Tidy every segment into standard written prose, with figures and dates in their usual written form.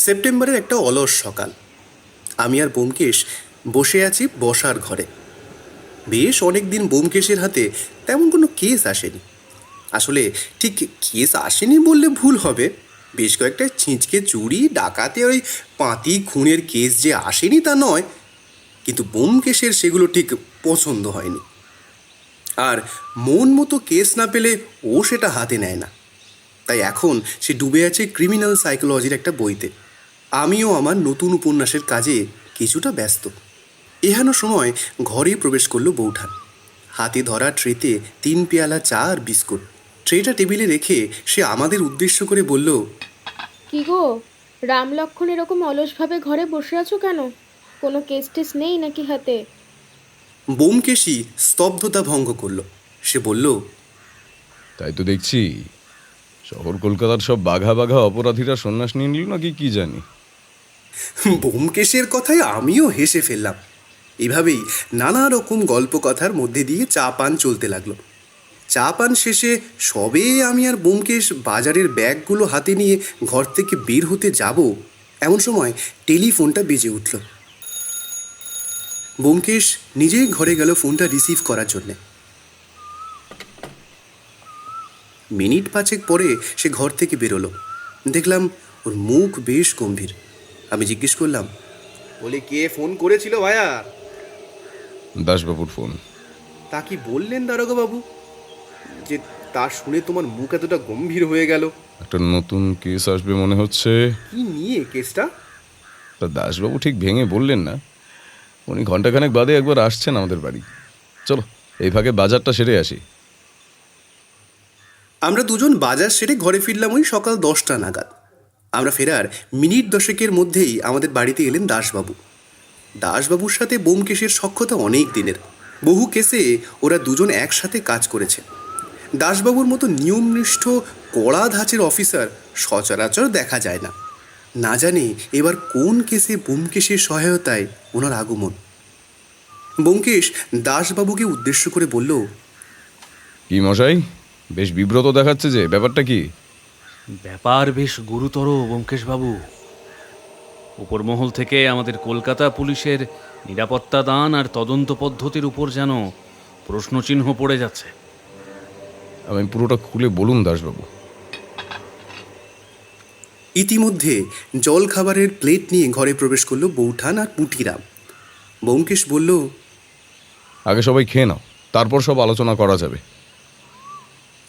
সেপ্টেম্বরের একটা অলস সকাল। আমি আর ব্যোমকেশ বসে আছি বসার ঘরে। বেশ অনেকদিন ব্যোমকেশের হাতে তেমন কোনো কেস আসেনি। আসলে ঠিক কেস আসেনি বললে ভুল হবে। বেশ কয়েকটা ছিঁচকে চুরি, ডাকাতি, ওই পাঁতি খুনের কেস যে আসেনি তা নয়, কিন্তু ব্যোমকেশের সেগুলো ঠিক পছন্দ হয়নি। আর মন মতো কেস না পেলে ও সেটা হাতে নেয় না। তাই এখন সে ডুবে আছে ক্রিমিনাল সাইকোলজির একটা বইতে। আমিও আমার নতুন উপন্যাসের কাজে কিছুটা ব্যস্ত। এহেন সময় ঘরে প্রবেশ করলো বৌঠান। হাতে ধরা ট্রেতে 3 পেয়ালা চা আর বিস্কুট। ট্রেটা টেবিলে রেখে সে আমাদের উদ্দেশ্য করে বলল, কি গো, রাম লক্ষ্মণ এরকম অলসভাবে ঘরে বসে আছো কেন? কোনো কেস টেস নেই নাকি হাতে? ব্যোমকেশই স্তব্ধতা ভঙ্গ করলো। সে বলল, তাই তো দেখছি, শহর কলকাতার সব বাঘা বাঘা অপরাধীরা সন্ন্যাস নিয়ে নিল নাকি কি জানি। ব্যোমকেশের কথায় আমিও হেসে ফেললাম। এভাবেই নানা রকম গল্প কথার মধ্যে দিয়ে চা পান চলতে লাগলো। চা পান শেষে সবে আমি আর ব্যোমকেশ বাজারের ব্যাগগুলো হাতে নিয়ে ঘর থেকে বের হতে যাব, এমন সময় টেলিফোনটা বেজে উঠল। ব্যোমকেশ নিজেই ঘরে গেল ফোনটা রিসিভ করার জন্যে। মিনিট 5 পরে সে ঘর থেকে বেরোলো। দেখলাম ওর মুখ বেশ গম্ভীর। আমি জিজ্ঞেস করলাম, বলে কে ফোন করেছিল ভাইয়া? দাসবাবুর ফোন। তা কি বললেন দারোগাবাবু যে তা শুনে তোমার মুখ এতটা গম্ভীর হয়ে গেল? একটা নতুন কেস আসবে মনে হচ্ছে। কি নিয়ে কেসটা? তা দাসবাবু ঠিক ভেঙে বললেন না। উনি ঘন্টাখানেক বাদে একবার আসছেন আমাদের বাড়ি। চলো এই ভাগে বাজারটা সেরে আসি। আমরা দুজন বাজার সেরে ঘরে ফিরলাম ওই সকাল 10টা নাগাদ। আমরা ফেরার মিনিট 10 মধ্যেই আমাদের বাড়িতে এলেন দাসবাবু। দাসবাবুর সাথে ব্যোমকেশের সখ্যতা অনেক দিনের। বহু কেসে ওরা দুজন একসাথে কাজ করেছে। দাসবাবুর মতো নিয়মনিষ্ঠ কড়া ধাঁচের অফিসার সচরাচর দেখা যায় না। না জানি এবার কোন কেসে ব্যোমকেশের সহায়তায় ওনার আগমন। ব্যোমকেশ দাসবাবুকে উদ্দেশ্য করে বলল, কি মশাই, বেশ বিব্রত দেখাচ্ছে যে, ব্যাপারটা কি? ব্যাপার বেশ গুরুতর ব্যোমকেশবাবু। উপর মহল থেকে আমাদের কলকাতা পুলিশের নিরাপত্তা দান আর তদন্ত পদ্ধতির উপর যেন প্রশ্নচিহ্ন পড়ে যাচ্ছে। আমি পুরোটা খুলে বলুন দাসবাবু। ইতিমধ্যে জল খাবারের প্লেট নিয়ে ঘরে প্রবেশ করলো বৌঠান আর পুটিরাম। ব্যোমকেশ বলল, আগে সবাই খেয়ে নাও, তারপর সব আলোচনা করা যাবে।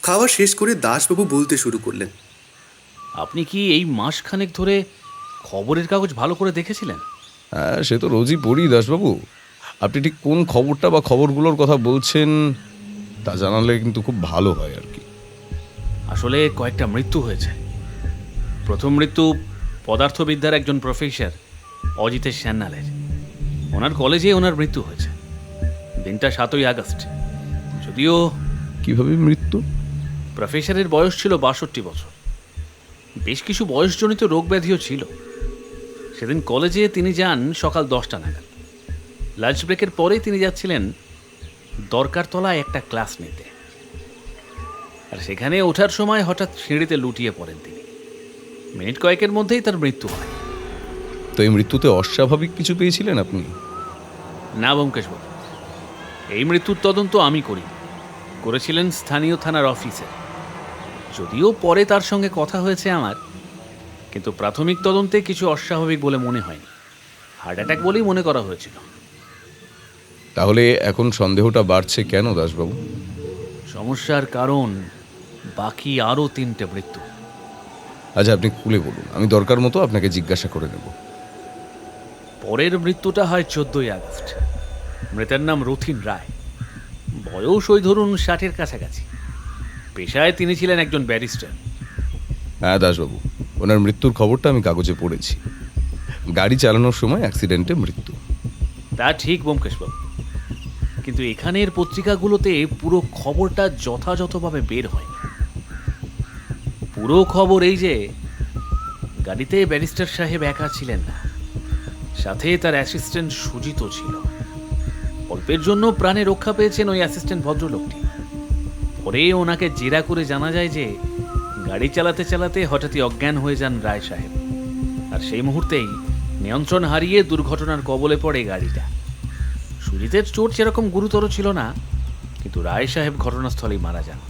খাওয়া শেষ করে দাসবাবু বলতে শুরু করলেন, আপনি কি এই মাসখানেক ধরে খবরের কাগজ ভালো করে দেখেছিলেন? হ্যাঁ, সে তো রোজই পড়ি দাসবাবু। আপনি ঠিক কোন খবরটা বা খবরগুলোর কথা বলছেন তা জানালে কিন্তু খুব ভালো হয় আর কি। আসলে কয়েকটা মৃত্যু হয়েছে। প্রথম মৃত্যু পদার্থবিদ্যার একজন প্রফেসর অজিতেশ সান্যালের। ওনার কলেজে ওনার মৃত্যু হয়েছে। দিনটা 7ই আগস্ট। যদিও কিভাবে মৃত্যু? প্রফেসরের বয়স ছিল 62 বছর। বেশ কিছু বয়সজনিত রোগ ব্যাধিও ছিল। সেদিন কলেজে তিনি যান সকাল 10টা নাগাদ। লাঞ্চ ব্রেকের পরে তিনি যাচ্ছিলেন দরকারতলায় একটা ক্লাস নিতে। আর সেখানে ওঠার সময় হঠাৎ সিঁড়িতে লুটিয়ে পড়েন তিনি। মিনিট কয়েকের মধ্যেই তার মৃত্যু হয়। তো এই মৃত্যুতে অস্বাভাবিক কিছু পেয়েছিলেন আপনি? না ব্যোমকেশবাবু, এই মৃত্যুর তদন্ত আমি করি, করেছিলেন স্থানীয় থানার অফিসার। যদিও পরে তার সঙ্গে কথা হয়েছে আমার, কিন্তু প্রাথমিক তদন্তে কিছু অস্বাভাবিক বলে মনে হয়নি। হার্ট অ্যাটাক বলেই মনে করা হয়েছিল। তাহলে এখন সন্দেহটা বাড়ছে কেন দাসবাবু? সমস্যার কারণ বাকি আরও 3টে মৃত্যু। আচ্ছা, আপনি খুলে বলুন, আমি দরকার মতো আপনাকে জিজ্ঞাসা করে নেব। পরের মৃত্যুটা হয় 14ই আগস্ট। মৃতের নাম রথিন রায়। বয়স ওই ধরুন 60-এর কাছাকাছি। পেশায় তিনি ছিলেন একজন ব্যারিস্টার। হ্যাঁ দাসবাবু, ওনার মৃত্যুর খবরটা আমি কাগজে পড়েছি। গাড়ি চালানোর সময় অ্যাক্সিডেন্টে মৃত্যু। তা ঠিক ব্যোমকেশবাবু, কিন্তু এখানের পত্রিকাগুলোতে পুরো খবরটা যথাযথভাবে বের হয়। পুরো খবর এই যে গাড়িতে ব্যারিস্টার সাহেব একা ছিলেন না, সাথে তার অ্যাসিস্ট্যান্ট সুজিতও ছিল। অল্পের জন্য প্রাণে রক্ষা পেয়েছেন ওই অ্যাসিস্ট্যান্ট ভদ্রলোকটি। পরে ওনাকে জেরা করে জানা যায় যে গাড়ি চালাতে চালাতে হঠাৎই অজ্ঞান হয়ে যান রায় সাহেব। আর সেই মুহূর্তেই নিয়ন্ত্রণ হারিয়ে দুর্ঘটনার কবলে পড়ে গাড়িটা। সুজিতের চোট সেরকম গুরুতর ছিল না, কিন্তু রায় সাহেব ঘটনাস্থলেই মারা যান।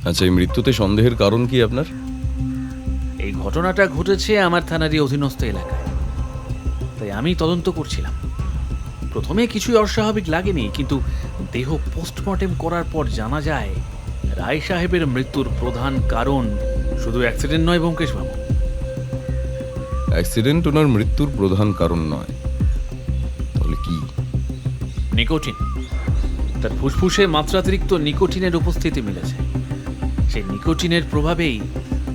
আচ্ছা, এই মৃত্যুতে সন্দেহের কারণ কি আপনার? এই ঘটনাটা ঘটেছে আমার থানারই অধীনস্থ এলাকায়, তাই আমি তদন্ত করছিলাম। প্রথমে কিছুই অস্বাভাবিক লাগেনি, কিন্তু দেহ পোস্টমর্টেম করার পর জানা যায় রায় সাহেবের মৃত্যুর প্রধান কারণ শুধু অ্যাক্সিডেন্ট নয় ব্যোমকেশবাবু। অ্যাক্সিডেন্ট ওনার মৃত্যুর প্রধান কারণ নয়, তাহলে কি? নিকোটিন। তার ফুসফুসে মাত্রাতিরিক্ত নিকোটিনের উপস্থিতি মিলেছে। সেই নিকোটিনের প্রভাবেই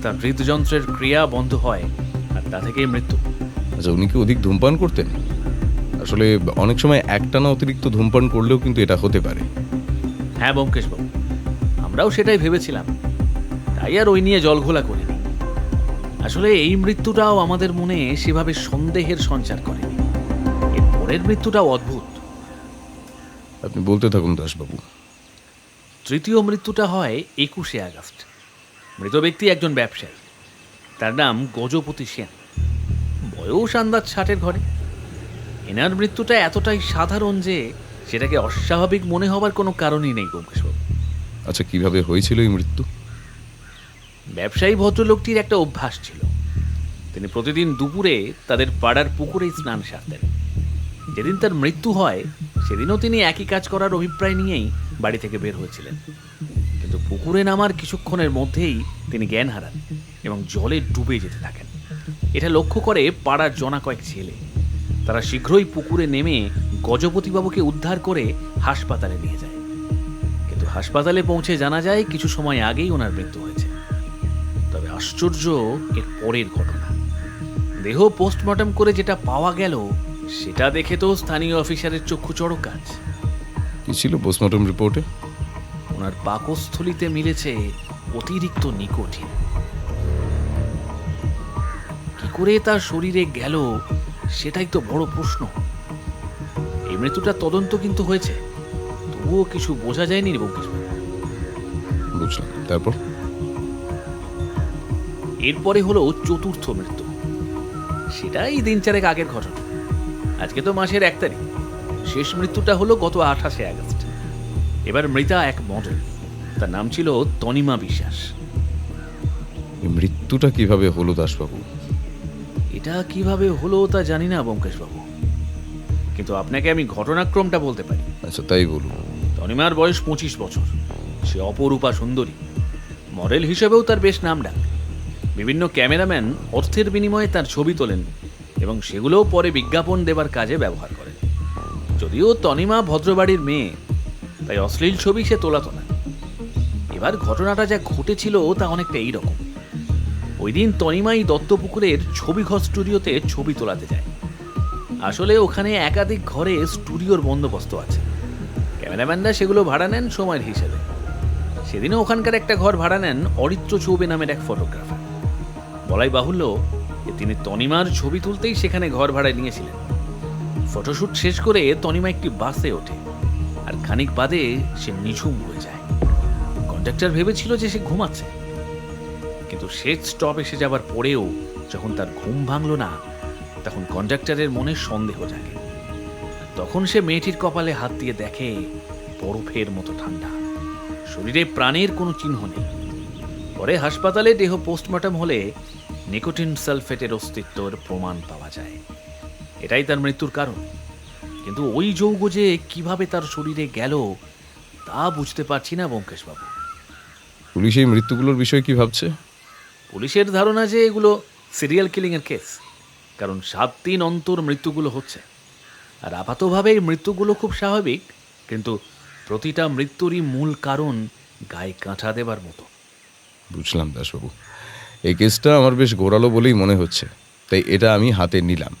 তার হৃদযন্ত্রের ক্রিয়া বন্ধ হয়, আর তা থেকেই মৃত্যু। আচ্ছা, উনি কি অধিক ধূমপান করতেন? আসলে অনেক সময় একটানা অতিরিক্ত ধূমপান করলেও কিন্তু এটা হতে পারে। হ্যাঁ ব্যোমকেশবাবু, আমরাও সেটাই ভেবেছিলাম, তাই আর ওই নিয়ে জলঘোলা করিনি। আসলে এই মৃত্যুটাও আমাদের মনে সেভাবে সন্দেহের সঞ্চার করেনি। এর পরের মৃত্যুটাও অদ্ভুত। আপনি বলতে থাকুন দাসবাবু। তৃতীয় মৃত্যুটা হয় 21শে আগস্ট। মৃত ব্যক্তি একজন ব্যবসায়ী, তার নাম গজপতি সেন। বয়স আন্দাজ 60-এর ঘরে। এনার মৃত্যুটা এতটাই সাধারণ যে সেটাকে অস্বাভাবিক মনে হবার কোনো কারণই নেই ব্যোমকেশবাবু। আচ্ছা, কিভাবে হয়েছিল এই মৃত্যু? ব্যবসায়ী ভদ্রলোকটির একটা অভ্যাস ছিল। তিনি প্রতিদিন দুপুরে তাদের পাড়ার পুকুরেই স্নান সারতেন। যেদিন তার মৃত্যু হয় সেদিনও তিনি একই কাজ করার অভিপ্রায় নিয়েই বাড়ি থেকে বের হয়েছিলেন, কিন্তু পুকুরে নামার কিছুক্ষণের মধ্যেই তিনি জ্ঞান হারান এবং জলে ডুবে যেতে থাকেন। এটা লক্ষ্য করে পাড়ার জনা কয়েক ছেলে। তারা শীঘ্রই পুকুরে নেমে গজপতিবাবুকে উদ্ধার করে হাসপাতালে নিয়ে যায়, কিন্তু হাসপাতালে পৌঁছে জানা যায় কিছু সময় আগেই ওনার মৃত্যু হয়েছে। তবে আশ্চর্য এর পরের ঘটনা। দেহ পোস্টমর্টম করে যেটা পাওয়া গেল সেটা দেখে তো স্থানীয় অফিসারের চক্ষু চড়ক গাছ। কি ছিল পোস্টমর্টম রিপোর্টে? ওনার পাকস্থলিতে মিলেছে অতিরিক্ত নিকোটিন। কি করে তার শরীরে গেল সেটাই তো বড় প্রশ্ন। এই মৃত্যুটার তদন্ত কিন্তু হয়েছে, তবুও কিছু বোঝা যায়নি ব্যোমকেশবাবু। বুঝলাম। তারপর? এরপরে হলো চতুর্থ মৃত্যু। সেটাই দিন চারেক আগের ঘটনা। আজকে তো মাসের 1 তারিখ। শেষ মৃত্যুটা হলো গত 28শে আগস্ট। এবার মৃতা এক মডেল, তার নাম ছিল তনিমা বিশ্বাস। এই মৃত্যুটা কিভাবে হলো দাসবাবু? এটা কিভাবে হলো তা জানি না ব্যোমকেশবাবু, কিন্তু আপনাকে আমি ঘটনাক্রমটা বলতে পারি। আচ্ছা, তাই বলুন। তনিমার বয়স 25 বছর। সে অপরূপা সুন্দরী। মডেল হিসেবেও তার বেশ নামডাক। বিভিন্ন ক্যামেরাম্যান অর্থের বিনিময়ে তার ছবি তোলেন এবং সেগুলোও পরে বিজ্ঞাপন দেবার কাজে ব্যবহার করেন। যদিও তনিমা ভদ্রবাড়ির মেয়ে, তাই অশ্লীল ছবি সে তোলাতো না। এবার ঘটনাটা যা ঘটেছিল তা অনেকটা এইরকম। ওই দিন তনিমাই দত্তপুকুরের ছবিঘর স্টুডিওতে ছবি তোলাতে যায়। আসলে ওখানে একাধিক ঘরে স্টুডিওর বন্দোবস্ত আছে। ক্যামেরাম্যানরা সেগুলো ভাড়া নেন সময়ের হিসেবে। সেদিনও ওখানকার একটা ঘর ভাড়া নেন অরিত্র চৌবে নামের এক ফটোগ্রাফার। বলাই বাহুল্য যে তিনি তনিমার ছবি তুলতেই সেখানে ঘর ভাড়ায় নিয়েছিলেন। ফটোশ্যুট শেষ করে তনিমা একটি বাসে ওঠে, আর খানিক বাদে সে নিঝুম হয়ে যায়। কন্ডাক্টর ভেবেছিল যে সে ঘুমাচ্ছে, কিন্তু শেষ স্টপ এসে যাবার পরেও যখন তার ঘুম ভাঙল না, তখন কন্ডাক্টরের মনে সন্দেহ জাগে। তখন সে মেয়েটির কপালে হাত দিয়ে দেখে বরফের মতো ঠান্ডা, শরীরে প্রাণের কোনো চিহ্ন নেই। পরে হাসপাতালে দেহ পোস্টমর্টম হলে নিকোটিন সালফেটের অস্তিত্বের প্রমাণ পাওয়া যায়। এটাই তার মৃত্যুর কারণ, কিন্তু ওই যৌগ যে কিভাবে তার শরীরে গেল তা বুঝতে পারছি না ব্যোমকেশবাবু। পুলিশ এই মৃত্যুগুলোর বিষয়ে কি ভাবছে? পুলিশের ধারণা যে এগুলো সিরিয়াল কিলিংয়ের কেস, কারণ 7 দিন অন্তর মৃত্যুগুলো হচ্ছে। আর আপাতভাবে এই মৃত্যুগুলো খুব স্বাভাবিক, কিন্তু প্রতিটা মৃত্যুরই মূল কারণ গায়ে কাঁটা দেবার মতো। বুঝলাম দাসবাবু। এই কেসটা আমার বেশ গোড়ালো বলেই মনে হচ্ছে, তাই এটা আমি হাতে নিলাম।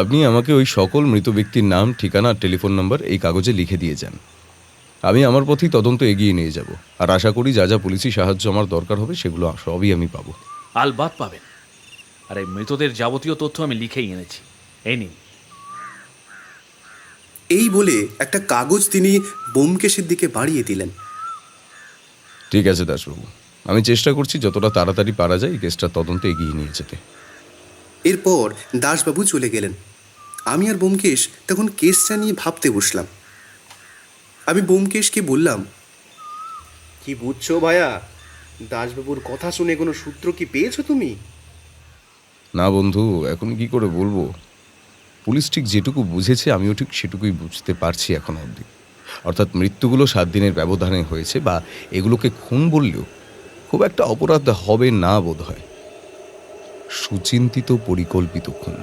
আপনি আমাকে ওই সকল মৃত ব্যক্তির নাম, ঠিকানা, টেলিফোন নাম্বার এই কাগজে লিখে দিয়ে যান। আমি আমার পথেই তদন্ত এগিয়ে নিয়ে যাব, আর আশা করি যা যা পুলিশি সাহায্য আমার দরকার হবে সেগুলো সবই আমি পাবো। আলবাত পাবেন। আর এই মৃতদের যাবতীয় তথ্য আমি লিখেই এনেছি, এই নিন। এই বলে একটা কাগজ তিনি ব্যোমকেশের দিকে বাড়িয়ে দিলেন। ঠিক আছে দাসবাবু, আমি চেষ্টা করছি যতটা তাড়াতাড়ি পারা যায় এই কেসটা তদন্তে এগিয়ে নিয়ে যেতে। এরপর দাসবাবু চলে গেলেন। আমি আর ব্যোমকেশ তখন কেসটা নিয়ে ভাবতে বসলাম। আমি ব্যোমকেশকে বললাম, কি বুঝছো ভাইয়া? দাসবাবুর কথা শুনে কোনো সূত্র কি পেয়েছো তুমি? না বন্ধু, এখন কি করে বলবো। পুলিশ ঠিক যেটুকু বুঝেছে আমিও ঠিক সেটুকুই বুঝতে পারছি এখনো অবধি। অর্থাৎ মৃত্যুগুলো 7 দিনের ব্যবধানে হয়েছে, বা এগুলোকে খুন বললেও খুব একটা অপরাধ হবে না বোধ হয়। সুচিন্তিত পরিকল্পিত খুন।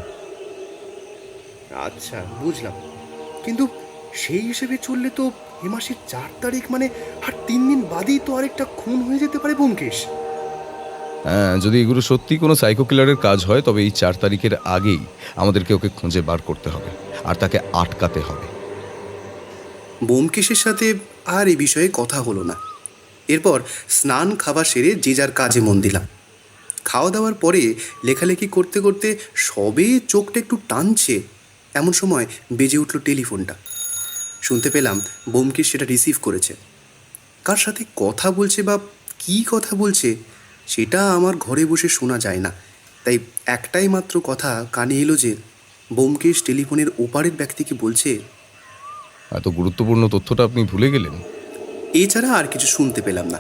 আচ্ছা, বুঝলাম। কিন্তু সেই হিসেবে চললে তো এ মাসের 4 তারিখ মানে আর 3 দিন বাদেই তো আরেকটা খুন হয়ে যেতে পারে ব্যোমকেশ। হ্যাঁ, যদি এগুলো সত্যি কোনো সাইকো কিলারের কাজ হয় তবে এই 4 তারিখের আগেই আমাদেরকে ওকে খুঁজে বার করতে হবে আর তাকে আটকাতে হবে। ব্যোমকেশের সাথে আর এ বিষয়ে কথা হলো না। এরপর স্নান খাওয়া সেরে যে যার কাজে মন দিলাম। খাওয়া দাওয়ার পরে লেখালেখি করতে করতে সবে চোখটা একটু টানছে, এমন সময় বেজে উঠল টেলিফোনটা। শুনতে পেলাম ব্যোমকেশ সেটা রিসিভ করেছে। কার সাথে কথা বলছে বা কী কথা বলছে সেটা আমার ঘরে বসে শোনা যায় না, তাই একটাই মাত্র কথা কানে এলো যে ব্যোমকেশ টেলিফোনের ওপারের ব্যক্তিকে বলছে, এত গুরুত্বপূর্ণ তথ্যটা আপনি ভুলে গেলেন। এছাড়া আর কিছু শুনতে পেলাম না।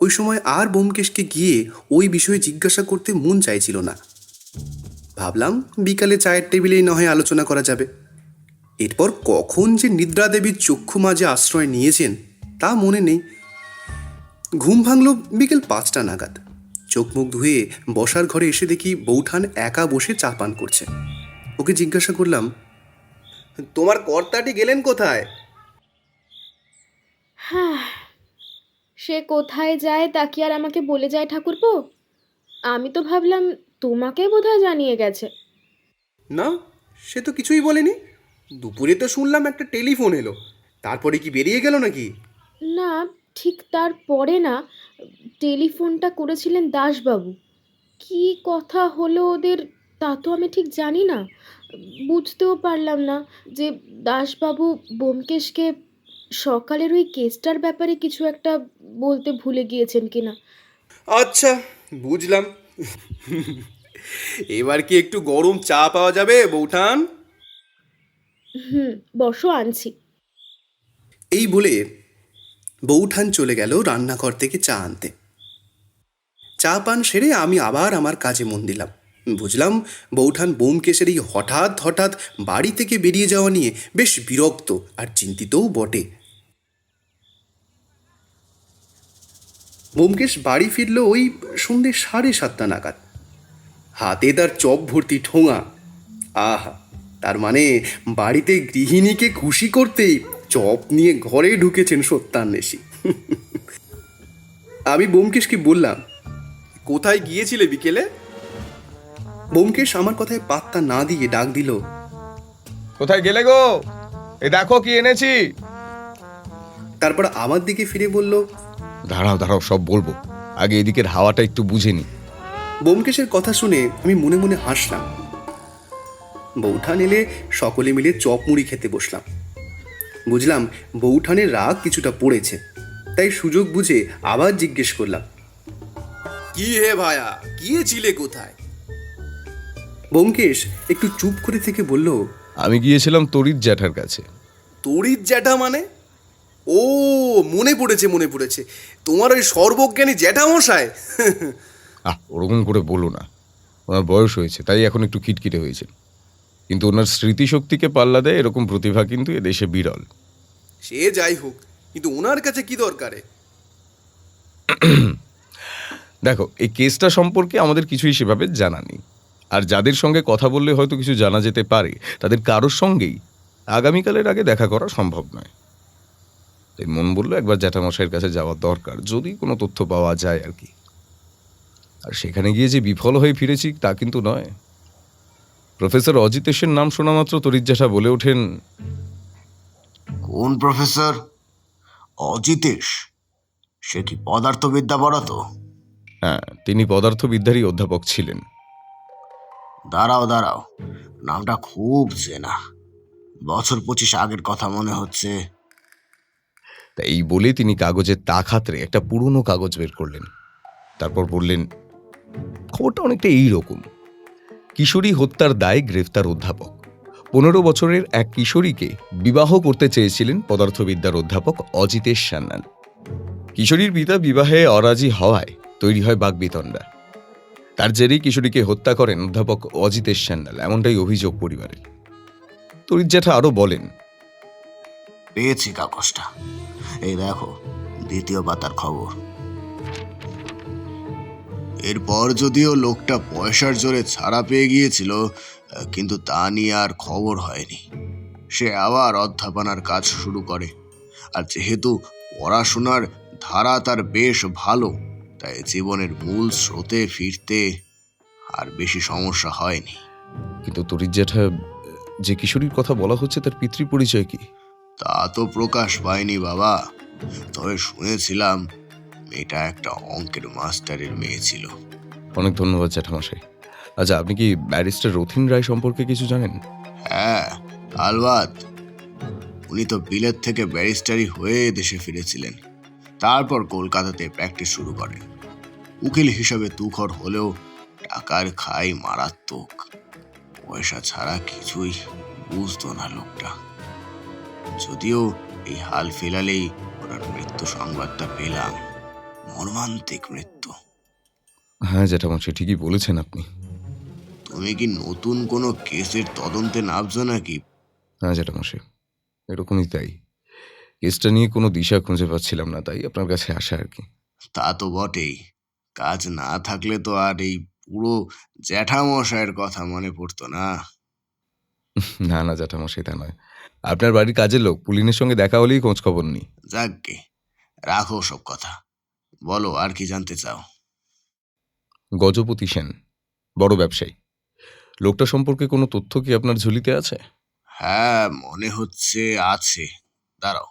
ওই সময় আর ব্যোমকেশকে গিয়ে ওই বিষয়ে জিজ্ঞাসা করতে মন চাইছিল না। ভাবলাম বিকালে চায়ের টেবিলেই না হয় আলোচনা করা যাবে। এরপর কখন যে নিদ্রা দেবীর চক্ষু মাঝে আশ্রয় নিয়েছেন তা মনে নেই। ঘুম ভাঙল বিকেল 5টা নাগাদ। চোখ মুখ ধুয়ে বসার ঘরে এসে দেখি বৌঠান একা বসে চা পান করছে। ওকে জিজ্ঞাসা করলাম, তোমার কর্তাটি গেলেন কোথায়? হ্যাঁ, সে কোথায় যায় তা কি আর আমাকে বলে যায় ঠাকুরপো? আমি তো ভাবলাম তোমাকে বোধহয় জানিয়ে গেছে। না, সে তো কিছুই বলেনি। দুপুরে তো শুনলাম একটা টেলিফোন এলো, তারপরে কি বেরিয়ে গেল নাকি? না, ঠিক তারপরে না, টেলিফোনটা করেছিলেন দাসবাবু। কি কথা হলো ওদের তা তো আমি ঠিক জানি না। বুঝতেও পারলাম না যে দাসবাবু ব্যোমকেশকে সকালের ওই কেসটার ব্যাপারে কিছু একটা বলতে ভুলে গিয়েছেন কিনা। আচ্ছা, বুঝলাম। এবার কি একটু গরম চা পাওয়া যাবে বৌঠান? বসো, আনছি। এই বলে বৌঠান চলে গেল রান্নাঘর থেকে চা আনতে। চা পান সেরে আমি আবার আমার কাজে মন দিলাম। বুঝলাম বৌঠান ব্যোমকেশের এই হঠাৎ হঠাৎ বাড়ি থেকে বেরিয়ে যাওয়া নিয়ে বেশ বিরক্ত আর চিন্তিতও বটে। ব্যোমকেশ বাড়ি ফিরল ওই সন্ধ্যে 7:30 নাগাদ। হাতে তার চপ ভর্তি ঠোঙা। আহা, তার মানে বাড়িতে গৃহিণীকে খুশি করতেই চপ নিয়ে ঘরে ঢুকেছেন সত্যান্বেষী। আমি ব্যোমকেশকে বললাম, কোথায় গিয়েছিলে বিকেলে? ব্যোমকেশ আমার কথায় পাত্তা না দিয়ে ডাক দিল, কোথায় গেলে গো? এ দেখো কি এনেছি। তারপর আমার দিকে ফিরে বলল, দাঁড়াও দাঁড়াও, সব বলবো, আগে এদিকের হাওয়াটা একটু বুঝে নি। ব্যোমকেশের কথা শুনে আমি মনে মনে হাসলাম। বৌঠান এলে সকলে মিলে চপ মুড়ি খেতে বসলাম। বুঝলাম বৌঠানের রাগ কিছুটা পড়েছে, তাই সুযোগ বুঝে আবার জিজ্ঞেস করলাম, কি হে ভায়া, গিয়েছিলে কোথায়? ব্যোমকেশ একটু চুপ করে থেকে বলল, আমি গিয়েছিলাম তরিৎ জ্যাঠার কাছে। তরিৎ জ্যাঠা মানে? ও, মনে পড়েছে মনে পড়েছে, তোমার ওই সর্বজ্ঞানী জ্যাঠামশাই। ওরকম করে বলো না, ওনার বয়স হয়েছে তাই এখন একটু খিটখিটে হয়েছে, কিন্তু ওনার স্মৃতিশক্তিকে পাল্লা দেয় এরকম প্রতিভা কিন্তু এদেশে বিরল। সে যাই হোক, কিন্তু ওনার কাছে কি দরকারে? দেখো, এই কেসটা সম্পর্কে আমাদের কিছুই সেভাবে জানা নেই, আর যাদের সঙ্গে কথা বললে হয়তো কিছু জানা যেতে পারে তাদের কারোর সঙ্গেই আগামীকালের আগে দেখা করা সম্ভব নয়। তাই মন বললো একবার জ্যাঠামশাইয়ের কাছে যাওয়া দরকার, যদি কোনো তথ্য পাওয়া যায় আর কি। আর সেখানে গিয়ে যে বিফল হয়ে ফিরেছি তা কিন্তু নয়। প্রফেসর অজিতেশের নাম শোনা মাত্র তরিৎ জ্যাঠা বলে ওঠেন, কোন প্রফেসর? অজিতেশ? সে কি পদার্থবিদ্যা পড়াতো? হ্যাঁ, তিনি পদার্থবিদ্যারই অধ্যাপক ছিলেন। দাঁড়াও দাঁড়াও, নামটা খুব চেনা, বছর 25 আগের কথা মনে হচ্ছে। তাই এই বলে তিনি কাগজের তাক হাতড়ে একটা পুরনো কাগজ বের করলেন। তারপর বললেন, খবরটা অনেকটা এইরকম। কিশোরী হত্যার দায়ে গ্রেফতার অধ্যাপক। 15 বছরের এক কিশোরীকে বিবাহ করতে চেয়েছিলেন পদার্থবিদ্যার অধ্যাপক অজিতেশ সান্যাল। কিশোরীর পিতা বিবাহে অরাজি হওয়ায় তৈরি হয় বাকবিতণ্ডা। তার জেরেই কিশোরীকে হত্যা করেন অধ্যাপক অজিতেশ সান্যাল, এমনটাই অভিযোগ পরিবারের। তরিৎ জ্যাঠা আরো বলেন, পেয়েছি কাগজটা, এই দেখো দ্বিতীয় পাতার খবর। এরপর যদিও লোকটা পয়সার জোরে ছাড়া পেয়ে গিয়েছিল, কিন্তু তা নিয়ে আর খবর হয়নি। সে আবার অধ্যাপনার কাজ শুরু করে, আর যেহেতু পড়াশোনার ধারা তার বেশ ভালো, তাই জীবনের মূল স্রোতে ফিরতে আর বেশি সমস্যা হয়নি। কিন্তু তরিৎ জ্যাঠা, যে কিশোরীর কথা বলা হচ্ছে তার পিতৃ পরিচয় কি? তা তো প্রকাশ পায়নি বাবা, তবে শুনেছিলাম মেয়েটা একটা অঙ্কের মাস্টারের মেয়ে ছিল। অনেক ধন্যবাদ জ্যাঠামশাই। আচ্ছা, আপনি কি ব্যারিস্টার রথীন রায় সম্পর্কে কিছু জানেন? হ্যাঁ, আলবাত। উনি তো বিলেত থেকে ব্যারিস্টারি হয়ে দেশে ফিরেছিলেন, তারপর কলকাতাতে প্র্যাকটিস শুরু করেন। উকিল হিসাবে তুখর হলেও টাকার খাই মারাত্মক। পয়সা ছাড়া কিছুই বুঝতো না লোকটা। যদিও এই হাল ফেলালেই ওনার মৃত্যু সংবাদটা পেলাম। মর্মান্তিক মৃত্যু। হ্যাঁ জ্যাঠামশাই, ঠিকই বলেছেন আপনি। তুমি কি নতুন কোনো কেসের তদন্তে নামছো নাকি? হ্যাঁ জ্যাঠামশাই, এরকমই তাই। কেসটা নিয়ে কোনো দিশা খুঁজে পাচ্ছিলাম না, তাই আপনার কাছে আসা আর কি। তা তো বটেই, কাজ না থাকলে তো আর এই পুরো জ্যাঠামশাইয়ের কথা মনে পড়তো না। না না জ্যাঠামশাই, তা নয়। আপনার বাড়ির কাজের লোক পুলিনের সঙ্গে দেখা হলেই খোঁজ খবর নেই। যাকগে, রাখো সব কথা, বলো আর কি জানতে চাও? গজপতি সেন, বড় ব্যবসায়ী। লোকটা সম্পর্কে কোনো তথ্য কি আপনার ঝুলিতে আছে? হ্যাঁ, মনে হচ্ছে আছে, দাঁড়াও।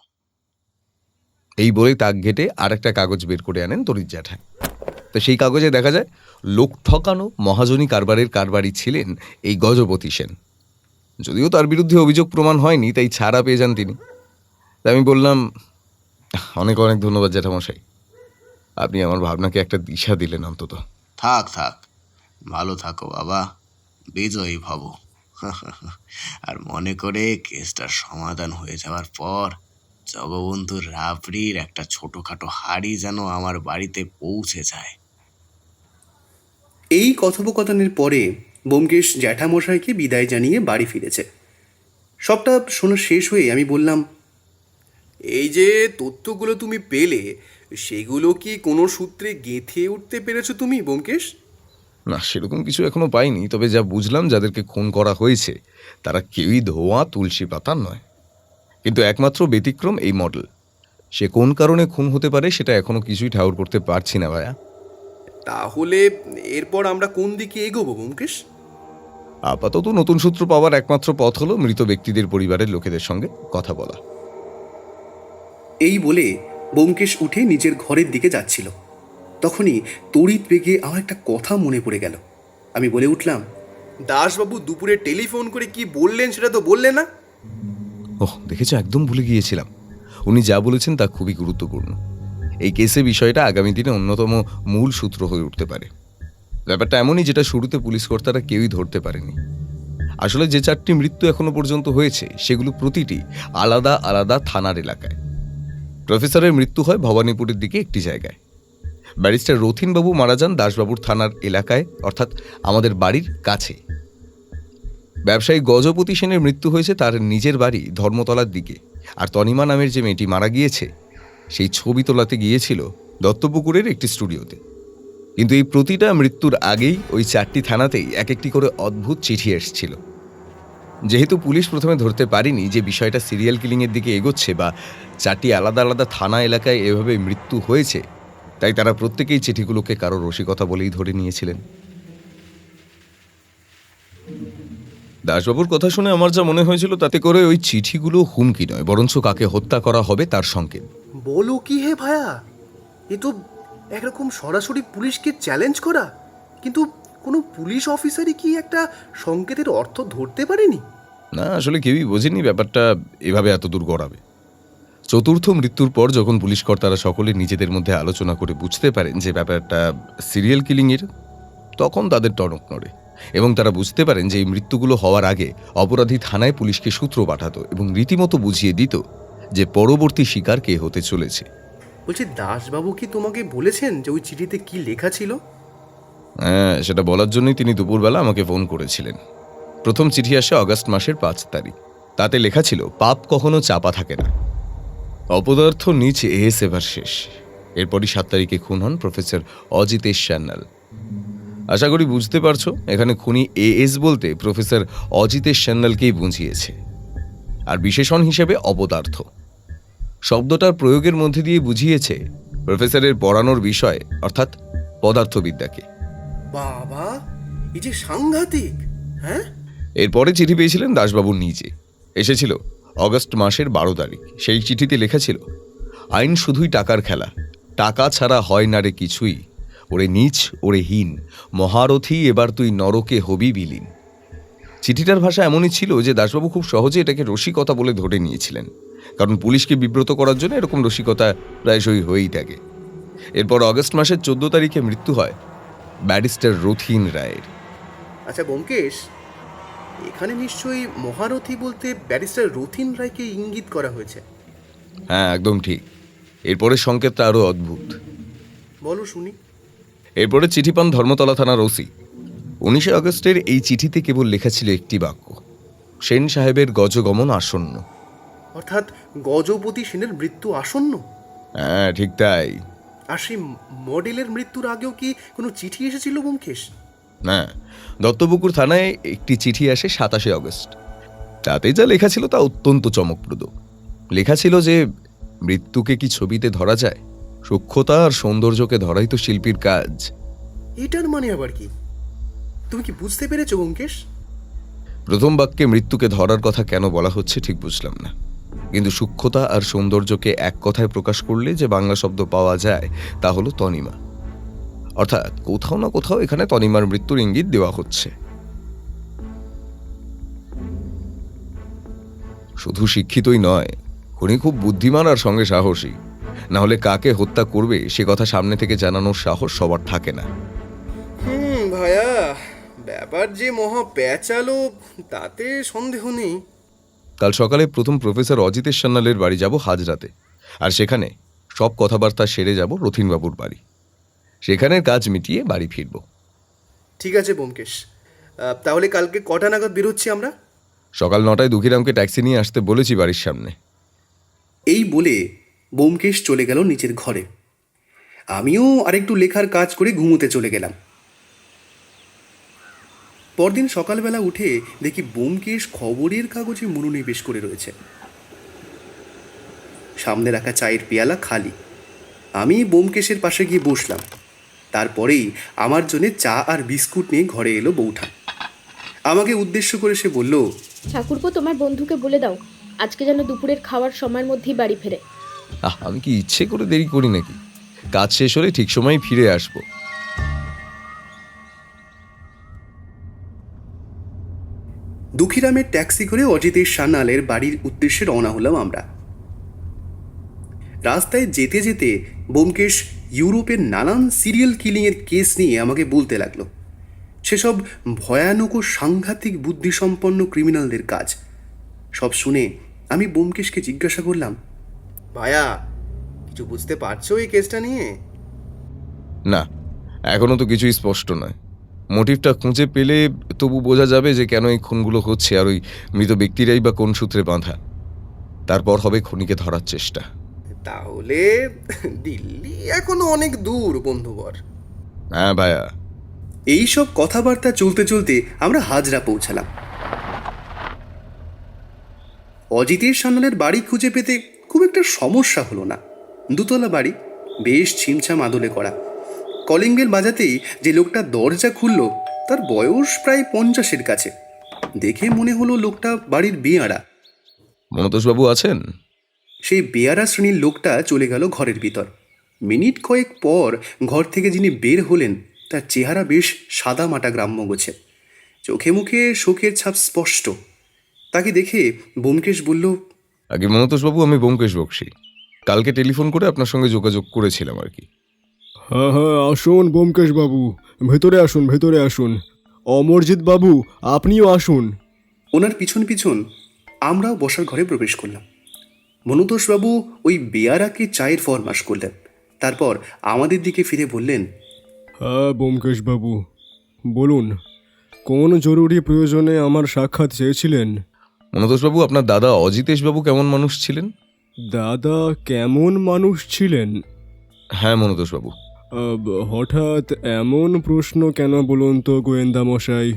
এই বলে তাক ঘেটে আর একটা কাগজ বের করে আনেন তরিৎ জ্যাঠা। তো সেই কাগজে দেখা যায় লোক ঠকানো মহাজনী কারবারের কারবারি ছিলেন এই গজপতি সেন। যদিও তার বিরুদ্ধে অভিযোগ প্রমাণ হয়নি, তাই ছাড়া পেয়ে যান তিনি। তাই আমি বললাম, অনেক অনেক ধন্যবাদ জ্যাঠামশাই, আপনি আমার ভাবনাকে একটা দিশা দিলেন অন্তত। থাক থাক, ভালো থাকো বাবা, বিজয়ী ভব। আর মনে করে কেসটার সমাধান হয়ে যাওয়ার পর জগবন্ধুর রাবড়ির একটা ছোটখাটো হাড়ি যেন আমার বাড়িতে পৌঁছে যায়। এই কথোপকথনের পরে ব্যোমকেশ জ্যাঠামশাইকে বিদায় জানিয়ে বাড়ি ফিরেছে। সবটা শোনা শেষ হয়ে আমি বললাম, এই যে তথ্যগুলো তুমি পেলে, সেগুলো কি কোনো সূত্রে গেঁথে উঠতে পেরেছো তুমি ব্যোমকেশ? না, সেরকম কিছু এখনো পাইনি, তবে যা বুঝলাম যাদেরকে খুন করা হয়েছে তারা কেউই ধোয়া তুলসী পাতার নয়। কিন্তু একমাত্র ব্যতিক্রম এই মডেল। সে কোন কারণে খুন হতে পারে সেটা এখনো কিছুই ঠাউর করতে পারছি না ভাইয়া। তাহলে এরপর আমরা কোন দিকে এগোবো ব্যোমকেশ? আপাতত নতুন সূত্র পাওয়ার একমাত্র পথ হলো মৃত ব্যক্তিদের পরিবারের লোকেদের সঙ্গে কথা বলা। এই বলে ব্যোমকেশ উঠে নিজের ঘরের দিকে যাচ্ছিল। তখনই তড়িৎ বেগে আমার একটা কথা মনে পড়ে গেল। আমি বলে উঠলাম, দাসবাবু দুপুরে টেলিফোন করে কি বললেন সেটা তো বললে না? ওহ, দেখেছো, একদম ভুলে গিয়েছিলাম। উনি যা বলেছেন তা খুবই গুরুত্বপূর্ণ। এই কেসে বিষয়টা আগামী দিনে অন্যতম মূল সূত্র হয়ে উঠতে পারে। ব্যাপারটা এমনই যেটা শুরুতে পুলিশ কর্তারা কেউই ধরতে পারেনি। আসলে যে 4টি মৃত্যু এখনো পর্যন্ত হয়েছে সেগুলো প্রতিটি আলাদা আলাদা থানার এলাকায়। প্রফেসরের মৃত্যু হয় ভবানীপুরের দিকে একটি জায়গায়। ব্যারিস্টার রথীনবাবু মারা যান দাসবাবুর থানার এলাকায়, অর্থাৎ আমাদের বাড়ির কাছে। ব্যবসায়ী গজপতি সেনের মৃত্যু হয়েছে তার নিজের বাড়ি ধর্মতলার দিকে। আর তনিমা নামের যে মেয়েটি মারা গিয়েছে, সেই ছবি তোলাতে গিয়েছিল দত্তপুকুরের একটি স্টুডিওতে। কিন্তু এই প্রতিটা মৃত্যুর আগেই ওই 4টি থানাতেই এক একটি করে অদ্ভুত চিঠি এসেছিল। যেহেতু পুলিশ প্রথমে ধরতে পারেনি যে বিষয়টা সিরিয়াল কিলিংয়ের দিকে এগোচ্ছে বা 4টি আলাদা আলাদা থানা এলাকায় এভাবে মৃত্যু হয়েছে, তাই তারা প্রত্যেকেই চিঠিগুলোকে কারো রসিকতা বলেই ধরে নিয়েছিলেন। দাসবাবুর কথা শুনে আমার যা মনে হয়েছিল তাতে করে ওই চিঠিগুলো হুমকি নয়, বরঞ্চ কাকে হত্যা করা হবে তার সংকেত। বলো কি হে ভায়া, এ তো একরকম সরাসরি পুলিশকে চ্যালেঞ্জ করা। কিন্তু কোনো পুলিশ অফিসারই কি একটা সংকেতের অর্থ ধরতে পারেনি? না, আসলে কেউই বোঝেনি ব্যাপারটা এভাবে এত দূর গড়াবে। চতুর্থ মৃত্যুর পর যখন পুলিশ কর্তারা সকলে নিজেদের মধ্যে আলোচনা করে বুঝতে পারেন যে ব্যাপারটা সিরিয়াল কিলিংয়ের, তখন তাদের টনক নড়ে এবং তারা বুঝতে পারেন যে এই মৃত্যুগুলো হওয়ার আগে অপরাধী থানায় পুলিশকে সূত্র পাঠাতো এবং রীতিমতো বুঝিয়ে দিত যে পরবর্তী শিকার কে হতে চলেছে। বলছি, দাসবাবু কি তোমাকে বলেছেন যে ওই চিঠিতে কি লেখা ছিল? হ্যাঁ, সেটা বলার জন্যই তিনি দুপুরবেলা আমাকে ফোন করেছিলেন। প্রথম চিঠি আসে অগাস্ট মাসের 5 তারিখ। তাতে লেখা ছিল, পাপ কখনো চাপা থাকে না, অপদার্থ নিচ এস এবার শেষ। এরপরই 7 তারিখে খুন হন প্রফেসর অজিতেশ সান্যাল। আশা করি বুঝতে পারছো, এখানে খুনি এএস বলতে প্রফেসর অজিতেশ সান্যালকেই বুঝিয়েছে, আর বিশেষণ হিসেবে অপদার্থ শব্দটার প্রয়োগের মধ্যে দিয়ে বুঝিয়েছে প্রফেসরের পড়ানোর বিষয় অর্থাৎ পদার্থবিদ্যাকে। বাবা, এই যে সাংঘাতিক! হ্যাঁ, এরপরে চিঠি পেয়েছিলেন দাসবাবু নিজে। এসেছিল অগস্ট মাসের 12 তারিখ। সেই চিঠিতে লেখা ছিল, আইন শুধুই টাকার খেলা, টাকা ছাড়া হয় না রে কিছুই, ওরে নীচ ওরে হীন, মহারথী এবার তুই নরকে হবি বিলীন। চিঠিটার ভাষা এমনই ছিল যে দাসবাবু খুব সহজে এটাকে রসিকতা বলে ধরে নিয়েছিলেন, কারণ পুলিশকে বিব্রত করার জন্য এরকম রসিকতা প্রায়শই হয়েই থাকে। এরপর অগস্ট মাসের 14 তারিখে মৃত্যু হয় ব্যারিস্টার রথীন রায়ের। আচ্ছা ব্যোমকেশ, এখানে নিশ্চয়ই মহারথী বলতে ব্যারিস্টার রথীন রায়কে ইঙ্গিত করা হয়েছে। হ্যাঁ, একদম ঠিক। এরপরে সংকেতটা আরও অদ্ভুত। বলো শুনি। এরপরে চিঠি পান ধর্মতলা থানার ওসি। 19 আগস্টের এই চিঠিতে কেবল লেখা ছিল একটি বাক্য, সেন সাহেবের গজগমন আসন্ন। অর্থাৎ গজপতি সেনের মৃত্যু আসন্ন। হ্যাঁ, ঠিক তাই। আর সেই মডেলের মৃত্যুর আগেও কি কোনো চিঠি এসেছিল ব্যোমকেশ? না, দত্তপুকুর থানায় একটি চিঠি আসে 27 আগস্ট। তাতে যা লেখা ছিল তা অত্যন্ত চমকপ্রদ। লেখা ছিল যে মৃত্যুকে কি ছবিতে ধরা যায়, সূক্ষ্মতা আর সৌন্দর্যকে ধরাই তো শিল্পীর কাজ। এটার মানে আবার কি? তুমি কি বুঝতে পেরেছো ব্যোমকেশ? প্রথম বাক্যে মৃত্যুকে ধরার কথা কেন বলা হচ্ছে ঠিক বুঝলাম না, কিন্তু সূক্ষ্মতা আর সৌন্দর্যকে এক কথায় প্রকাশ করলে যে বাংলা শব্দ পাওয়া যায় তা হলো তনিমা। অর্থাৎ কোথাও না কোথাও এখানে তনিমার মৃত্যুর ইঙ্গিত দেওয়া হচ্ছে। শুধু শিক্ষিতই নয়, খুনি খুব বুদ্ধিমান আর সঙ্গে সাহসী। না হলে কাকে হত্যা করবে সে কথা সামনে থেকে জানানোর সাহস সবার থাকে না। ভাইয়া, ব্যাপার যে মহা প্যাচালো তাতে সন্দেহ নেই। কাল সকালে প্রথম প্রফেসর অজিতেশ সান্যালের বাড়ি যাব হাজরাতে, আর সেখানে সব কথাবার্তা সেরে যাব রথীনবাবুর বাড়ি। সেখানের কাজ মিটিয়ে বাড়ি ফিরব। ঠিক আছে ব্যোমকেশ, তাহলে কালকে কটা নাগাদ বেরোচ্ছি আমরা? সকাল 9টায় দুঃখীরামকে ট্যাক্সি নিয়ে আসতে বলেছি বাড়ির সামনে। এই বলে ব্যোমকেশ চলে গেল নিচের ঘরে। আমিও আরেকটু লেখার কাজ করে ঘুমোতে চলে গেলাম। পরদিন সকালবেলা উঠে দেখি ব্যোমকেশ খবরের কাগজে মনোনিবেশ করে রয়েছে। সামনে রাখা চায়ের পেয়ালা খালি। আমি ব্যোমকেশের পাশে গিয়ে বসলাম। তারপরেই আমার জন্য চা আর বিস্কুট নিয়ে ঘরে এলো বৌঠা। আমাকে উদ্দেশ্য করে সে বলল, ঠাকুরপো, তোমার বন্ধুকে বলে দাও আজকে যেন দুপুরের খাওয়ার সময়ের মধ্যেই বাড়ি ফেরে। আমি কি ইচ্ছে করে দেরি করি নাকি? কাজ শেষ হলে ঠিক সময় ফিরে আসবো। দুঃখীরামের ট্যাক্সি করে অজিতেশ সান্যালের বাড়ির উদ্দেশ্যে রওনা হলাম আমরা। রাস্তায় যেতে যেতে ব্যোমকেশ ইউরোপের নানান সিরিয়াল কিলিংয়ের কেস নিয়ে আমাকে বলতে লাগলো। সেসব ভয়ানক ও সাংঘাতিক বুদ্ধিসম্পন্ন ক্রিমিনালদের কাজ। সব শুনে আমি ব্যোমকেশকে জিজ্ঞাসা করলাম, ভাইয়া কিছু বুঝতে পারছো এই কেসটা নিয়ে? না, এখনো তো কিছুই স্পষ্ট নয়। মোটিভটা খুঁজে পেলে তবু বোঝা যাবে যে কেন এই খুনগুলো হচ্ছে, আর ওই মৃত ব্যক্তিরাই বা কোন সূত্রে বাঁধা। তারপর হবে খুনিকে ধরার চেষ্টা। তাহলে দিল্লি এখনো অনেক দূর বন্ধুবর। হ্যাঁ ভাইয়া। এইসব কথাবার্তা চলতে চলতে আমরা হাজরা পৌঁছালাম। অজিতেশ সান্যালের বাড়ি খুঁজে পেতে খুব একটা সমস্যা হলো না। দুতলা বাড়ি, বেশ ছিমছাম আদলে করা। কলিং বেল বাজাতেই যে লোকটা দরজা খুলল তার বয়স প্রায় 50-এর কাছে। দেখে মনে হলো লোকটা বাড়ির বেয়ারা। মমতাজবাবু আছেন? সেই বেয়ারা শ্রেণীর লোকটা চলে গেল ঘরের ভিতর। মিনিট কয়েক পর ঘর থেকে যিনি বের হলেন তার চেহারা বেশ সাদা মাটা গ্রাম্য গোছে, চোখে মুখে শোকের ছাপ স্পষ্ট। তাকে দেখে ব্যোমকেশ বলল, আগে মমতাজবাবু, আমি ব্যোমকেশ বক্সী। কালকে টেলিফোন করে আপনার সঙ্গে যোগাযোগ করেছিলাম আর কি। হ্যাঁ হ্যাঁ, আসুন ব্যোমকেশ বাবু, ভেতরে আসুন, ভেতরে আসুন। অমরজিৎ বাবু, আপনিও আসুন। ওনার পিছন পিছন আমরাও বসার ঘরে প্রবেশ করলাম। মনুতোষবাবু ওই বেয়ারাকে চায়ের ফরমাশ করলেন। তারপর আমাদের দিকে ফিরে বললেন, হ্যাঁ ব্যোমকেশ বাবু, বলুন কোন জরুরি প্রয়োজনে আমার সাক্ষাৎ চেয়েছিলেন? মনতোষবাবু, আপনার দাদা অজিতেশবাবু কেমন মানুষ ছিলেন? দাদা কেমন মানুষ ছিলেন? হ্যাঁ মনতোষবাবু। হঠাৎ এমন প্রশ্ন কেন বলুন তো গোয়েন্দা মশাই?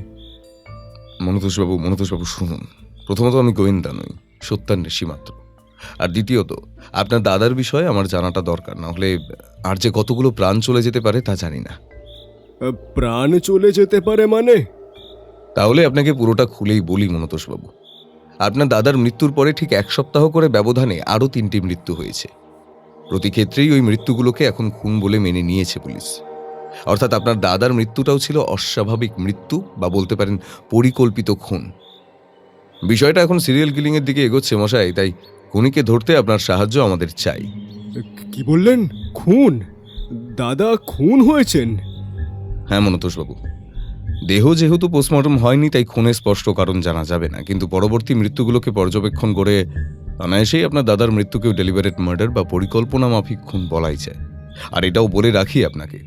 মনতোষবাবু শুনুন, প্রথমত আমি গোয়েন্দা নই, সত্যান্বেষী মাত্র। আর দ্বিতীয়ত, আপনার দাদার বিষয়ে আমার জানাটা দরকার, না হলে আর যে কতগুলো প্রাণ চলে যেতে পারে তা জানি না। প্রাণ চলে যেতে পারে মানে? তাহলে আপনাকে পুরোটা খুলেই বলি মনতোষবাবু। আপনার দাদার মৃত্যুর পরে ঠিক 1 সপ্তাহ করে ব্যবধানে আরও 3টি মৃত্যু হয়েছে। প্রতি ক্ষেত্রেই ওই মৃত্যুগুলোকে এখন খুন বলে মেনে নিয়েছে পুলিশ। অর্থাৎ আপনার দাদার মৃত্যুটাও ছিল অস্বাভাবিক মৃত্যু, বা বলতে পারেন পরিকল্পিত খুন। বিষয়টা এখন সিরিয়াল কিলিংয়ের দিকে এগোচ্ছে মশাই, তাই খুনিকে ধরতে আপনার সাহায্য আমাদের চাই। কি বললেন? খুন? দাদা খুন হয়েছেন? হ্যাঁ মনতোষবাবু, দেহ যেহেতু পোস্টমর্টম হয়নি তাই খুনের স্পষ্ট কারণ জানা যাবে না, কিন্তু পরবর্তী মৃত্যুগুলোকে পর্যবেক্ষণ করে অনায়াসেই আপনার দাদার মৃত্যুকেও ডেলিভারেট মার্ডার বা পরিকল্পনা মাফিক খুন বলাই যায়। আর এটাও বলে রাখি আপনাকে,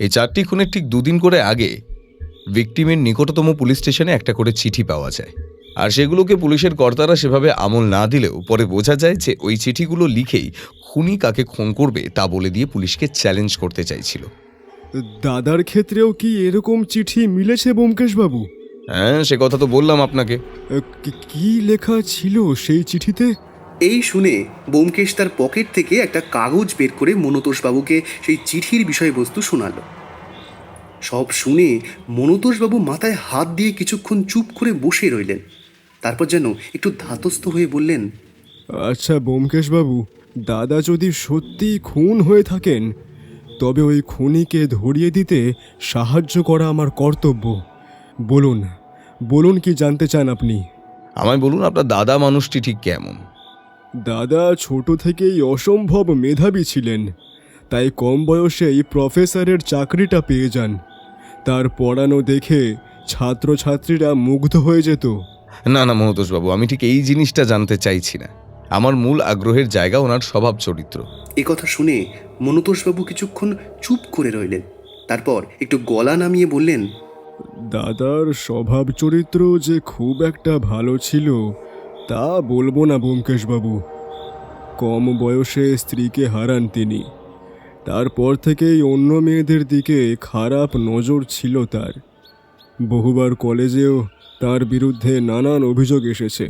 এই 4টি খুনের ঠিক 2 দিন করে আগে ভিকটিমের নিকটতম পুলিশ স্টেশনে একটা করে চিঠি পাওয়া যায়। আর সেগুলোকে পুলিশের কর্তারা সেভাবে আমল না দিলেও পরে বোঝা যায় যে ওই চিঠিগুলো লিখেই খুনি কাকে খুন করবে তা বলে দিয়ে পুলিশকে চ্যালেঞ্জ করতে চাইছিল। দাদার ক্ষেত্রেও কি এরকম চিঠি মিলেছে ব্যোমকেশ বাবু? হ্যাঁ, সে কথা তো বললাম আপনাকে। কি লেখা ছিল সেই চিঠিতে? এই শুনে ব্যোমকেশ তার পকেট থেকে একটা কাগজ বের করে মনুতোষবাবুকে সেই চিঠির বিষয়বস্তু শোনালো। সব শুনে মনুতোষবাবু মাথায় হাত দিয়ে কিছুক্ষণ চুপ করে বসে রইলেন। তারপর যেন একটু ধাতস্থ হয়ে বললেন, আচ্ছা ব্যোমকেশ বাবু, দাদা যদি সত্যি খুন হয়ে থাকেন তবে ওই খুনিকে ধরিয়ে দিতে সাহায্য করা আমার কর্তব্য। বলুন বলুন, কি জানতে চান আপনি? আমায় বলুন, আপনার দাদা মানুষটি ঠিক কেমন? দাদা ছোট থেকেই অসম্ভব মেধাবী ছিলেন, তাই কম বয়সেই প্রফেসরের চাকরিটা পেয়ে যান। তার পড়ানো দেখে ছাত্রছাত্রীরা মুগ্ধ হয়ে যেত। না না মনতোষবাবু, আমি ঠিক এই জিনিসটা জানতে চাইছি না। আমার মূল আগ্রহের জায়গা ওনার স্বভাব চরিত্র। এ কথা শুনে মনুতোষবাবু কিছুক্ষণ চুপ করে রইলেন। তারপর একটু গলা নামিয়ে বললেন, দাদার স্বভাব চরিত্র যে খুব একটা ভালো ছিল তা বলবো না ব্যোমকেশ বাবু। কম বয়সে স্ত্রীকে হারান তিনি। তারপর থেকেই অন্য মেয়েদের দিকে খারাপ নজর ছিল তার। বহুবার কলেজেও তার বিরুদ্ধে নানান অভিযোগ এসেছে,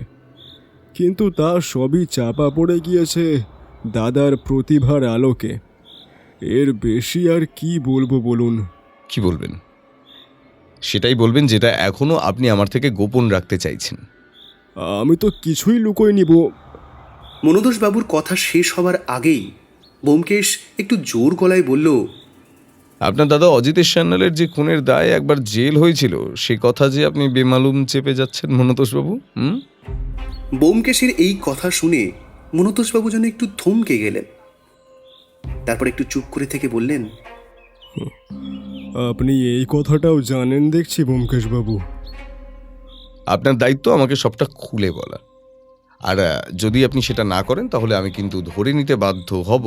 কিন্তু তা সবই চাপা পড়ে গিয়েছে দাদার প্রতিভার আলোকে। এর বেশি আর কি বলবো বলুন? কি বলবেন? সেটাই বলবেন যেটা এখনো আপনি আমার থেকে গোপন রাখতে চাইছেন। আমি তো কিছুই লুকোই নিব। মনুতোষবাবুর কথা শেষ হবার আগেই ব্যোমকেশ একটু জোর গলায় বলল, আপনার দাদা অজিতেশ সান্যালের যে খুনের দায়ে একবার জেল হয়েছিল, সে কথা যে আপনি বেমালুম চেপে যাচ্ছেন মনতোষবাবু। ব্যোমকেশের এই কথা শুনে মনুতোষবাবু যেন একটু থমকে গেলেন। তারপর একটু চুপ করে থেকে বললেন, আপনি এই কথাটাও জানেন দেখছি ব্যোমকেশ বাবু। আপনার দায়িত্ব আমাকে সবটা খুলে বলা। আর যদি আপনি সেটা না করেন তাহলে আমি কিন্তু ধরে নিতে বাধ্য হব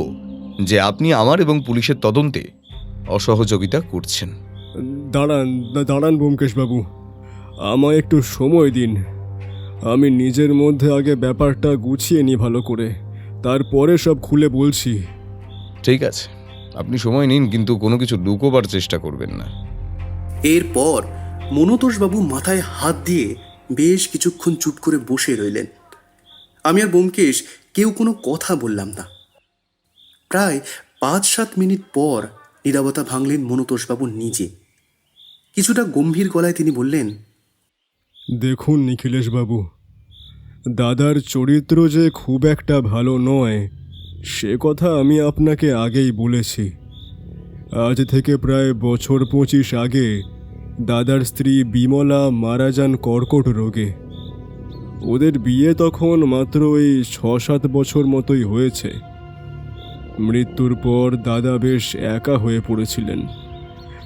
যে আপনি আমার এবং পুলিশের তদন্তে অসহযোগিতা করছেন। দাঁড়ান ব্যোমকেশ বাবু, আমায় একটু সময় দিন। আমি নিজের মধ্যে আগে ব্যাপারটা গুছিয়ে নিই ভালো করে, তারপরে সব খুলে বলছি। ঠিক আছে, আপনি সময় নিন, কিন্তু কোনো কিছু লুকোবার চেষ্টা করবেন না। এরপর মনুতোষবাবু মাথায় হাত দিয়ে বেশ কিছুক্ষণ চুপ করে বসে রইলেন। আমি আর ব্যোমকেশ কেউ কোনো কথা বললাম না। প্রায় 5-7 মিনিট পর নীরবতা ভাঙলেন মনুতোষবাবু নিজে। কিছুটা গম্ভীর গলায় তিনি বললেন, দেখুন নিখিলেশ বাবু, দাদার চরিত্র যে খুব একটা ভালো নয় সে কথা আমি আপনাকে আগেই বলেছি। আজ থেকে প্রায় বছর 25 আগে দাদার স্ত্রী বিমলা মারা যান কর্কট রোগে। ওদের বিয়ে তখন মাত্র এই 6-7 বছর মতোই হয়েছে। মৃত্যুর পর দাদা বেশ একা হয়ে পড়েছিলেন।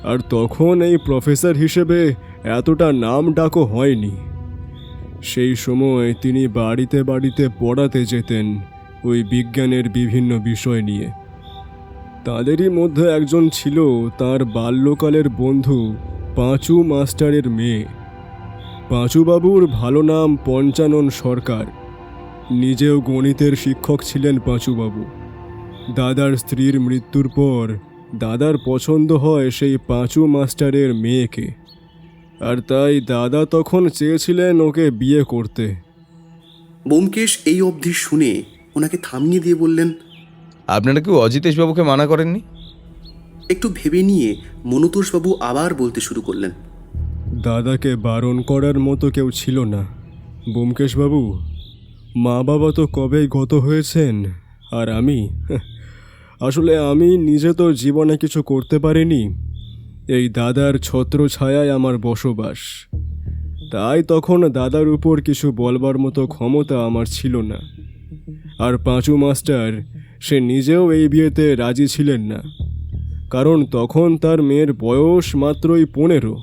আর তখন এই প্রফেসর হিসেবে এতটা নাম ডাকও হয়নি। সেই সময় তিনি বাড়িতে বাড়িতে পড়াতে যেতেন ওই বিজ্ঞানের বিভিন্ন বিষয় নিয়ে। তাদেরই মধ্যে একজন ছিল তার বাল্যকালের বন্ধু পাঁচু মাস্টারের মেয়ে। পাঁচুবাবুর ভালো নাম পঞ্চানন সরকার। নিজেও গণিতের শিক্ষক ছিলেন পাঁচুবাবু। দাদার স্ত্রীর মৃত্যুর পর দাদার পছন্দ হয় সেই পাঁচু মাস্টারের মেয়েকে, আর তাই দাদা তখন চেয়েছিলেন ওকে বিয়ে করতে। ব্যোমকেশ এই অবধি শুনে ওনাকে থামিয়ে দিয়ে বললেন, আপনারা কেউ অজিতেশবাবুকে মানা করেননি? একটু ভেবে নিয়ে মনতোষবাবু আবার বলতে শুরু করলেন, দাদাকে বারণ করার মতো কেউ ছিল না ব্যোমকেশবাবু। মা বাবা তো কবেই গত হয়েছেন, আর আসলে আমি নিজে তো জীবনে কিছু করতে পারিনি। এই দাদার ছত্রছায়ায় আমার বসবাস, তাই তখন দাদার উপর কিছু বলবার মতো ক্ষমতা আমার ছিল না। আর পাঁচু মাস্টার সে নিজেও এই বিয়েতে রাজি ছিলেন না, কারণ তখন তার মেয়ের বয়স মাত্রই 15।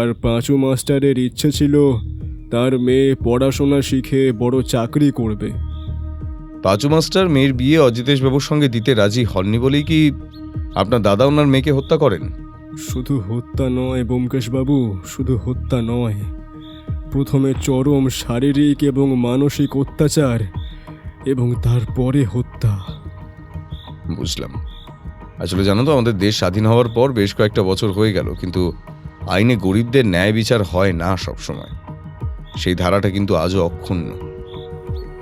আর পাঁচু মাস্টারের ইচ্ছে ছিল তার মেয়ে পড়াশোনা শিখে বড় চাকরি করবে। পাঁচু মাস্টার মেয়ের বিয়ে অজিতেশবাবুর সঙ্গে দিতে রাজি হননি বলেই কি আপনার দাদা ওনার মেয়েকে হত্যা করেন? শুধু হত্যা নয় ব্যোমকেশবাবু, শুধু হত্যা নয়। প্রথমে চরম শারীরিক এবং মানসিক অত্যাচার, এবং তারপরে হত্যা। বুঝলাম। আসলে জানো তো, আমাদের দেশ স্বাধীন হওয়ার পর বেশ কয়েকটা বছর হয়ে গেল, কিন্তু আইনে গরিবদের ন্যায় বিচার হয় না সবসময়। সেই ধারাটা কিন্তু আজও অক্ষুণ্ণ।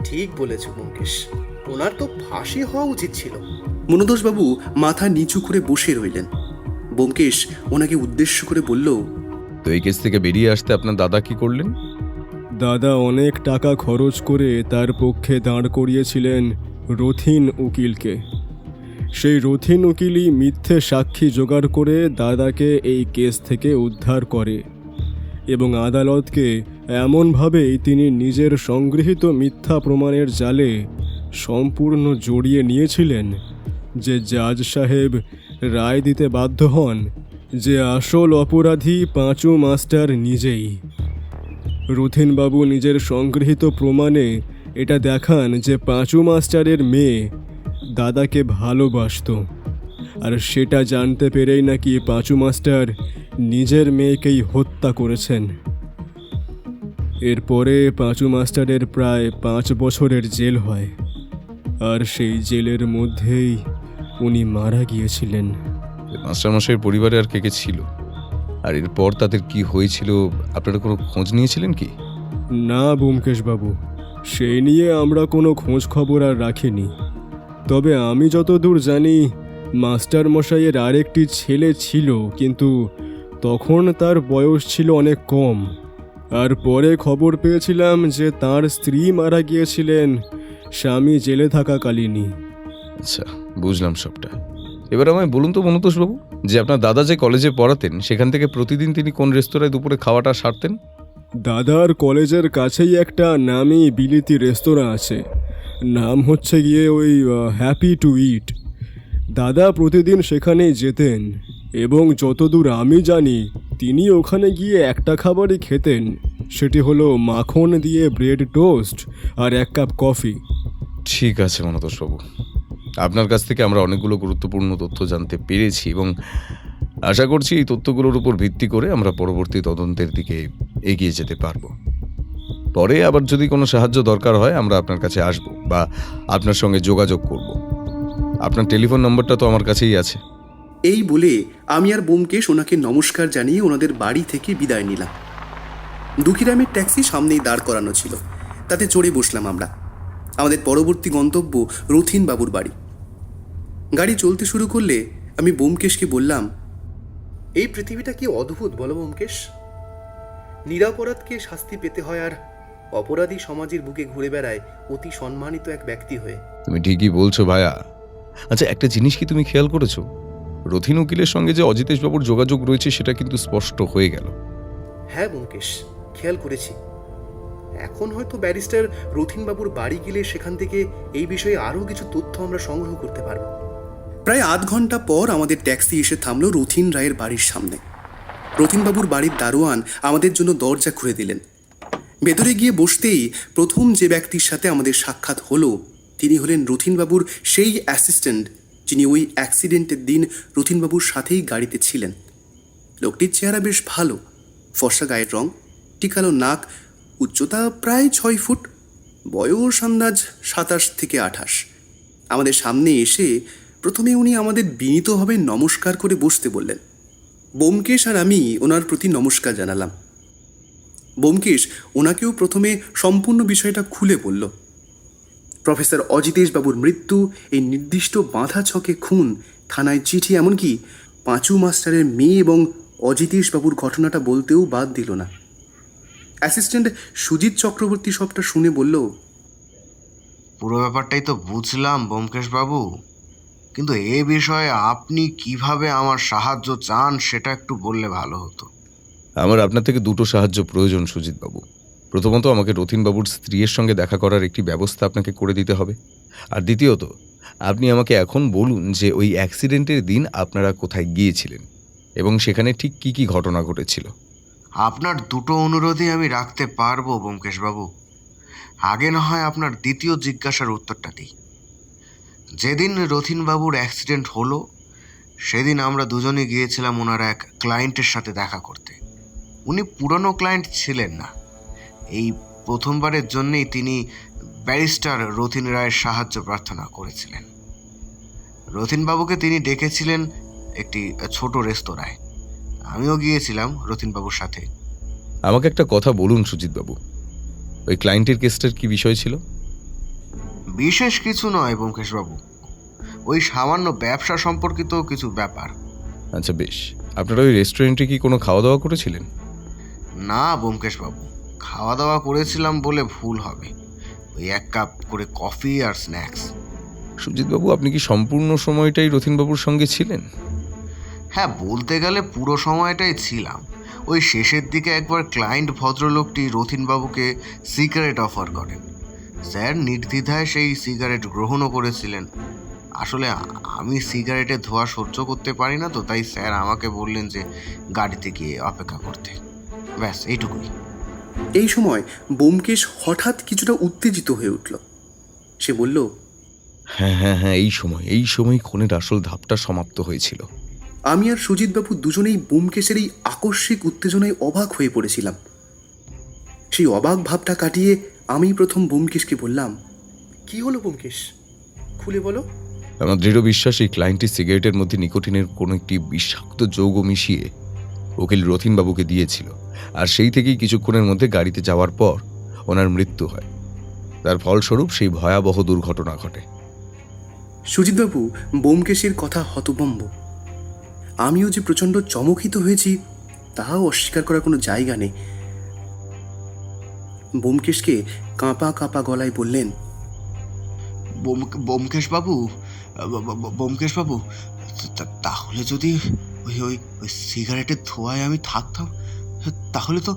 ঠিক বলেছ ব্যোমকেশ, ওনার তো ফাঁসি হওয়া উচিত ছিল। মনতোষবাবু মাথা নিচু করে বসে রইলেন। ব্যোমকেশ ওনাকে উদ্দেশ্য করে বলল, তো এই কেস থেকে বেরিয়ে আসতে আপনার দাদা কি করলেন? দাদা অনেক টাকা খরচ করে তার পক্ষে দাঁড় করিয়েছিলেন রথিন উকিলকে। সেই রথিন উকিলই মিথ্যে সাক্ষী জোগাড় করে দাদাকে এই কেস থেকে উদ্ধার করে, এবং আদালতকে এমনভাবেই তিনি নিজের সংগৃহীত মিথ্যা প্রমাণের জালে সম্পূর্ণ জড়িয়ে নিয়েছিলেন যে জাজ সাহেব রায় দিতে বাধ্য হন যে আসল অপরাধী পাঁচু মাস্টার নিজেই। রথিনবাবু নিজের সংগৃহীত প্রমাণে এটা দেখান যে পাঁচু মাস্টারের মেয়ে দাদাকে ভালোবাসতো, আর সেটা জানতে পেরেই নাকি পাঁচু মাস্টার নিজের মেয়েকেই হত্যা করেছেন। এরপরে পাঁচু মাস্টারের প্রায় 5 বছরের জেল হয়, আর সেই জেলের মধ্যেই উনি মারা গিয়েছিলেন। মাস্টারমশাইয়ের পরিবারে আর কে কে ছিল, আর এরপর তাদের কি হয়েছিল আপনারা কোনো খোঁজ নিয়েছিলেন কি? না ব্যোমকেশবাবু, সেই নিয়ে আমরা কোনো খোঁজ খবর আর রাখিনি। তবে আমি যতদূর জানি মাস্টার মশাইয়ের আরেকটি ছেলে ছিল, কিন্তু তখন তার বয়স ছিল অনেক কম। আর পরে খবর পেয়েছিলাম যে তার স্ত্রী মারা গিয়েছিলেন স্বামী জেলে থাকাকালীনই। আচ্ছা, বুঝলাম সবটা। এবার আমায় বলুন তো মনতোষবাবু, যে আপনার দাদা যে কলেজে পড়াতেন সেখান থেকে প্রতিদিন তিনি কোন রেস্তোরাঁয় দুপুরে খাওয়াটা সারতেন? দাদার কলেজের কাছেই একটা নামি বিলিতি রেস্তোরাঁ আছে, নাম হচ্ছে গিয়ে ওই হ্যাপি টু ইট। দাদা প্রতিদিন সেখানেই যেতেন, এবং যতদূর আমি জানি তিনি ওখানে গিয়ে একটা খাবারই খেতেন, সেটি হলো মাখন দিয়ে ব্রেড টোস্ট আর 1 কাপ কফি। ঠিক আছে মনতোষবাবু, আপনার কাছ থেকে আমরা অনেকগুলো গুরুত্বপূর্ণ তথ্য জানতে পেরেছি, এবং আশা করছি এই তথ্যগুলোর উপর ভিত্তি করে আমরা পরবর্তী তদন্তের দিকে এগিয়ে যেতে পারবো। পরে আবার যদি কোনো সাহায্য দরকার হয় আমরা আপনার কাছে আসব বা আপনার সঙ্গে যোগাযোগ করব। আপনার টেলিফোন নম্বরটা তো আমার কাছেই আছে। এই বলে আমি আর ব্যোমকেশ ওনাকে নমস্কার জানিয়ে ওনাদের বাড়ি থেকে বিদায় নিলাম। দুঃখীরামের ট্যাক্সি সামনেই দাঁড় করানো ছিল, তাতে চড়ে বসলাম আমরা। আমাদের পরবর্তী গন্তব্য রথিন বাবুর বাড়ি। গাড়ি চলতে শুরু করলে আমি ব্যোমকেশকে বললাম, এই পৃথিবীটা কি অদ্ভুত বলো ব্যোমকেশ। নিরপরাধকে শাস্তি পেতে হয়, আর অপরাধী সমাজের বুকে ঘুরে বেড়ায় অতি সম্মানিত এক ব্যক্তি হয়ে। তুমি ঠিকই বলছো ভাইয়া। আচ্ছা, একটা জিনিস কি তুমি খেয়াল করেছো? রথিন উকিলের সঙ্গে যে অজিতেশবাবুর যোগাযোগ রয়েছে সেটা কিন্তু স্পষ্ট হয়ে গেল। হ্যাঁ ব্যোমকেশ, খেয়াল করেছি। এখন হয়তো ব্যারিস্টার রথিনবাবুর বাড়ি গেলে সেখান থেকে এই বিষয়ে আরও কিছু তথ্য আমরা সংগ্রহ করতে পারব। প্রায় আধ ঘন্টা পর আমাদের ট্যাক্সি এসে থামল রথিন রায়ের বাড়ির সামনে। রথিনবাবুর বাড়ির দারোয়ান আমাদের জন্য দরজা খুলে দিলেন। ভেতরে গিয়ে বসতেই প্রথম যে ব্যক্তির সাথে আমাদের সাক্ষাৎ হলো তিনি হলেন রথিনবাবুর সেই অ্যাসিস্ট্যান্ট যিনি ওই অ্যাক্সিডেন্টের দিন রথিনবাবুর সাথেই গাড়িতে ছিলেন। লোকটির চেহারা বেশ ভালো, ফর্সা গায়ের রং, টিকালো নাক, উচ্চতা প্রায় 6 ফুট, বয়স আন্দাজ 27 থেকে 28। আমাদের সামনে এসে প্রথমে উনি আমাদের বিনীতভাবে নমস্কার করে বসতে বললেন। ব্যোমকেশ আর আমি ওনার প্রতি নমস্কার জানালাম। ব্যোমকেশ ওনাকেও প্রথমে সম্পূর্ণ বিষয়টা খুলে বলল। প্রফেসর অজিতেশ বাবুর মৃত্যু, এই নির্দিষ্ট বাঁধা ছকে খুন, থানায় চিঠি, এমনকি পাঁচু মাস্টারের মেয়ে এবং অজিতেশ বাবুর ঘটনাটা বলতেও বাদ দিল না। অ্যাসিস্ট্যান্ট সুজিত চক্রবর্তী সবটা শুনে বলল, পুরো ব্যাপারটাই তো বুঝলাম ব্যোমকেশ বাবু, কিন্তু এ বিষয়ে আপনি কিভাবে আমার সাহায্য চান সেটা একটু বললে ভালো হতো। আমার আপনার থেকে দুটো সাহায্য প্রয়োজন সুজিতবাবু। প্রথমত, আমাকে রথিনবাবুর স্ত্রীর সঙ্গে দেখা করার একটি ব্যবস্থা আপনাকে করে দিতে হবে। আর দ্বিতীয়ত, আপনি আমাকে এখন বলুন যে ওই অ্যাক্সিডেন্টের দিন আপনারা কোথায় গিয়েছিলেন এবং সেখানে ঠিক কী কী ঘটনা ঘটেছিল। আপনার দুটো অনুরোধই আমি রাখতে পারবো ব্যোমকেশ বাবু। আগে না হয় আপনার দ্বিতীয় জিজ্ঞাসার উত্তরটা দিই। যেদিন রথিনবাবুর অ্যাক্সিডেন্ট হলো সেদিন আমরা দুজনে গিয়েছিলাম ওনার এক ক্লায়েন্টের সাথে দেখা করতে। উনি পুরনো ক্লায়েন্ট ছিলেন না, এই প্রথমবারের জন্যেই তিনি ব্যারিস্টার রথিন রায়ের সাহায্য প্রার্থনা করেছিলেন। রথিনবাবুকে তিনি ডেকেছিলেন একটি ছোট রেস্তোরাঁয়। আমিও গিয়েছিলাম রথিনবাবুর সাথে। আমাকে একটা কথা বলুন সুজিতবাবু, ওই ক্লায়েন্টের কেসটার কি বিষয় ছিল? বিশেষ কিছু নয় ব্যোমকেশবাবু, ওই সামান্য ব্যবসা সম্পর্কিত কিছু ব্যাপার। আচ্ছা বেশ, আপনারা ওই রেস্টুরেন্টে কি কোনো খাওয়া দাওয়া করেছিলেন? না ব্যোমকেশবাবু, খাওয়া দাওয়া করেছিলাম বলে ভুল হবে। ওই 1 কাপ করে কফি আর স্ন্যাক্স। সুজিতবাবু, আপনি কি সম্পূর্ণ সময়টাই রথিনবাবুর সঙ্গে ছিলেন? হ্যাঁ, বলতে গেলে পুরো সময়টাই ছিলাম। ওই শেষের দিকে একবার ক্লায়েন্ট ভদ্রলোকটি রথিনবাবুকে সিগারেট অফার করেন। স্যার নির্দ্বিধায় সেই সিগারেট গ্রহণও করেছিলেন। আসলে আমি সিগারেটের ধোঁয়া সহ্য করতে পারি না, তো তাই স্যার আমাকে বললেন যে গাড়িতে গিয়ে অপেক্ষা করতে। ব্যাস এইটুকুই। এই সময় ব্যোমকেশ হঠাৎ কিছুটা উত্তেজিত হয়ে উঠল। সে বলল, হ্যাঁ হ্যাঁ হ্যাঁ, এই সময় খুনের আসল ধাপটা সমাপ্ত হয়েছিল। আমি আর সুজিতবাবু দুজনেই ব্যোমকেশের এই আকস্মিক উত্তেজনায় অবাক হয়ে পড়েছিলাম। সেই অবাক ভাবটা কাটিয়ে আমি প্রথম ব্যোমকেশকে বললাম, কি হলো ব্যোমকেশ, খুলে বলো। আমার দৃঢ় বিশ্বাস এই ক্লায়েন্টটি সিগারেটের মধ্যে নিকোটিনের কোনো একটি বিষাক্ত যৌগ মিশিয়ে উকিল রথিনবাবুকে দিয়েছিল, আর সেই থেকেই কিছুক্ষণের মধ্যে গাড়িতে যাওয়ার পর ওনার মৃত্যু হয়। তার ফলস্বরূপ সেই ভয়াবহ দুর্ঘটনা ঘটে। সুজিতবাবু ব্যোমকেশের কথা হতভম্ব। আমিও যে প্রচণ্ড চমকিত হয়েছি তাহাও অস্বীকার করার কোনো জায়গা নেই। ব্যোমকেশকে কাঁপা কাঁপা গলায় বললেন, ব্যোমকেশবাবু, ব্যোমকেশবাবু, তাহলে যদি ওই ওই ওই সিগারেটের ধোঁয়ায় আমি থাকতাম, তাহলে তো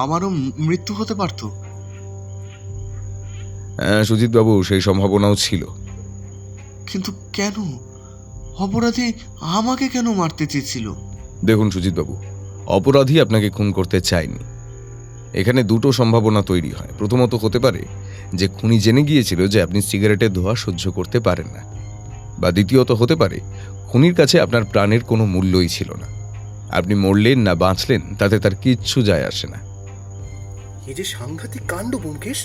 আমারও মৃত্যু হতে পারতো। হ্যাঁ সুজিতবাবু, সেই সম্ভাবনাও ছিল। কিন্তু কেন? অপরাধী আমাকে কেন মারতে চেয়েছিল? দেখুন সুজিতবাবু, অপরাধী আপনাকে খুন করতে চায়নি। এখানে দুটো সম্ভাবনা তৈরি হয়। প্রথমত হতে পারে যে খুনি জেনে গিয়েছিল যে আপনি সিগারেটের ধোঁয়া সহ্য করতে পারেন না, বা দ্বিতীয়ত হতে পারে খুনির কাছে আপনার প্রাণের কোনো মূল্যই ছিল না। আপনি মরলেন না বাঁচলেন তাতে তার কিচ্ছু যায় আসে না। এ যে সাংঘাতিক কাণ্ড ব্যোমকেশ।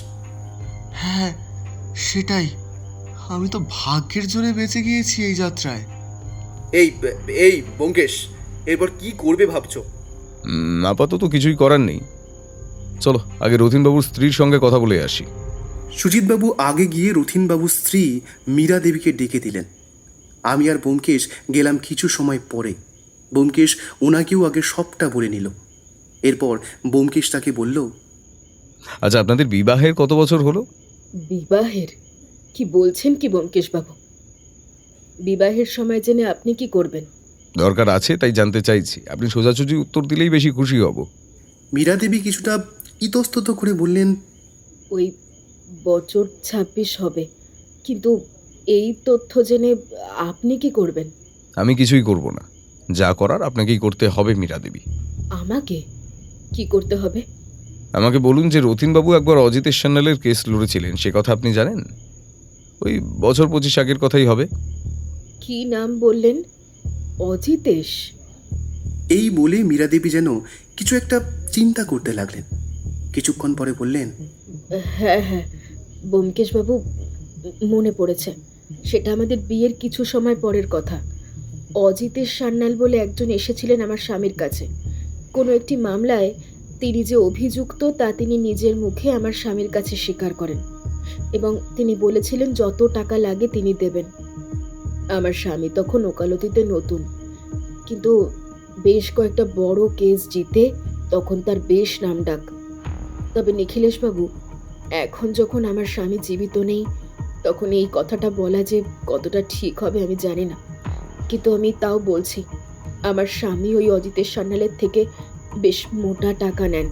হ্যাঁ, সেটাই। আমি তো ভাগ্যের জোরে বেঁচে গিয়েছি এই যাত্রায়। এই এই ব্যোমকেশ, এরপর কি করবে ভাবছো? আপাতত কিছুই করার নেই। চলো আগে রথিনবাবুর স্ত্রীর সঙ্গে কথা বলে আসি। সুজিতবাবু আগে গিয়ে রথিনবাবুর স্ত্রী মীরা দেবীকে ডেকে দিলেন। আমি আর ব্যোমকেশ গেলাম কিছু সময় পরে। ব্যোমকেশ ওনাকেও আগে সবটা বলে নিল। এরপর ব্যোমকেশ তাকে বলল, আচ্ছা, আপনাদের বিবাহের কত বছর হলো? বিবাহের কি বলছেন কি ব্যোমকেশবাবু? বিবাহের সময় জেনে আপনি কি করবেন? দরকার আছে তাই জানতে চাইছি। আপনি সোজাসুজি উত্তর দিলেই বেশি খুশি হব। মীরা দেবী কিছুটা ইতস্তত করে বললেন, ওই বছর 26 হবে, কিন্তু এই তথ্য জেনে আপনি কি করবেন? আমি কিছুই করব না, যা করার আপনাকেই করতে হবে মীরা দেবী। আমাকে কি করতে হবে? আমাকে বলুন যে রতিনবাবু একবার অজিতেশ সান্যালের কেস লড়েছিলেন, সে কথা আপনি জানেন? ওই বছর 25 আগের কথাই হবে। কি নাম বললেন? অজিতেশ? এই বলে মীরা দেবী যেন কিছু একটা চিন্তা করতে লাগলেন। কিছুক্ষণ পরে বললেন, হ্যাঁ হ্যাঁ, ব্যোমকেশবাবু, মনে পড়েছে। সেটা আমাদের বিয়ের কিছু সময় পরের কথা। অজিতেশ সান্যাল বলে একজন এসেছিলেন আমার স্বামীর কাছে। কোনো একটি মামলায় তিনি যে অভিযুক্ত তা তিনি নিজের মুখে আমার স্বামীর কাছে স্বীকার করেন এবং তিনি বলেছিলেন যত টাকা লাগে তিনি দেবেন। আমার স্বামী তখন ওকালতিতে নতুন, কিন্তু বেশ কয়েকটা বড় কেস জিতে তখন তার বেশ নামডাক। তবে নিখিলেশবাবু, এখন যখন আমার স্বামী জীবিত নেই, তখন এই কথাটা বলা যে কতটা ঠিক হবে আমি জানি না, কিন্তু আমি তাও বলছি, আমার স্বামী ওই অজিতেশ সান্যালের থেকে বেশ মোটা টাকা নেন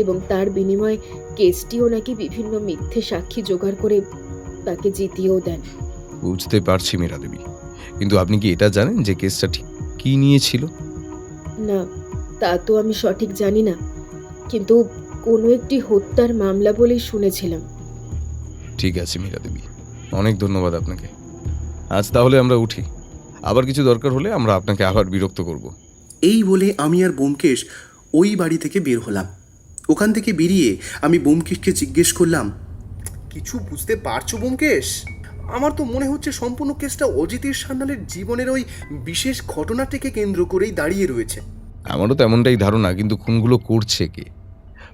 এবং তার বিনিময়ে কেসটিও নাকি বিভিন্ন মিথ্যে সাক্ষী জোগাড় করে তাকে জিতিয়েও দেন। বুঝতে পারছি মীরা দেবী, কিন্তু আপনি কি এটা জানেন যে কেসটা ঠিক কী নিয়েছিল? না, তা তো আমি সঠিক জানি না, কিন্তু কোনো একটি হত্যার মামলা বলেই শুনেছিলাম। ঠিক আছে মীরা দেবী, অনেক ধন্যবাদ আপনাকে। আজ তাহলে আমরা উঠি, আবার কিছু দরকার হলে আমরা আপনাকে আবার বিরক্ত করব। এই বলে আমি আর ব্যোমকেশ ওই বাড়ি থেকে বের হলাম। ওখান থেকে বেরিয়ে আমি ব্যোমকেশকে জিজ্ঞেস করলাম, কিছু বুঝতে পারছো ব্যোমকেশ? আমার তো মনে হচ্ছে সম্পূর্ণ কেসটা অজিতেশ সান্যালের জীবনের ওই বিশেষ ঘটনাটিকে কেন্দ্র করেই দাঁড়িয়ে রয়েছে। আমারও তেমনটাই ধারণা, কিন্তু খুনগুলো করছে কে?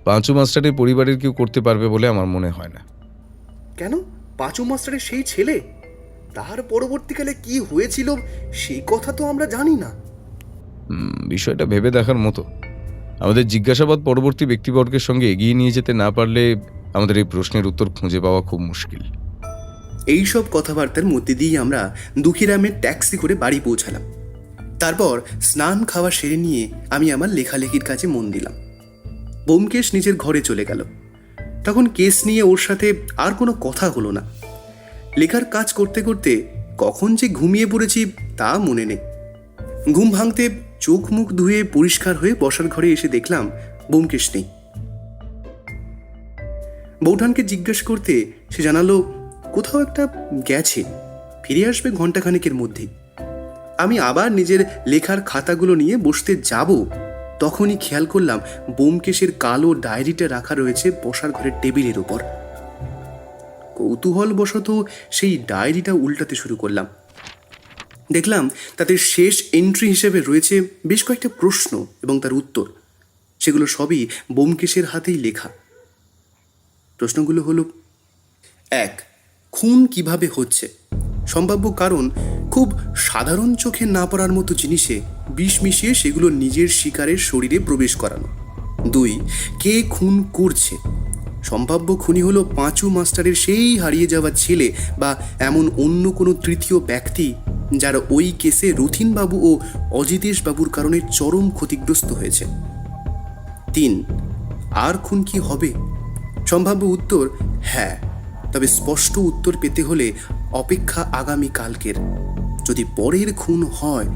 পাঁচু মাস্টারের পরিবারের কেউ করতে পারবে বলে আমার মনে হয় না। কেন? পাঁচু মাস্টারের সেই ছেলে? তার পরবর্তীকালে কি হয়েছিল সেই কথা তো আমরা জানি না। বিষয়টা ভেবে দেখার মতো। আমাদের জিজ্ঞাসাবাদ পরবর্তী ব্যক্তিবর্গের সঙ্গে এগিয়ে নিয়ে যেতে না পারলে আমাদের এই প্রশ্নের উত্তর খুঁজে পাওয়া খুব মুশকিল। এই সব কথাবার্তার মধ্যে দিয়েই আমরা দুঃখীরামের ট্যাক্সি করে বাড়ি পৌঁছালাম। তারপর স্নান খাওয়া সেরে নিয়ে আমি আমার লেখালেখির কাজে মন দিলাম। ব্যোমকেশ নিজের ঘরে চলে গেল। তখন কেস নিয়ে ওর সাথে আর কোনো কথা হলো না। লেখার কাজ করতে করতে কখন যে ঘুমিয়ে পড়েছি তা মনে নেই। ঘুম ভাঙতে চোখ মুখ ধুয়ে পরিষ্কার হয়ে বসার ঘরে এসে দেখলাম ব্যোমকেশ নেই। বৌঠানকে জিজ্ঞেস করতে সে জানালো কোথাও একটা গেছে, ফিরে আসবে ঘন্টাখানেকের মধ্যেই। আমি আবার নিজের লেখার খাতাগুলো নিয়ে বসতে যাব, তখনই খেয়াল করলাম ব্যোমকেশের কালো ডায়েরিটা রাখা রয়েছে বসার ঘরের টেবিলের ওপর। কৌতূহলবশত সেই ডায়েরিটা উল্টাতে শুরু করলাম। দেখলাম তাতে শেষ এন্ট্রি হিসেবে রয়েছে বেশ কয়েকটা প্রশ্ন এবং তার উত্তর। সেগুলো সবই ব্যোমকেশের হাতেই লেখা। প্রশ্নগুলো হলো: 1. খুন কিভাবে হচ্ছে? সম্ভাব্য কারণ, খুব সাধারণ চোখে না পড়ার মতো জিনিসে বিষ মিশিয়ে সেগুলো নিজের শিকারের শরীরে প্রবেশ করানো। 2. কে খুন করছে? সম্ভাব্য খুনি হলো পাঁচু মাস্টারের সেই হারিয়ে যাওয়া ছেলে বা এমন অন্য কোনো তৃতীয় ব্যক্তি যারা ওই কেসে রথিনবাবু ও অজিতেশ বাবুর কারণে চরম ক্ষতিগ্রস্ত হয়েছে। 3. আর খুন কি হবে? সম্ভাব্য উত্তর হ্যাঁ, তবে স্পষ্ট উত্তর পেতে হলে অপেক্ষা আগামীকালকের। যদি পরের খুন হয়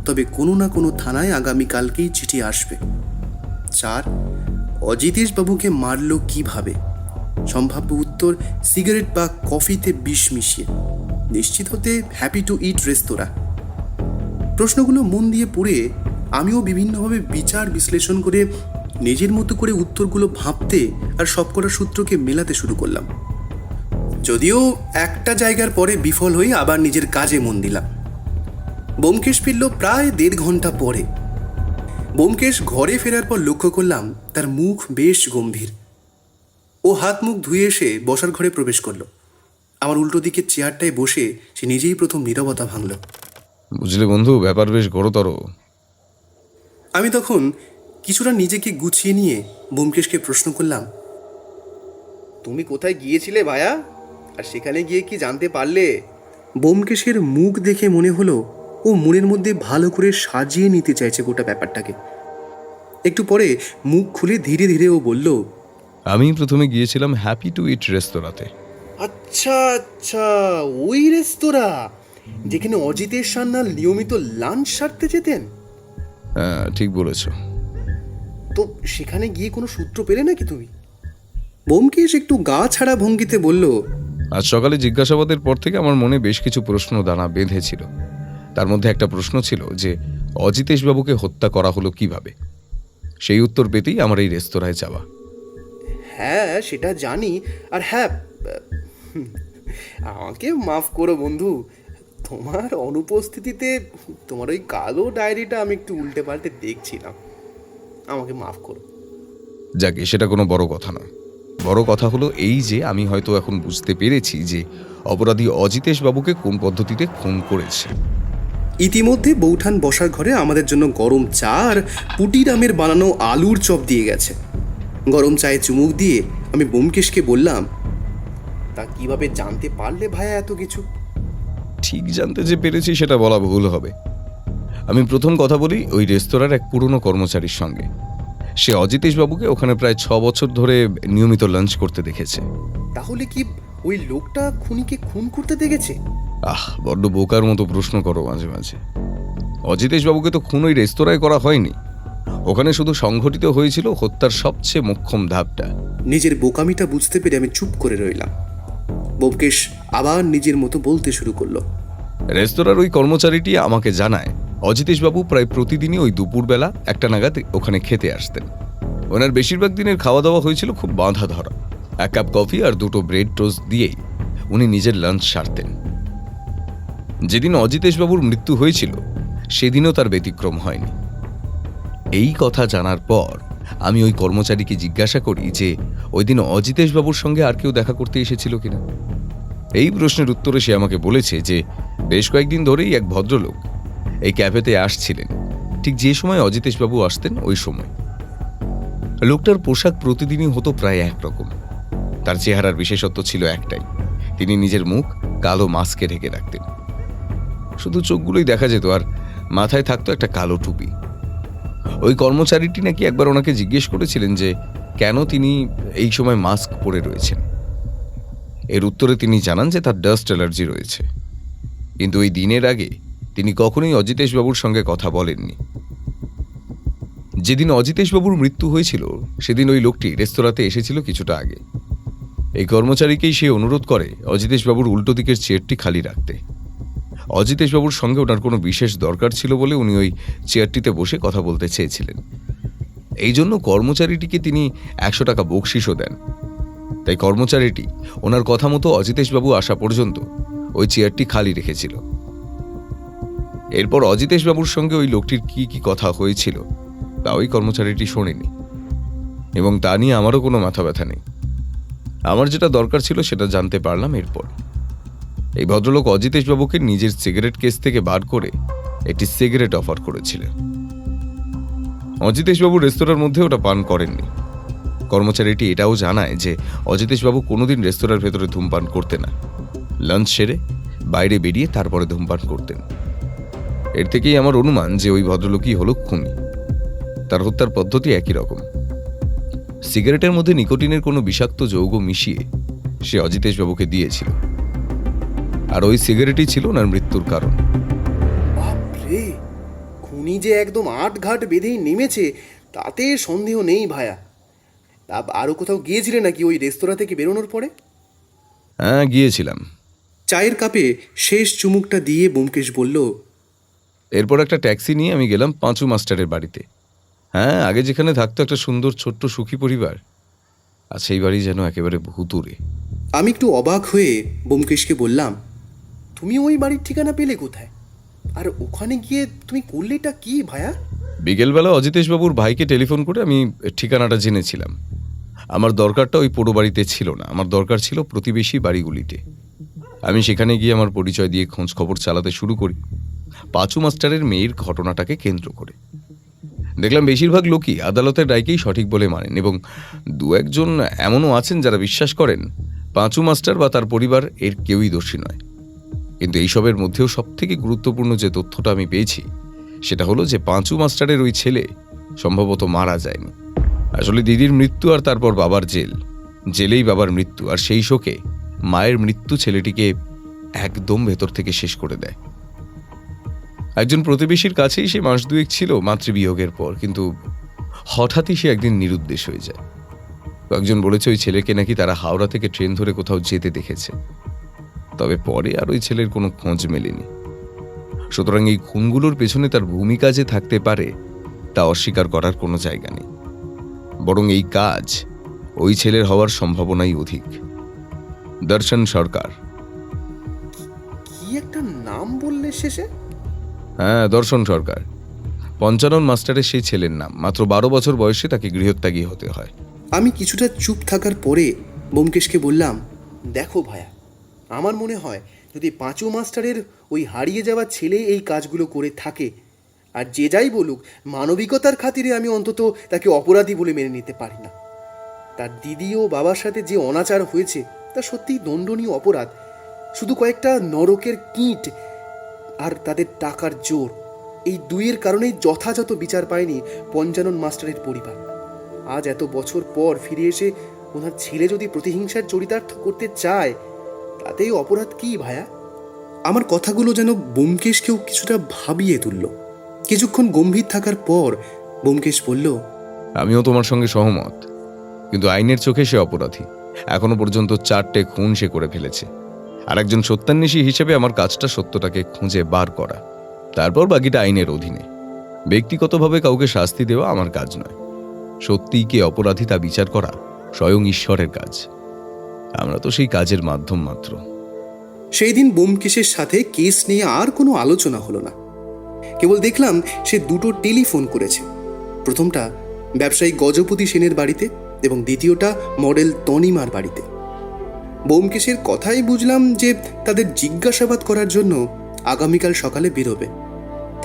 তবে কোনো না কোনো থানায় আগামীকালকেই চিঠি আসবে। 4. অজিতেশ বাবুকে মারল কিভাবে? সম্ভাব্য উত্তর সিগারেট বা কফিতে বিষ মিশিয়ে। নিশ্চিত হতে হ্যাপি টু ইট রেস্তোরাঁ। প্রশ্নগুলো মন দিয়ে পড়ে আমিও বিভিন্নভাবে বিচার বিশ্লেষণ করে নিজের মতো করে উত্তরগুলো ভাবতে আর সবকটা সূত্রকে মেলাতে শুরু করলাম। যদিও একটা জায়গার পরে বিফল হয়ে আবার নিজের কাজে মন দিলাম। ব্যোমকেশ ফিরল প্রায় 1.5 ঘন্টা পরে। ব্যোমকেশ ঘরে ফেরার পর লক্ষ্য করলাম তার মুখ বেশ গম্ভীর। ও হাত মুখ ধুয়ে এসে বসার ঘরে প্রবেশ করলো। আমার উল্টো দিকে চেয়ারটায় বসে সে নিজেই প্রথম নীরবতা ভাঙল। বুঝলে বন্ধু, ব্যাপার বেশ গুরুতর। আমি তখন কিছুটা নিজেকে গুছিয়ে নিয়ে ব্যোমকেশকে প্রশ্ন করলাম, তুমি কোথায় গিয়েছিলে ভায়া, আর সেখানে গিয়ে কি জানতে পারলে? ব্যোমকেশের মুখ দেখে মনে হলো ও মনের মধ্যে ভালো করে সাজিয়ে নিতে চাইছে গোটা ব্যাপারটাকে। একটু পরে মুখ খুলে ধীরে ধীরে ও বলল, আমি প্রথমে গিয়েছিলাম হ্যাপি টু ইট রেস্তোরাঁতে। আচ্ছা আচ্ছা, ওই রেস্তোরাঁ যেখানে অজিতেশ সান্যাল নিয়মিত লাঞ্চ সারতে যেতেন। হ্যাঁ, ঠিক বলেছ। তো সেখানে গিয়ে কোনো সূত্র পেলে নাকি তুমি? ব্যোমকেশ একটু গা ছাড়া ভঙ্গিতে বলল, আজ সকালে জিজ্ঞাসাবাদের পর থেকে আমার মনে বেশ কিছু প্রশ্ন দানা বেঁধেছিল। তার মধ্যে একটা প্রশ্ন ছিল যে অজিতেশ বাবুকে হত্যা করা হলো কিভাবে। সেই উত্তর পেতেই আমার এই রেস্তোরাঁয় যাওয়া। হ্যাঁ সেটা জানি। আর হ্যাঁ, আমাকে মাফ করো বন্ধু, তোমার অনুপস্থিতিতে তোমার ওই কালো ডায়েরিটা আমি একটু উল্টে পাল্টে দেখছিলাম, আমাকে মাফ করো। যাকে, সেটা কোনো বড় কথা নয়। বড় কথা হলো এই যে আমি হয়তো এখন বুঝতে পেরেছি যে অপরাধী অজিতেশ বাবুকে কোন পদ্ধতিতে খুন করেছে। ইতিমধ্যে বৌঠান বসার ঘরে আমাদের জন্য গরম চা আর পুটিরামের বানানো আলুর চপ দিয়ে গেছে। গরম চায়ে চুমুক দিয়ে আমি ব্যোমকেশকে বললাম, তা কিভাবে জানতে পারলে ভাইয়া এত কিছু? ঠিক জানতে যে পেরেছি সেটা বলা ভুল হবে। আমি প্রথম কথা বলি ওই রেস্তোরাঁর এক পুরনো কর্মচারীর সঙ্গে। সে অজিতেশ বাবুকে ওখানে প্রায় 6 বছর ধরে নিয়মিত লাঞ্চ করতে দেখেছে। তাহলে কি ওই লোকটা খুনিকে খুন করতে দেখেছে? বড্ড বোকার মতো প্রশ্ন করো মাঝে মাঝে। অজিতেশ বাবুকে তো খুন ওই রেস্তোরাঁয় করা হয়নি। ওখানে শুধু সংঘটিত হয়েছিল হত্যার সবচেয়ে মোক্ষম ধাপটা। নিজের বোকামিটা বুঝতে পেরে আমি চুপ করে রইলাম। ব্যোমকেশ আবার নিজের মতো বলতে শুরু করলো, রেস্তোরাঁর ওই কর্মচারীটি আমাকে জানায় অজিতেশ বাবু প্রায় প্রতিদিনই ওই দুপুরবেলা 1টা নাগাদ ওখানে খেতে আসতেন। ওনার বেশিরভাগ দিনের খাওয়া দাওয়া হয়েছিল খুব বাঁধা ধরা। 1 কাপ কফি আর 2টো ব্রেড টোস্ট দিয়েই উনি নিজের লাঞ্চ সারতেন। যেদিন অজিতেশ বাবুর মৃত্যু হয়েছিল সেদিনও তার ব্যতিক্রম হয়নি। এই কথা জানার পর আমি ওই কর্মচারীকে জিজ্ঞাসা করি যে ওই দিন অজিতেশ বাবুর সঙ্গে আর কেউ দেখা করতে এসেছিল কিনা। এই প্রশ্নের উত্তরে সে আমাকে বলেছে যে বেশ কয়েকদিন ধরেই এক ভদ্রলোক এই ক্যাফেতে আসছিলেন, ঠিক যে সময় অজিতেশ বাবু আসতেন ওই সময়। লোকটার পোশাক প্রতিদিনই হতো প্রায় একরকম। তার চেহারার বিশেষত্ব ছিল একটাই, তিনি নিজের মুখ কালো মাস্কে ঢেকে রাখতেন। শুধু চোখগুলোই দেখা যেত আর মাথায় থাকতো একটা কালো টুপি। ওই কর্মচারীটি নাকি একবার ওনাকে জিজ্ঞেস করেছিলেন যে কেন তিনি এই সময় মাস্ক পরে রয়েছেন। এর উত্তরে তিনি জানান যে তার ডাস্ট অ্যালার্জি রয়েছে। কিন্তু ওই দিনের আগে তিনি কখনোই অজিতেশ বাবুর সঙ্গে কথা বলেননি। যেদিন অজিতেশ বাবুর মৃত্যু হয়েছিল সেদিন ওই লোকটি রেস্তোরাঁতে এসেছিল কিছুটা আগে। এই কর্মচারীকেই সে অনুরোধ করে অজিতেশ বাবুর উল্টো দিকের চেয়ারটি খালি রাখতে। অজিতেশ বাবুর সঙ্গে ওনার কোনো বিশেষ দরকার ছিল বলে উনি ওই চেয়ারটিতে বসে কথা বলতে চেয়েছিলেন। এই জন্য কর্মচারীটিকে তিনি 100 টাকা বকশিসও দেন। তাই কর্মচারীটি ওনার কথা মতো অজিতেশ বাবু আসা পর্যন্ত ওই চেয়ারটি খালি রেখেছিল। এরপর অজিতেশ বাবুর সঙ্গে ওই লোকটির কি কি কথা হয়েছিল তা ওই কর্মচারীটি শোনেনি, এবং তা নিয়ে আমারও কোনো মাথা ব্যথা নেই। আমার যেটা দরকার ছিল সেটা জানতে পারলাম এরপর। এই ভদ্রলোক অজিতেশ বাবুকে নিজের সিগারেট কেস থেকে বার করে একটি সিগারেট অফার করেছিলেন। অজিতেশ বাবু রেস্তোরাঁর মধ্যে ওটা পান করেননি। কর্মচারীটি এটাও জানায় যে অজিতেশ বাবু কোনোদিন রেস্তোরাঁর ভেতরে ধূমপান করতেন না। লাঞ্চ সেরে বাইরে বেরিয়ে তারপরে ধূমপান করতেন। এর থেকেই আমার অনুমান যে ওই ভদ্রলোকই হলো খুনি। তার হত্যার পদ্ধতি একই রকম। সিগারেটের মধ্যে নিকোটিনের কোনো বিষাক্ত যৌগ মিশিয়ে সে অজিতেশ বাবুকে দিয়েছিল, আর ওই সিগারেটই ছিল ওনার মৃত্যুর কারণ। বাপরে, খুনি যে একদম আটঘাট বেঁধেই নেমেছে তাতে সন্দেহ নেই ভায়া। তা আরও কোথাও গিয়েছিলে নাকি ওই রেস্তোরাঁ থেকে বেরোনোর পরে? হ্যাঁ, গিয়েছিলাম। চায়ের কাপে শেষ চুমুকটা দিয়ে ব্যোমকেশ বলল, এরপর একটা ট্যাক্সি নিয়ে আমি গেলাম পাঁচু মাস্টারের বাড়িতে। হ্যাঁ, আগে যেখানে থাকতো একটা সুন্দর ছোট্ট সুখী পরিবার, আর সেই বাড়ি যেন একেবারে ভুতুড়ে। আমি একটু অবাক হয়ে ব্যোমকেশকে বললাম, তুমি ওই বাড়ির ঠিকানা পেলে কোথায়? আর ওখানে গিয়ে তুমি করলেটা কি ভায়া? বিকেলবেলা অজিতেশ বাবুর ভাইকে টেলিফোন করে আমি ঠিকানাটা জেনেছিলাম। আমার দরকারটা ওই পোড়ো বাড়িতে ছিল না, আমার দরকার ছিল প্রতিবেশী বাড়িগুলিতে। আমি সেখানে গিয়ে আমার পরিচয় দিয়ে খোঁজ খবর চালাতে শুরু করি পাঁচু মাস্টারের মেয়ের ঘটনাটাকে কেন্দ্র করে। দেখলাম বেশিরভাগ লোকই আদালতের রায়কেই সঠিক বলে মানেন, এবং 2-1 এমনও আছেন যারা বিশ্বাস করেন পাঁচু মাস্টার বা তার পরিবার এর কেউই দোষী নয়। কিন্তু এইসবের মধ্যেও সবথেকে গুরুত্বপূর্ণ যে তথ্যটা আমি পেয়েছি সেটা হলো যে পাঁচু মাস্টারের ওই ছেলে সম্ভবত মারা যায়নি। আসলে দিদির মৃত্যু আর তারপর বাবার জেলেই বাবার মৃত্যু, আর সেই শোকে মায়ের মৃত্যু ছেলেটিকে একদম ভেতর থেকে শেষ করে দেয়। একজন প্রতিবেশীর কাছেই সে মাস দুয়েক ছিল মাতৃবিয়োগের পর, কিন্তু হঠাৎই সে একদিন নিরুদ্দেশ হয়ে যায়। কয়েকজন বলেছে ওই ছেলেকে নাকি তারা হাওড়া থেকে ট্রেন ধরে কোথাও যেতে দেখেছে, তবে পরে আর ওই ছেলের কোনো খোঁজ মেলেনি। সুতরাং এই খুনগুলোর পেছনে তার ভূমিকা যে থাকতে পারে তা অস্বীকার করার কোনো জায়গা নেই, বরং এই কাজ ওই ছেলের হওয়ার সম্ভাবনাই অধিক। দর্শন সরকার। কি একটা নাম বললে শেষে? হ্যাঁ, দর্শন সরকার, পঞ্চানন মাস্টারের সেই ছেলের নাম। মাত্র 12 বছর বয়সে তাকে গৃহত্যাগী হতে হয়। আমি কিছুটা চুপ থাকার পরে ব্যোমকেশকে বললাম, দেখো ভায়া, আমার মনে হয় যদি পাঁচু মাস্টারের ওই হারিয়ে যাওয়া ছেলে এই কাজগুলো করে থাকে, আর যে যাই বলুক, মানবিকতার খাতিরে আমি অন্তত তাকে অপরাধী বলে মেনে নিতে পারি না। তার দিদি ও বাবার সাথে যে অনাচার হয়েছে তা সত্যিই দণ্ডনীয় অপরাধ। শুধু কয়েকটা নরকের কীট আর তাদের টাকার জোর, এই দুইয়ের কারণেই যথাযথ বিচার পায়নি পঞ্চানন মাস্টারের পরিবার। আজ এত বছর পর ফিরে এসে ওনার ছেলে যদি প্রতিহিংসার চরিতার্থ করতে চায়, তাতেই অপরাধ কি ভায়া? আমার কথাগুলো যেন ব্যোমকেশকেও কিছুটা ভাবিয়ে তুলল। কিছুক্ষণ গম্ভীর থাকার পর ব্যোমকেশ বলল, আমিও তোমার সঙ্গে সহমত, কিন্তু আইনের চোখে সে অপরাধী। এখনো পর্যন্ত 4টে খুন সে করে ফেলেছে, আর একজন সত্যান্বেষী হিসেবে আমার কাজটা সত্যটাকে খুঁজে বার করা, তারপর বাকিটা আইনের অধীনে। ব্যক্তিগতভাবে কাউকে শাস্তি দেওয়া আমার কাজ নয়। সত্যিই কে অপরাধী তা বিচার করা স্বয়ং ঈশ্বরের কাজ। আমরা তো সেই কাজের মাধ্যম মাত্র। সেই দিন ব্যোমকেশের সাথে কেস নিয়ে আর কোনো আলোচনা হলো না। কেবল দেখলাম সে 2টো টেলিফোন করেছে। প্রথমটা ব্যবসায়ী গজপতি সেনের বাড়িতে এবং দ্বিতীয়টা মডেল তনিমার বাড়িতে। ব্যোমকেশের কথাই বুঝলাম যে তাদের জিজ্ঞাসাবাদ করার জন্য আগামীকাল সকালে বেরোবে।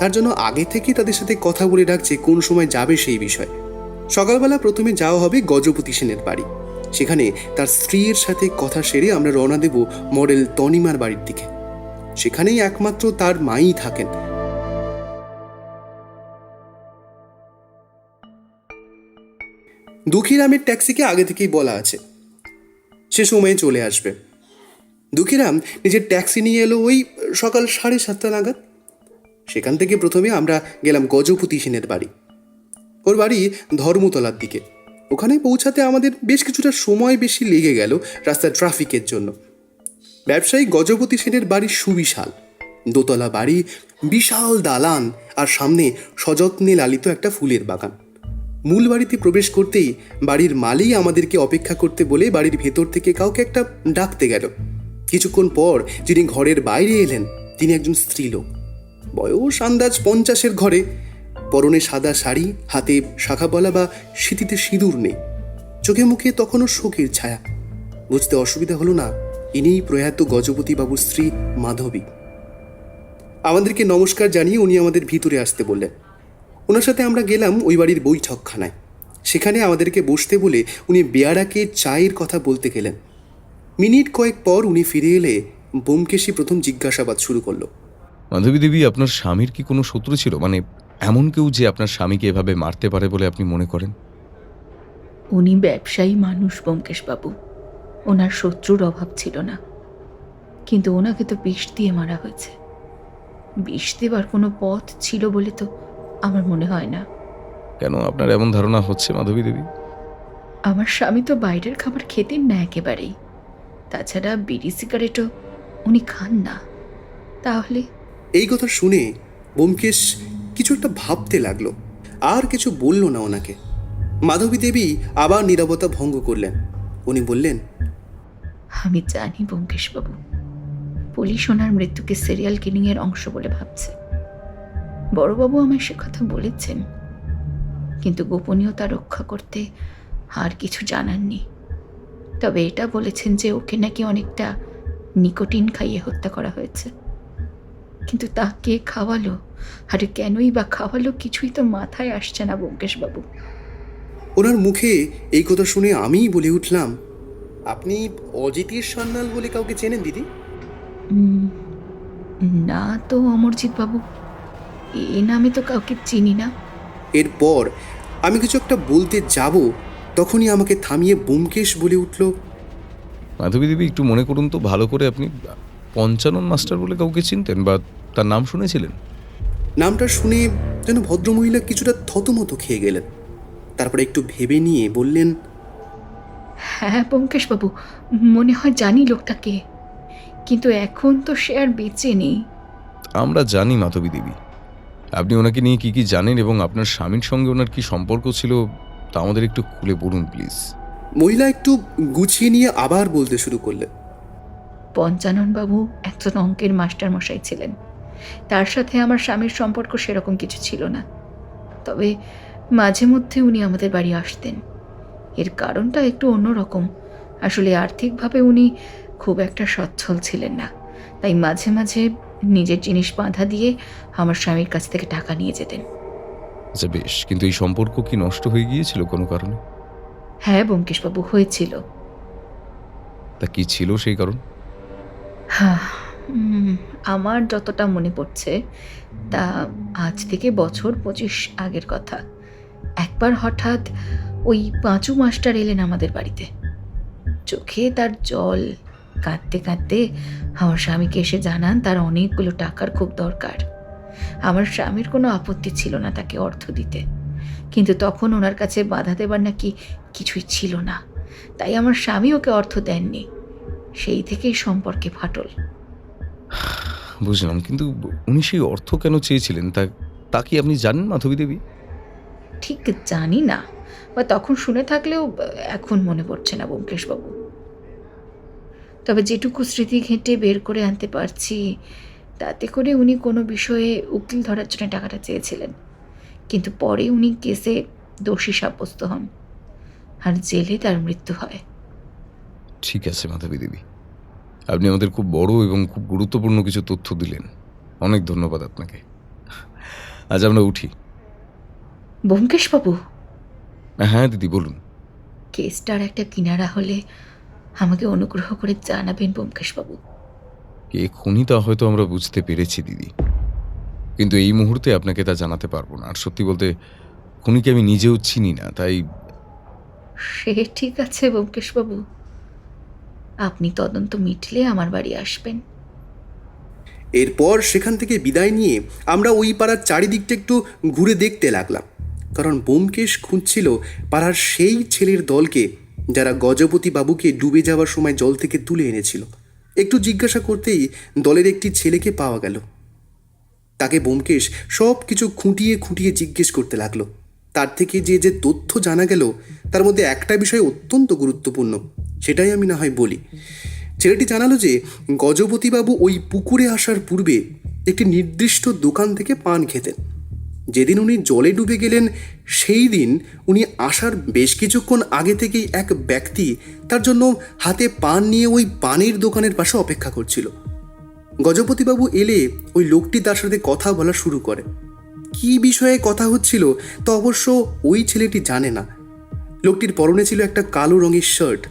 তার জন্য আগে থেকে তাদের সাথে কথা বলে রাখছে কোন সময় যাবে সেই বিষয়। সকালবেলা প্রথমে যাওয়া হবে গজপতি সেনের বাড়ি। সেখানে তার স্ত্রীর সাথে কথা সেরে আমরা রওনা দেব মডেল তনিমার বাড়ির দিকে। সেখানেই একমাত্র তার মাই থাকেন। দুঃখীরামের ট্যাক্সিকে আগে থেকেই বলা আছে সে সময়ে চলে আসবে। দুঃখীরাম নিজের ট্যাক্সি নিয়ে এলো ওই সকাল 7:30 নাগাদ। সেখান থেকে প্রথমে আমরা গেলাম গজপতি সেনের বাড়ি। ওর বাড়ি ধর্মতলার দিকে। ওখানে পৌঁছাতে আমাদের বেশ কিছুটা সময় বেশি লেগে গেল রাস্তার ট্রাফিকের জন্য। ব্যবসায়ী গজপতি সেনের বাড়ি সুবিশাল, দোতলা বাড়ি, বিশাল দালান আর সামনে সযত্নে লালিত একটা ফুলের বাগান। মূল বাড়িতে প্রবেশ করতেই বাড়ির মালি আমাদেরকে অপেক্ষা করতে বলে বাড়ির ভেতর থেকে কাউকে একটা ডাকতে গেল। কিছুক্ষণ পর যিনি ঘরের বাইরে এলেন তিনি একজন স্ত্রীলোক, বয়স আন্দাজ 50-এর ঘরে। পরনে সাদা শাড়ি, হাতে শাখাবলা বা সিঁথিতে সিঁদুর নেই, চোখে মুখে তখনও শোকের ছায়া। বুঝতে অসুবিধা হলো না ইনিই প্রয়াত গজপতি বাবুর স্ত্রী মাধবী। আমাদেরকে নমস্কার জানিয়ে উনি আমাদের ভিতরে আসতে বললেন। ওনার সাথে আমরা গেলাম ওই বাড়ির বৈঠকখানায়। সেখানে আমাদেরকে বসতে বলে উনি বেয়ারাকে চায়ের কথা বলতে গেলেন। মিনিট কয়েক পর উনি ফিরে এলে ব্যোমকেশই প্রথম জিজ্ঞাসাবাদ শুরু করলো। মাধবী দেবী, আপনার স্বামীর কি কোনো শত্রু ছিল? মানে এমন কেউ যে আপনার স্বামীকে এভাবে মারতে পারে বলে আপনি মনে করেন? উনি ব্যবসায়ী মানুষ ব্যোমকেশবাবু, ওনার শত্রুর অভাব ছিল না, কিন্তু ওনাকে তো বিষ দিয়ে মারা হয়েছে। বিষ দেবার কোনো পথ ছিল বলে তো আমার মনে হয় না। কেন আপনার এমন ধারণা হচ্ছে মাধবী দেবী? আমার স্বামী তো বাইরের খাবার খেতেন না একেবারেই, তাছাড়া বিড়ি সিগারেটও উনি খান না। তাহলে এই কথা শুনে ব্যোমকেশ কিছু একটা ভাবতে লাগলো, আর কিছু বলল না ওনাকে। মাধবী দেবী আবার নীরবতা ভঙ্গ করলেন। উনি বললেন, আমি জানি ব্যোমকেশবাবু, পুলিশ ওনার মৃত্যুকে সিরিয়াল কিলিংয়ের অংশ বলে ভাবছে। বড়বাবু আমায় সে কথা বলেছেন, কিন্তু গোপনীয়তা রক্ষা করতে আর কিছু জানাননি। তবে এটা বলেছেন যে ওকে নাকি অনেকটা নিকোটিন খাইয়ে হত্যা করা হয়েছে। কিন্তু তা কে খাওয়ালো আর কেনই বা খাওয়ালো কিছুই তো মাথায় আসছে না ব্যোমকেশবাবু। ওনার মুখে এই কথা শুনে আমিই বলে উঠলাম, আপনি অজিতের সান্যাল বলে কাউকে চেনেন দিদি? না তো অমরজিৎ বাবু, এই নামে তো কাউকে চিনি না। এরপর আমি কিছু একটা বলতে যাব, তখনই আমাকে থামিয়ে ব্যোমকেশ বলে উঠল, মাধবী দেবী, একটু মনে করুন তো ভালো করে, আপনি পঞ্চানন মাস্টার বলে কাউকে চিনতেন বা তার নাম শুনেছিলেন? নামটা শুনে যেন ভদ্রমহিলা কিছুটা থতমত খেয়ে গেলেন। তারপরে একটু ভেবে নিয়ে বললেন, হ্যাঁ ব্যোমকেশবাবু, মনে হয় জানি লোকটাকে, কিন্তু এখন তো সে আর বেঁচে নেই। আমরা জানি মাধবী দেবী, আপনি ওনাকে নিয়ে কি কি জানেন এবং আপনার স্বামীর সঙ্গে ওনার কি সম্পর্ক ছিল তা আমাদের একটু খুলে বলুন প্লিজ। মহিলা একটু গুছিয়ে নিয়ে আবার বলতে শুরু করলেন, পঞ্চাননবাবু একজন অঙ্কের মাস্টার মশাই ছিলেন। তার সাথে আমার স্বামীর সম্পর্ক সেরকম কিছু ছিল না, তবে মাঝে মধ্যে উনি আমাদের বাড়ি আসতেন। এর কারণটা একটু অন্যরকম। আসলে আর্থিকভাবে উনি খুব একটা সচ্ছল ছিলেন না, তাই মাঝে মাঝে নিজের জিনিস বাঁধা দিয়ে আমার স্বামীর কাছ থেকে টাকা নিয়ে যেতেন। আচ্ছা বেশ, কিন্তু এই সম্পর্ক কি নষ্ট হয়ে গিয়েছিল কোনো কারণে? হ্যাঁ ব্যোমকেশবাবু, হয়েছিল। তা কি ছিল সেই কারণ? হ্যাঁ, আমার যতটা মনে পড়ছে তা আজ থেকে বছর 25 আগের কথা। একবার হঠাৎ ওই পাঁচু মাস্টার এলেন আমাদের বাড়িতে। চোখে তার জল, কাঁদতে কাঁদতে আমার স্বামীকে এসে জানান তার অনেকগুলো টাকার খুব দরকার। আমার স্বামীর কোনো আপত্তি ছিল না তাকে অর্থ দিতে, কিন্তু তখন ওনার কাছে বাধা দেবার নাকি কিছুই ছিল না, তাই আমার স্বামী ওকে অর্থ দেননি। সেই থেকেই সম্পর্কে ফাটল। বুঝলাম, কিন্তু উনি সেই অর্থ কেন চেয়েছিলেন তা তা কি আপনি জানেন মাধবী দেবী? ঠিক জানি না, বা তখন শুনে থাকলেও এখন মনে পড়ছে না ব্যোমকেশবাবু। তবে যেটুকু স্মৃতি ঘেঁটে বের করে আনতে পারছি তাতে করে উনি কোনো বিষয়ে উকিল ধরার জন্য টাকাটা চেয়েছিলেন, কিন্তু পরে উনি কেসে দোষী সাব্যস্ত হন আর জেলে তার মৃত্যু হয়। ঠিক আছে মাধবী দেবী, আপনি আমাদের খুব বড় এবং খুব গুরুত্বপূর্ণ কিছু তথ্য দিলেন, অনেক ধন্যবাদ আপনাকে। আজ আমরা উঠি। ব্যোমকেশবাবু, হ্যাঁ দিদি বলুন। কেসটার একটা কিনারা হলে আমাকে অনুগ্রহ করে জানাবেন ব্যোমকেশবাবু। কে খুনি তা হয়তো আমরা বুঝতে পেরেছি দিদি, কিন্তু এই মুহূর্তে আপনাকে তা জানাতে পারবো না। আর সত্যি বলতে খুনিকে আমি নিজেও চিনি না, তাই সে ঠিক আছে ব্যোমকেশবাবু, আপনি তদন্ত মিটলে আমার বাড়ি আসবেন। এরপর সেখান থেকে বিদায় নিয়ে আমরা ওই পাড়ার চারিদিকটা একটু ঘুরে দেখতে লাগলাম, কারণ ব্যোমকেশ খুঁজছিল পাড়ার সেই ছেলের দলকে যারা গজপতি বাবুকে ডুবে যাওয়ার সময় জল থেকে তুলে এনেছিল। একটু জিজ্ঞাসা করতেই দলের একটি ছেলেকে পাওয়া গেল। তাকে ব্যোমকেশ সব কিছু খুঁটিয়ে খুঁটিয়ে জিজ্ঞেস করতে লাগলো। তার থেকে যে যে তথ্য জানা গেল তার মধ্যে একটা বিষয় অত্যন্ত গুরুত্বপূর্ণ, সেটাই আমি না হয় বলি। ছেলেটি জানালো যে গজপতিবাবু ওই পুকুরে আসার পূর্বে একটি নির্দিষ্ট দোকান থেকে পান খেতেন। যেদিন উনি জলে ডুবে গেলেন সেই দিন উনি আসার বেশ কিছুক্ষণ আগে থেকেই এক ব্যক্তি তার জন্য হাতে পান নিয়ে ওই পানের দোকানের পাশে অপেক্ষা করছিল। গজপতিবাবু এলে ওই লোকটি তার সাথে কথা বলা শুরু করে। কী বিষয়ে কথা হচ্ছিল তা অবশ্য ওই ছেলেটি জানে না। লোকটির পরনে ছিল একটা কালো রঙের শার্ট,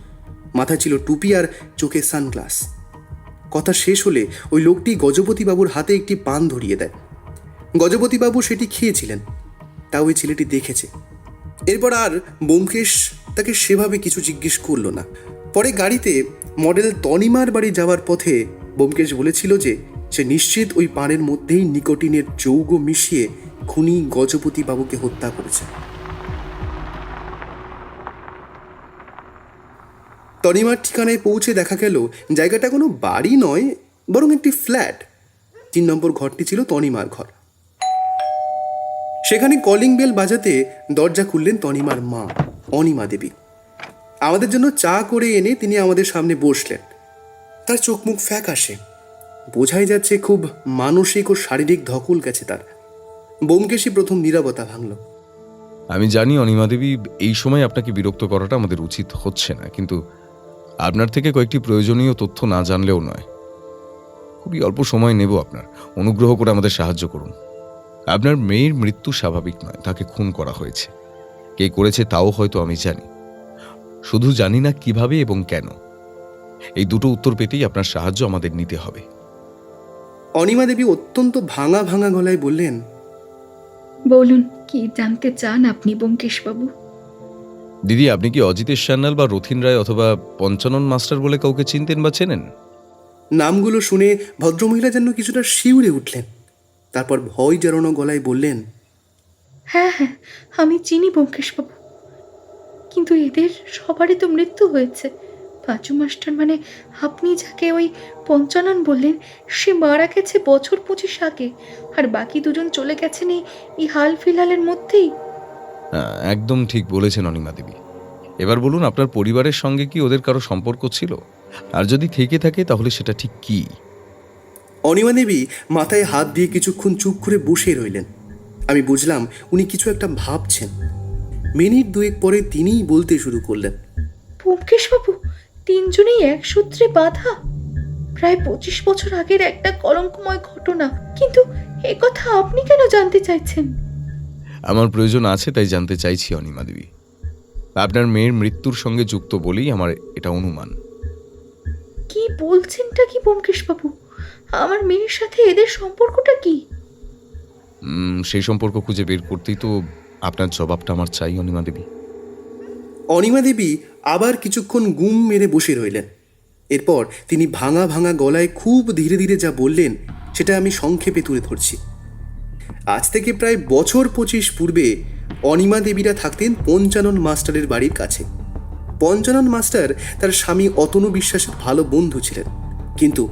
মাথায় ছিল টুপি আর চোখে সানগ্লাস। কথা শেষ হলে ওই লোকটি গজপতিবাবুর হাতে একটি পান ধরিয়ে দেয়। গজপতিবাবু সেটি খেয়েছিলেন, তা ওই ছেলেটি দেখেছে। এরপর আর ব্যোমকেশ তাকে সেভাবে কিছু জিজ্ঞেস করলো না। পরে গাড়িতে মডেল তনিমার বাড়ি যাওয়ার পথে ব্যোমকেশ বলেছিল যে সে নিশ্চিত ওই পানের মধ্যেই নিকোটিনের যৌগ মিশিয়ে খুনি গজপতিবাবুকে হত্যা করেছে। তনিমার ঠিকানায় পৌঁছে দেখা গেল জায়গাটা কোনো বাড়ি নয়, বরং একটি ফ্ল্যাট। 3 নম্বর ঘরটি ছিল তনিমার ঘর। সেখানে কলিং বেল বাজাতে দরজা খুললেন তনিমার মা অনিমা দেবী। আমাদের জন্য চা করে এনে তিনি আমাদের সামনে বসলেন। তার চোখ মুখ ফ্যাকাশে, বোঝাই যাচ্ছে খুব মানসিক ও শারীরিক ধকল গেছে তার। ব্যোমকেশই প্রথম নীরবতা ভাঙল। আমি জানি অনিমা দেবী, এই সময় আপনাকে বিরক্ত করাটা আমাদের উচিত হচ্ছে না, কিন্তু আপনার থেকে কয়েকটি প্রয়োজনীয় তথ্য না জানলেও নয়। খুবই অল্প সময় নেব আপনার, অনুগ্রহ করে আমাদের সাহায্য করুন। আপনার মেয়ের মৃত্যু স্বাভাবিক নয়, তাকে খুন করা হয়েছে। কে করেছে তাও হয়তো আমি জানি, শুধু জানি না কিভাবে এবং কেন। এই দুটো উত্তর পেতেই আপনার সাহায্য আমাদের নিতে হবে। অনিমা দেবী অত্যন্ত ভাঙা ভাঙা গলায় বললেন, বলুন, কি জানতে চান আপনি ব্যোমকেশবাবু? দিদি, আপনি কি অজিতেশ সান্যাল বা রথিন রায় অথবা পঞ্চানন মাস্টার বলে কাউকে চিনতেন বা চেনেন? নামগুলো শুনে ভদ্রমহিলা যেন কিছুটা শিউরে উঠলেন। তারপর ভয় জড়ানো গলায় বললেন, হ্যাঁ হ্যাঁ, আমি চিনি ব্যোমকেশবাবু, কিন্তু এদের সবারই তো মৃত্যু হয়েছে। পাঁচু মাস্টার মানে আপনি যাকে ওই পঞ্চানন বললেন, সে মারা গেছে বছর 25 আগে, আর বাকি দুজন চলে গেছেন এই হাল ফিলহালের মধ্যেই। হ্যাঁ, একদম ঠিক বলেছেন অনিমা দেবী। এবার বলুন, আপনার পরিবারের সঙ্গে কি ওদের কারো সম্পর্ক ছিল? আর যদি থেকে থাকে তাহলে সেটা ঠিক কি? অনিমা দেবী মাথায় হাত দিয়ে কিছুক্ষণ চুপ করে বসে রইলেন। আমি বুঝলাম উনি কিছু একটা ভাবছেন। মিনিট দুয়েক পরে তিনিই বলতে শুরু করলেন, ব্যোমকেশবাবু, তিনজনেই এক সূত্রে বাঁধা। প্রায় 25 বছর আগের একটা কলঙ্কময় ঘটনা, কিন্তু এ কথা আপনি কেন জানতে চাইছেন? আমার প্রয়োজন আছে তাই জানতে চাইছি অনিমা দেবী। আপনার মেয়ের মৃত্যুর সঙ্গে যুক্ত বলেই আমার এটা অনুমান। কি বলছেনটা কি ব্যোমকেশবাবু? আমার মেয়ের সাথে এদের সম্পর্কটা কি? সেই সম্পর্ক খুঁজে বের করতেই তো আপনার জবাবটা আমার চাই অনিমা দেবী। অনিমা দেবী আবার কিছুক্ষণ গুম মেরে বসে রইলেন। এরপর তিনি ভাঙা ভাঙা গলায় খুব ধীরে ধীরে যা বললেন সেটা আমি সংক্ষেপে তুলে ধরছি। আজ থেকে প্রায় বছর 25 পূর্বে অনিমা দেবীরা থাকতেন পঞ্চানন মাস্টারের বাড়ির কাছে। পঞ্চানন মাস্টার তার স্বামী অতনু বিশ্বাসের ভালো বন্ধু ছিলেন, কিন্তু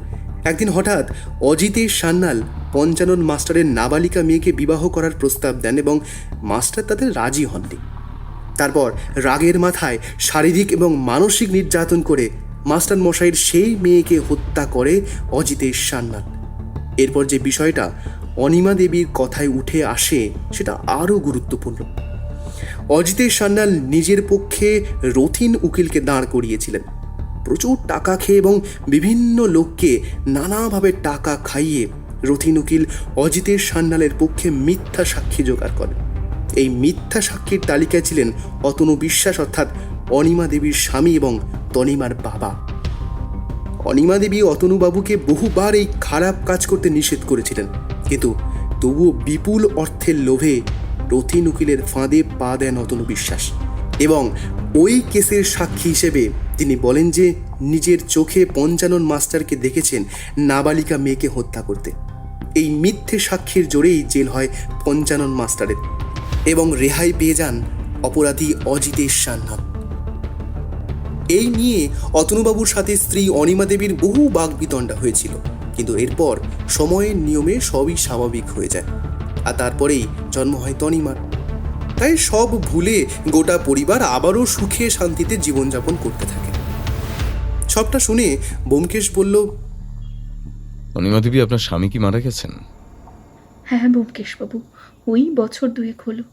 একদিন হঠাৎ অজিতেশ সান্যাল পঞ্চানন মাস্টারের নাবালিকা মেয়েকে বিবাহ করার প্রস্তাব দেন এবং মাস্টার তাতে রাজি হননি। তারপর রাগের মাথায় শারীরিক এবং মানসিক নির্যাতন করে মাস্টার মশাইয়ের সেই মেয়েকে হত্যা করে অজিতেশ সান্যাল। এরপর যে বিষয়টা অনিমা দেবীর কথায় উঠে আসে সেটা আরও গুরুত্বপূর্ণ। অজিতেশ সান্যাল নিজের পক্ষে রথিন উকিলকে দাঁড় করিয়েছিলেন। প্রচুর টাকা খেয়ে এবং বিভিন্ন লোককে নানাভাবে টাকা খাইয়ে রথিন উকিল অজিতেশ সান্যালের পক্ষে মিথ্যা সাক্ষী জোগাড় করেন। এই মিথ্যা সাক্ষীর তালিকায় ছিলেন অতনু বিশ্বাস অর্থাৎ অনিমা দেবীর স্বামী এবং তনিমার বাবা। অনিমা দেবী অতনুবাবুকে বহুবার এই খারাপ কাজ করতে নিষেধ করেছিলেন, কিন্তু তবুও বিপুল অর্থের লোভে রথিন উকিলের ফাঁদে পা দেন অতনু বিশ্বাস এবং ওই কেসের সাক্ষী হিসেবে তিনি বলেন যে নিজের চোখে পঞ্চানন মাস্টারকে দেখেছেন নাবালিকা মেয়েকে হত্যা করতে। এই মিথ্যে সাক্ষীর জোরেই জেল হয় পঞ্চানন মাস্টারের এবং রেহাই পেয়ে যান অপরাধী অজিতেশ সান্যাল। এই নিয়ে অতনুবাবুর সাথে স্ত্রী অনিমা দেবীর বহু বাগবিতণ্ডা হয়েছিল, কিন্তু এরপর সময়ের নিয়মে সবই স্বাভাবিক হয়ে যায়, আর তারপরেই জন্ম হয় তনিমার। তাই সব ভুলে গোটা পরিবার আবারও সুখে শান্তিতে জীবনযাপন করতে থাকে। সবটা শুনে ব্যোমকেশ বলল, অনিমা দেবী, আপনার স্বামী কি মারা গেছেন? হ্যাঁ ব্যোমকেশবাবু, ওই বছর 2 হলো।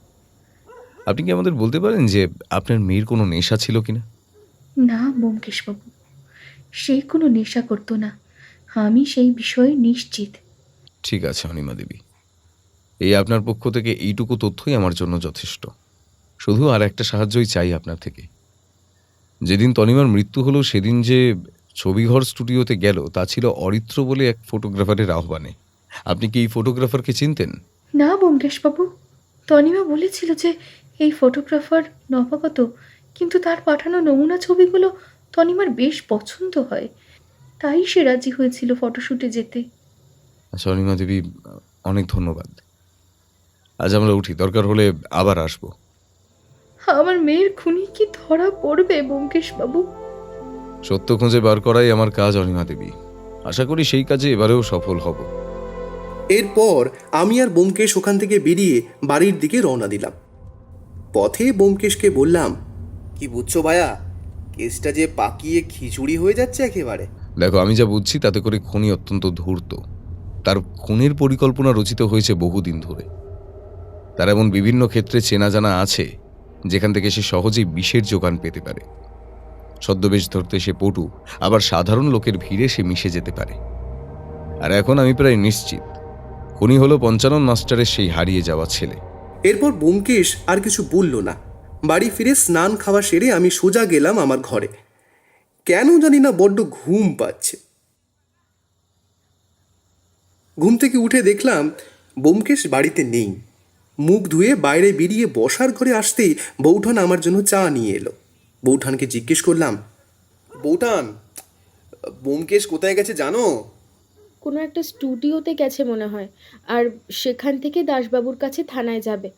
আপনি কি আমাদের বলতে পারেন যে আপনার মেয়ের কোনো নেশা ছিল কিনা? না ব্যোমকেশবাবু, সে কোনো নেশা করতো না, আমি সেই বিষয়ে নিশ্চিত। ঠিক আছে অনিমা দেবী, এই আপনার পক্ষ থেকে এইটুকু তথ্যই আমার জন্য যথেষ্ট। শুধু আর একটা সাহায্যই চাই আপনার থেকে। যেদিন তনিমার মৃত্যু হলো সেদিন যে ছবিঘর স্টুডিওতে গেল তা ছিল অরিত্র বলে এক ফটোগ্রাফারের আহ্বানে। আপনি কি এই ফটোগ্রাফারকে চিনতেন? না ব্যোমকেশবাবু, তনিমা বলেছিল যে এই ফটোগ্রাফার নবাগত, কিন্তু তার পাঠানো নমুনা ছবিগুলো তনিমার বেশ পছন্দ হয়, তাই সে রাজি হয়েছিল ফটোশ্যুটে যেতে। আচ্ছা অনিমা দেবী, অনেক ধন্যবাদ। আজ আমরা উঠি, দরকার হলে আবার আসবো। আমার মেয়ের খুনি কি ধরা পড়বে ব্যোমকেশবাবু? সত্য খুঁজে বার করাই আমার কাজ অনিমা দেবী। আশা করি সেই কাজে এবারেও সফল হব। এরপর আমি আর ব্যোমকেশ ওখান থেকে বেরিয়ে বাড়ির দিকে রওনা দিলাম। পথে ব্যোমকেশকে বললাম, কি বুঝছো ভায়া, কেসটা যে পাকিয়ে খিচুড়ি হয়ে যাচ্ছে একেবারে। দেখো, আমি যা বুঝছি তাতে করে খুনি অত্যন্ত ধূর্ত। তার খুনের পরিকল্পনা রচিত হয়েছে বহুদিন ধরে। তার এমন বিভিন্ন ক্ষেত্রে চেনা জানা আছে যেখান থেকে সে সহজেই বিষের যোগান পেতে পারে। ছদ্মবেশ ধরতে সে পটু, আবার সাধারণ লোকের ভিড়ে সে মিশে যেতে পারে। আর এখন আমি প্রায় নিশ্চিত খুনি হলো পঞ্চানন মাস্টারের সেই হারিয়ে যাওয়া ছেলে। এরপর ব্যোমকেশ আর কিছু বলল না। বাড়ি ফিরে স্নান খাওয়া সেরে আমি সোজা গেলাম আমার ঘরে। কেন জানি না বড্ড ঘুম পাচ্ছে। ঘুম থেকে উঠে দেখলাম ব্যোমকেশ বাড়িতে নেই। মুখ ধুয়ে বাইরে বেরিয়ে বসার ঘরে আসতেই বৌঠান আমার জন্য চা নিয়ে এলো। বৌঠানকে জিজ্ঞেস করলাম, বৌঠান, ব্যোমকেশ কোথায় গেছে জানো? কোনো একটা স্টুডিওতে গেছে মনে হয়, আর সেখান থেকে দাশবাবুর কাছে থানায় যাবে।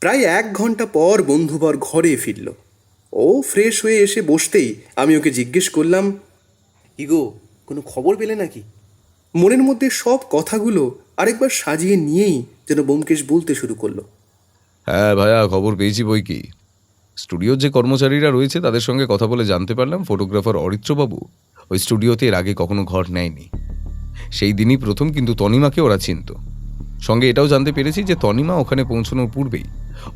প্রায় 1 ঘন্টা পর বন্ধুবর ঘরে ফিরল। ও ফ্রেশ হয়ে এসে বসতেই আমি ওকে জিজ্ঞেস করলাম, ইগো, কোনো খবর পেলে নাকি? মনের মধ্যে সব কথাগুলো আরেকবার সাজিয়ে নিয়েই যেন ব্যোমকেশ বলতে শুরু করলো। হ্যাঁ ভাইয়া, খবর পেয়েছি বই কি। স্টুডিওর যে কর্মচারীরা রয়েছে তাদের সঙ্গে কথা বলে জানতে পারলাম ফটোগ্রাফার অরিত্রবাবু ওই স্টুডিওতে এর আগে কখনো ঘর নেয়নি। সেই দিনই প্রথম, কিন্তু তনিমাকে ওরা চিনত। সঙ্গে এটাও জানতে পেরেছি যে তনিমা ওখানে পৌঁছানোর পূর্বেই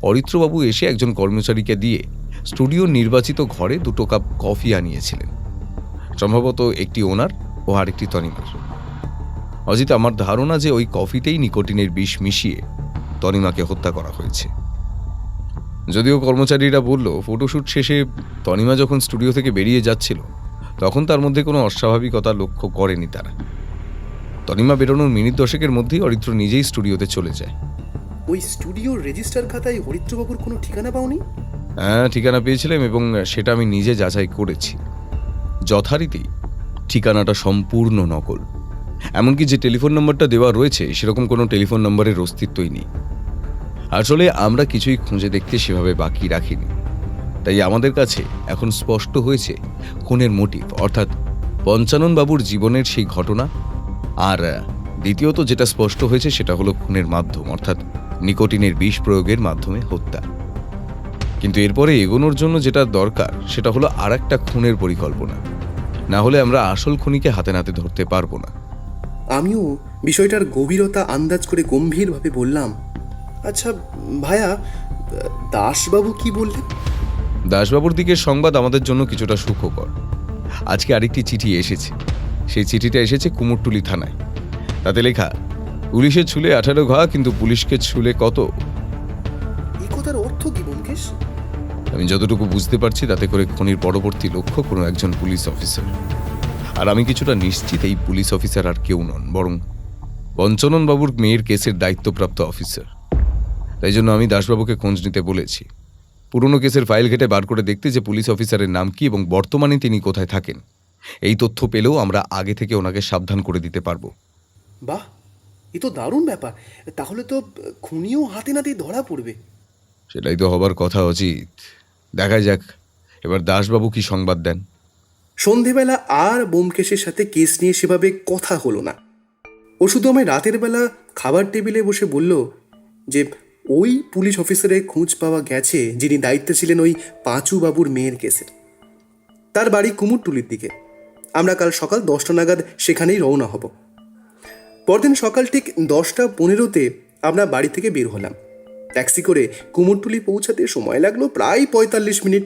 অরিত্রবাবু এসে একজন কর্মচারীকে দিয়ে স্টুডিওর নির্বাচিত ঘরে 2 কাপ কফি আনিয়েছিলেন, সম্ভবত একটি ওনার ও আরেকটি তনিমার। অজিত, আমার ধারণা যে ওই কফিতেই নিকোটিনের বিষ মিশিয়ে তনিমাকে হত্যা করা হয়েছে। যদিও কর্মচারীরা বলল ফটোশ্যুট শেষে তনিমা যখন স্টুডিও থেকে বেরিয়ে যাচ্ছিল তখন তার মধ্যে কোনো অস্বাভাবিকতা লক্ষ্য করেনি তারা। তনিমা বেরোনোর মিনিট 10-এর মধ্যেই অরিত্র নিজেই স্টুডিওতে চলে যায়। ওই স্টুডিওর রেজিস্টার খাতায় হরিত্রবাবুর কোনো ঠিকানা পাওনি? হ্যাঁ, ঠিকানা পেয়েছিলাম এবং সেটা আমি নিজে যাচাই করেছি। যথারীতি ঠিকানাটা সম্পূর্ণ নকল। এমনকি যে টেলিফোন নম্বরটা দেওয়া রয়েছে সেরকম কোনো টেলিফোন নম্বরের অস্তিত্বই নেই। আসলে আমরা কিছুই খুঁজে দেখতে সেভাবে বাকি রাখিনি। তাই আমাদের কাছে এখন স্পষ্ট হয়েছে খুনের মোটিভ, অর্থাৎ পঞ্চানন বাবুর জীবনের সেই ঘটনা। আর দ্বিতীয়ত যেটা স্পষ্ট হয়েছে সেটা হলো খুনের মাধ্যম, অর্থাৎ নিকোটিনের বিষ প্রয়োগের মাধ্যমে হত্যা। কিন্তু এরপরে এগোনোর জন্য যেটা দরকার সেটা হলো আরেকটা খুনের পরিকল্পনা। না হলে আমরা আসল খুনিকে হাতে নাতে ধরতে পারবো না। আমিও বিষয়টার গভীরতা আন্দাজ করে গম্ভীরভাবে বললাম, আচ্ছা ভাইয়া, দাসবাবু কি বললেন? দাসবাবুর দিকের সংবাদ আমাদের জন্য কিছুটা সুখকর। আজকে আরেকটি চিঠি এসেছে। সেই চিঠিটা এসেছে কুমোরটুলি থানায়। তাতে লেখা, পুলিশের ছুলে 18 ঘা, কিন্তু পুলিশকে ছুলে কত। এই কথার অর্থ কি ব্যোমকেশ? আমি যতটুকু বুঝতে পারছি তাতে করে খুনির পরবর্তী লক্ষ্য কোনো একজন পুলিশ অফিসার। আর আমি কিছুটা নিশ্চিত এই পুলিশ অফিসার আর কেউ নন, বরং পঞ্চানন বাবুর মেয়ের কেসের দায়িত্বপ্রাপ্ত অফিসার। তাই জন্য আমি দাসবাবুকে খোঁজ নিতে বলেছি, পুরনো কেসের ফাইল ঘেটে বার করে দেখতে যে পুলিশ অফিসারের নাম কি এবং বর্তমানে তিনি কোথায় থাকেন। এই তথ্য পেলেও আমরা আগে থেকে ওনাকে সাবধান করে দিতে পারবো। বাহ, এ তো দারুণ ব্যাপার। তাহলে তো খুনিও হাতে নাতেই ধরা পড়বে। সেটাই তো হবার কথা অজিত। দেখা যাক এবার দাসবাবু কি সংবাদ দেন। সন্ধেবেলা আর ব্যোমকেশের সাথে কেস নিয়ে সেভাবে কথা হলো না। ও শুধু আমায় রাতের বেলা খাবার টেবিলে বসে বলল যে ওই পুলিশ অফিসারের খোঁজ পাওয়া গেছে যিনি দায়িত্বে ছিলেন ওই পাঁচু বাবুর মেয়ের কেসের। তার বাড়ি কুমোরটুলির দিকে। আমরা কাল সকাল 10টা নাগাদ সেখানেই রওনা হব। পরদিন সকাল ঠিক 10টা 15-তে আমরা বাড়ি থেকে বের হলাম। ট্যাক্সি করে কুমোরটুলি পৌঁছাতে সময় লাগলো প্রায় 45 মিনিট।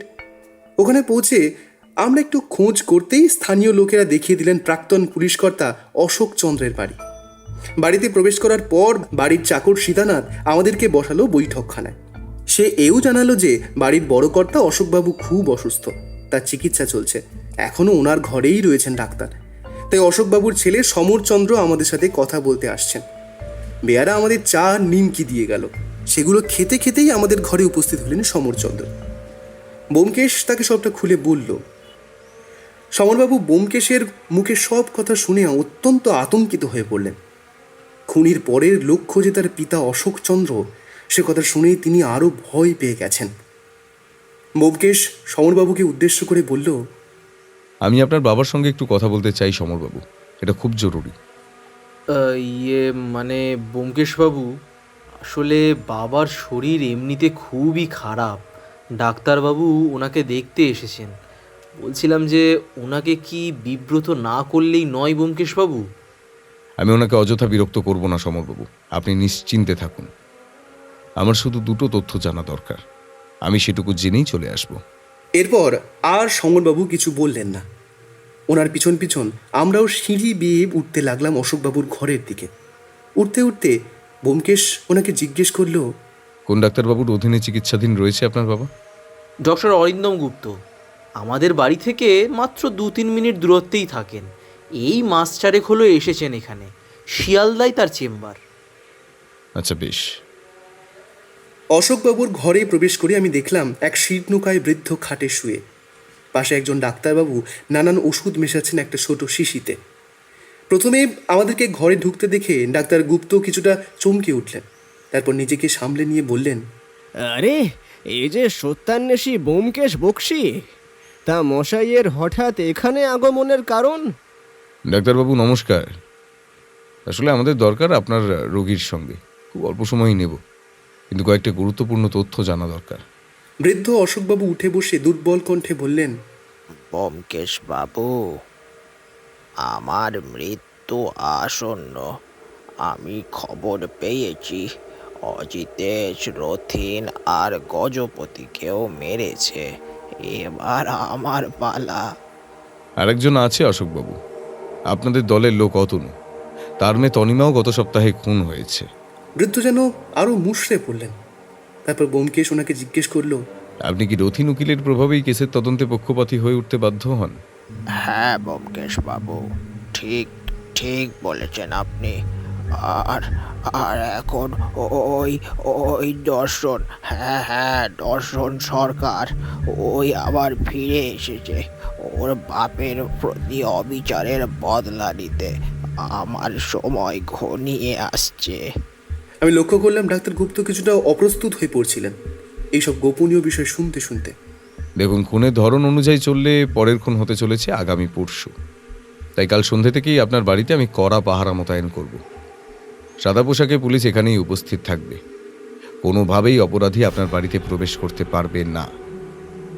ওখানে পৌঁছে আমরা একটু খোঁজ করতেই স্থানীয় লোকেরা দেখিয়ে দিলেন প্রাক্তন পুলিশকর্তা অশোক চন্দ্রের বাড়ি। বাড়িতে প্রবেশ করার পর বাড়ির চাকর সীতানাথ আমাদেরকে বসালো বৈঠকখানায়। সে এও জানালো যে বাড়ির বড় কর্তা অশোকবাবু খুব অসুস্থ, তার চিকিৎসা চলছে, এখনও ওনার ঘরেই রয়েছেন ডাক্তার। তাই অশোকবাবুর ছেলে সমরচন্দ্র আমাদের সাথে কথা বলতে আসছেন। বেয়ারা আমাদের চা নিমকি দিয়ে গেল। সেগুলো খেতে খেতেই আমাদের ঘরে উপস্থিত হলেন সমরচন্দ্র। ব্যোমকেশ তাকে সবটা খুলে বলল। সমরবাবু ব্যোমকেশের মুখে সব কথা শুনে অত্যন্ত আতঙ্কিত হয়ে পড়লেন। খুনির পরের লক্ষ্য যে তার পিতা অশোকচন্দ্র, সে কথা শুনেই তিনি আরও ভয় পেয়ে গেছেন। ব্যোমকেশ সমরবাবুকে উদ্দেশ্য করে বলল, আমি আপনার বাবার সঙ্গে একটু কথা বলতে চাই সমরবাবু, এটা খুব জরুরি। মানে ব্যোমকেশবাবু, আসলে বাবার শরীর এমনিতে খুবই খারাপ। ডাক্তারবাবু ওনাকে দেখতে এসেছেন। বলছিলাম যে ওনাকে কি বিব্রত না করলেই নয় ব্যোমকেশবাবু? আমি ওনাকে অযথা বিরক্ত করব না সমরবাবু, আপনি নিশ্চিন্তে থাকুন। আমার শুধু 2টো তথ্য জানা দরকার, আমি সেটুকু জেনেই চলে আসব। এরপর আর সমরবাবু কিছু বললেন না। ওনার পিছন পিছন আমরাও সিঁড়ি বেয়ে উঠতে লাগলাম অশোকবাবুর ঘরের দিকে। উঠতে উঠতে ব্যোমকেশ ওনাকে জিজ্ঞেস করল, কোন ডাক্তারবাবুর অধীনে চিকিৎসাধীন রয়েছে আপনার বাবা? ডক্টর অরিন্দম গুপ্ত। আমাদের বাড়ি থেকে মাত্র 2-3 মিনিট দূরত্বেই থাকেন। এই মাস 4 হলো এসেছেন এখানে। শিয়ালদায় তার চেম্বার। আচ্ছা বেশ, অশোকবাবুর ঘরে প্রবেশ করে আমি দেখলাম এক শীর্ণকায় বৃদ্ধ খাটে শুয়ে। পাশে একজন ডাক্তারবাবু নানান ওষুধ মেশাচ্ছেন একটা ছোট শিশিতে। প্রথমে আমাদেরকে ঘরে ঢুকতে দেখে ডাক্তার গুপ্ত কিছুটা চমকে উঠলেন। তারপর নিজেকে সামলে নিয়ে বললেন, আরে এই যে সত্যান্বেষী ব্যোমকেশ বক্সী, তা মশাইয়ের হঠাৎ এখানে আগমনের কারণ? ডাক্তারবাবু নমস্কার। আসলে আমাদের দরকার আপনার রোগীর সঙ্গে, খুব অল্প সময়ই নেব, কিন্তু কয়েকটা গুরুত্বপূর্ণ তথ্য জানা দরকার। বৃদ্ধ অশোকবাবু উঠে বসে দুর্বল কণ্ঠে বললেন, ব্যোমকেশ বাবু, আমার মৃত্যু আসন্ন। আমি খবর পেয়েছি অজিতেশ, রথিন আর গজপতিকেও মেরেছে। এবার আমার পালা। আরেকজন আছে অশোকবাবু, আপনাদের দলের লোক অতনু, তার মেয়ে তনিমাও গত সপ্তাহে খুন হয়েছে। বৃদ্ধ যেন আরও মুষড়ে পড়লেন। তারপর ব্যোমকেশ ওনাকে জিজ্ঞেস করলো, আপনি কি রথিন উকিলের প্রভাবেই কেসের তদন্তে পক্ষপাতী হয়ে উঠতে বাধ্য হন? হ্যাঁ ব্যোমকেশ বাবু, ঠিক ঠিক বলেছেন আপনি। আর আর এখন ওই ওই দর্শন, হ্যাঁ দর্শন সরকার, ওই আবার ফিরে এসেছে ওর বাপের প্রতি অবিচারের বদলা নিতে। আমার সময় ঘনিয়ে আসছে। আমি লক্ষ্য করলাম ডাক্তার গুপ্ত কিছুটা অপ্রস্তুত হয়ে পড়ছিলেন এইসব গোপনীয় বিষয় শুনতে শুনতে। দেখুন, খুনের ধরন অনুযায়ী চললে পরের খুন হতে চলেছে আগামী পরশু। তাই কাল সন্ধ্যে থেকেই আপনার বাড়িতে আমি কড়া পাহারা মোতায়েন করব। সাদা পোশাকে পুলিশ এখানেই উপস্থিত থাকবে। কোনোভাবেই অপরাধী আপনার বাড়িতে প্রবেশ করতে পারবে না।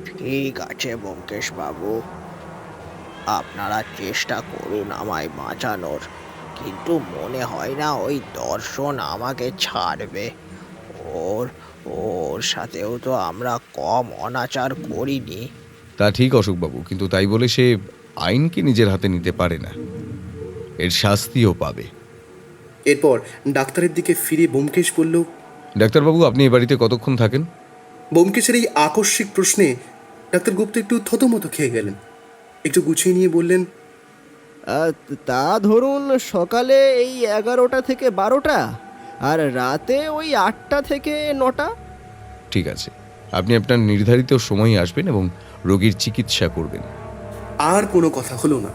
ঠিক আছে ব্যোমকেশ বাবু, আপনারা চেষ্টা করুন আমায় বাঁচানোর, কিন্তু মনে হয় না ওই দর্শন আমাকে ছাড়বে। ওর ওর সাথেও তো আমরা কম অনাচার করিনি। তা ঠিক অশোকবাবু, কিন্তু তাই বলে সে আইনকে নিজের হাতে নিতে পারে না, এর শাস্তিও পাবে। এরপর ডাক্তারের দিকে ফিরে ব্যোমকেশ বলল, ডাক্তারবাবু, আপনি এ বাড়িতে কতক্ষণ থাকেন? ব্যোমকেশের এই আকস্মিক প্রশ্নে ডাক্তার গুপ্ত একটু থতমত খেয়ে গেলেন। একটু গুছিয়ে নিয়ে বললেন, তা ধরুন সকালে এই 11টা থেকে 12টা, আর রাতে ওই 8টা থেকে 9টা। ঠিক আছে, আপনি আপনার নির্ধারিত সময়ে আসবেন এবং রোগীর চিকিৎসা করবেন। আর কোনো কথা হলো না।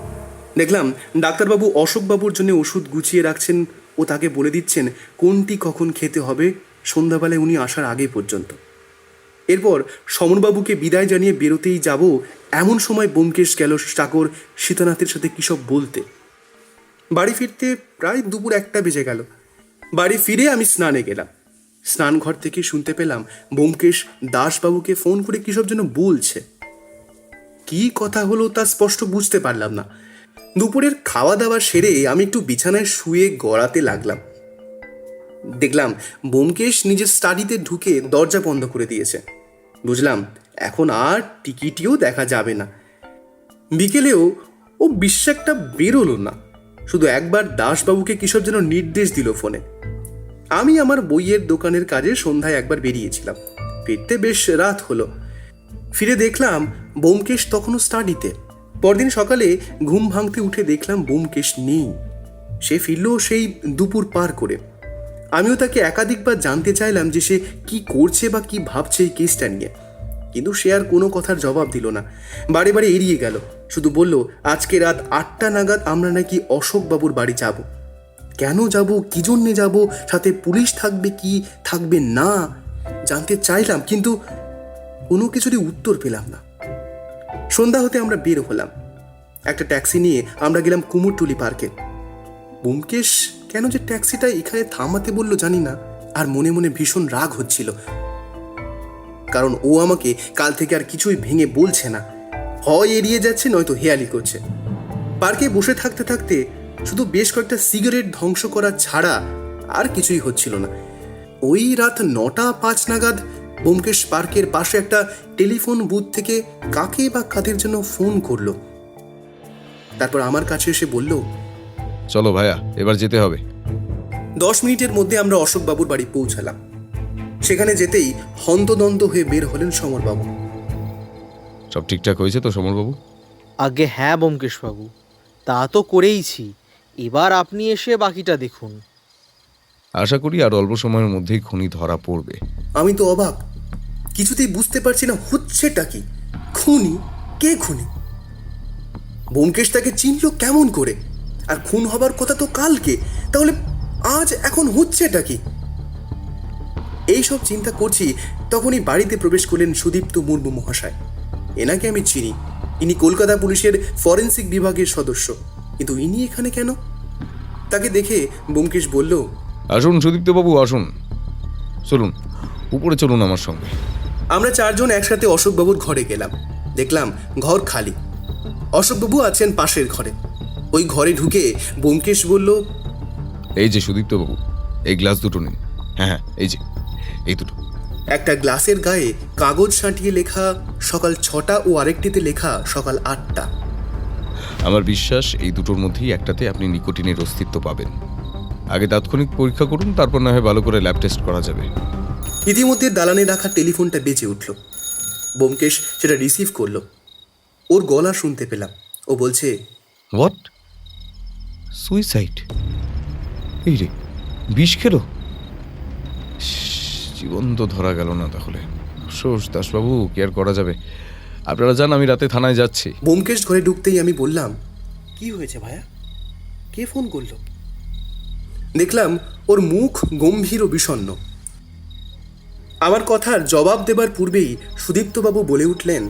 দেখলাম ডাক্তারবাবু অশোকবাবুর জন্য ওষুধ গুছিয়ে রাখছেন ও তাকে বলে দিচ্ছেন কোনটি কখন খেতে হবে সন্ধ্যাবেলায় উনি আসার আগে পর্যন্ত। এরপর সমরবাবুকে বিদায় জানিয়ে বেরোতেই যাব এমন সময় ব্যোমকেশ গেল চাকর সীতানাথের সাথে কী সব বলতে। বাড়ি ফিরতে প্রায় দুপুর 1টা বেজে গেল। বাড়ি ফিরে আমি স্নানে গেলাম। স্নানঘর থেকে শুনতে পেলাম ব্যোমকেশ দাসবাবুকে ফোন করে কী সব যেন বলছে। কী কথা হলো তা স্পষ্ট বুঝতে পারলাম না। দুপুরের খাওয়া দাওয়া সেরে আমি একটু বিছানায় শুয়ে গড়াতে লাগলাম। দেখলাম ব্যোমকেশ নিজের স্টাডিতে ঢুকে দরজা বন্ধ করে দিয়েছে। বুঝলাম এখন আর টিকিটিও দেখা যাবে না। বিকেলেও ও বিশ্বাসটা বেরোলো না, শুধু একবার দাসবাবুকে কিসব যেন নির্দেশ দিল ফোনে। আমি আমার বইয়ের দোকানের কাজে সন্ধ্যায় একবার বেরিয়েছিলাম, ফিরতে বেশ রাত হলো। ফিরে দেখলাম ব্যোমকেশ তখনও স্টাডিতে। পরদিন সকালে ঘুম ভাঙতে উঠে দেখলাম ব্যোমকেশ নেই। সে ফিরল সেই দুপুর পার করে। আমিও তাকে একাধিকবার জানতে চাইলাম যে সে কি করছে বা কি ভাবছে এই কেসটা নিয়ে, কিন্তু সে আর কোনো কথার জবাব দিল না। বারে বারে এড়িয়ে গেল, শুধু বলল আজকে রাত 8টা নাগাদ আমরা নাকি অশোকবাবুর বাড়ি যাব। কেন যাব, কী জন্যে যাব, সাথে পুলিশ থাকবে কি থাকবে না জানতে চাইলাম, কিন্তু কোনো কিছুরই উত্তর পেলাম না। সন্ধ্যা হতে আমরা বের হলাম। একটা ট্যাক্সি নিয়ে আমরা গেলাম কুমোরটুলি পার্কে। ব্যোমকেশ কেন যে ট্যাক্সিটা এখানে থামাতে বলল জানি না, আর মনে মনে ভীষণ রাগ হচ্ছিল, কারণ ও আমাকে কাল থেকে আর কিছুই ভেঙে বলছে না, হয় এড়িয়ে যাচ্ছে নয়তো হেয়ালি করছে। পার্কে বসে থাকতে থাকতে শুধু বেশ কয়েকটা সিগারেট ধ্বংস করা ছাড়া আর কিছুই হচ্ছিল না। ওই রাত 9টা 5 নাগাদ ব্যোমকেশ পার্কের পাশে একটা টেলিফোন বুথ থেকে কাকে বা কাদের জন্য ফোন করলো। তারপর আমার কাছে এসে বলল, চলো ভাইয়া, এবার যেতে হবে। 10 মিনিটের মধ্যে আমরা অশোকবাবুর বাড়ি পৌঁছালাম। সেখানে যেতেই হন্তদন্ত হয়ে বের হলেন সমরবাবু। সব ঠিকঠাক হয়েছে তো সমরবাবু? আগে হ্যাঁ ব্যোমকেশ বাবু, তা তো করেইছি। এবার আপনি এসে বাকিটা দেখুন। আশা করি আর অল্প সময়ের মধ্যেই খুনি ধরা পড়বে। আমি তো অবাক, কিছুতেই বুঝতে পারছি না হচ্ছেটা কি। খুনি? কে খুনি? ব্যোমকেশ তাকে চিনল কেমন করে? আর খুন হবার কথা তো কালকে, তাহলে আজ এখন হচ্ছেটা কি? এইসব চিন্তা করছি তখনই বাড়িতে প্রবেশ করলেন সুদীপ্ত মুর্মু মহাশয়। এনাকে আমি চিনি, ইনি কলকাতা পুলিশের ফরেন্সিক বিভাগের সদস্য, কিন্তু ইনি এখানে কেন? তাকে দেখে ব্যোমকেশ বলল, আসুন সুদীপ্তবাবু, আসুন, চলুন উপরে চলুন আমার সঙ্গে। আমরা চারজন একসাথে অশোকবাবুর ঘরে গেলাম। দেখলাম ঘর খালি, অশোকবাবু আছেন পাশের ঘরে। ওই ঘরে ঢুকে ব্যোমকেশ বলল, এই যে সুদীপ্তবাবু, এই গ্লাস দুটো নিন। হ্যাঁ হ্যাঁ, এই যে এই দুটো। একটা গ্লাসের গায়ে কাগজ সাঁটিয়ে লেখা সকাল 6টা ও আরেকটিতে লেখা সকাল 8টা। আমার বিশ্বাস এই দুটোর মধ্যেই একটাতে আপনি নিকোটিনের অস্তিত্ব পাবেন। আগে তাৎক্ষণিক পরীক্ষা করুন, তারপর না হয় ভালো করে ল্যাব টেস্ট করা যাবে। ইতিমধ্যে দালানে রাখা টেলিফোনটা বেজে উঠল। ব্যোমকেশ সেটা রিসিভ করলো। ওর গলা শুনতে পেলাম। ও বলছে, হোয়াট? সুইসাইড? এই রে, বিষ খেলো? জীবন তো ধরা গেল না তাহলে। আফসোস দাসবাবু, কি আর করা যাবে। আপনারা যান, আমি রাতে থানায় যাচ্ছি। ব্যোমকেশ ঘরে ঢুকতেই আমি বললাম, কি হয়েছে ভাইয়া? কে ফোন করলো? দেখলাম ওর মুখ গম্ভীর ও বিষণ্ণ। আমার কথার জবাব দেবার পূর্বেই সুদীপ্তবাবু বলে উঠলেন,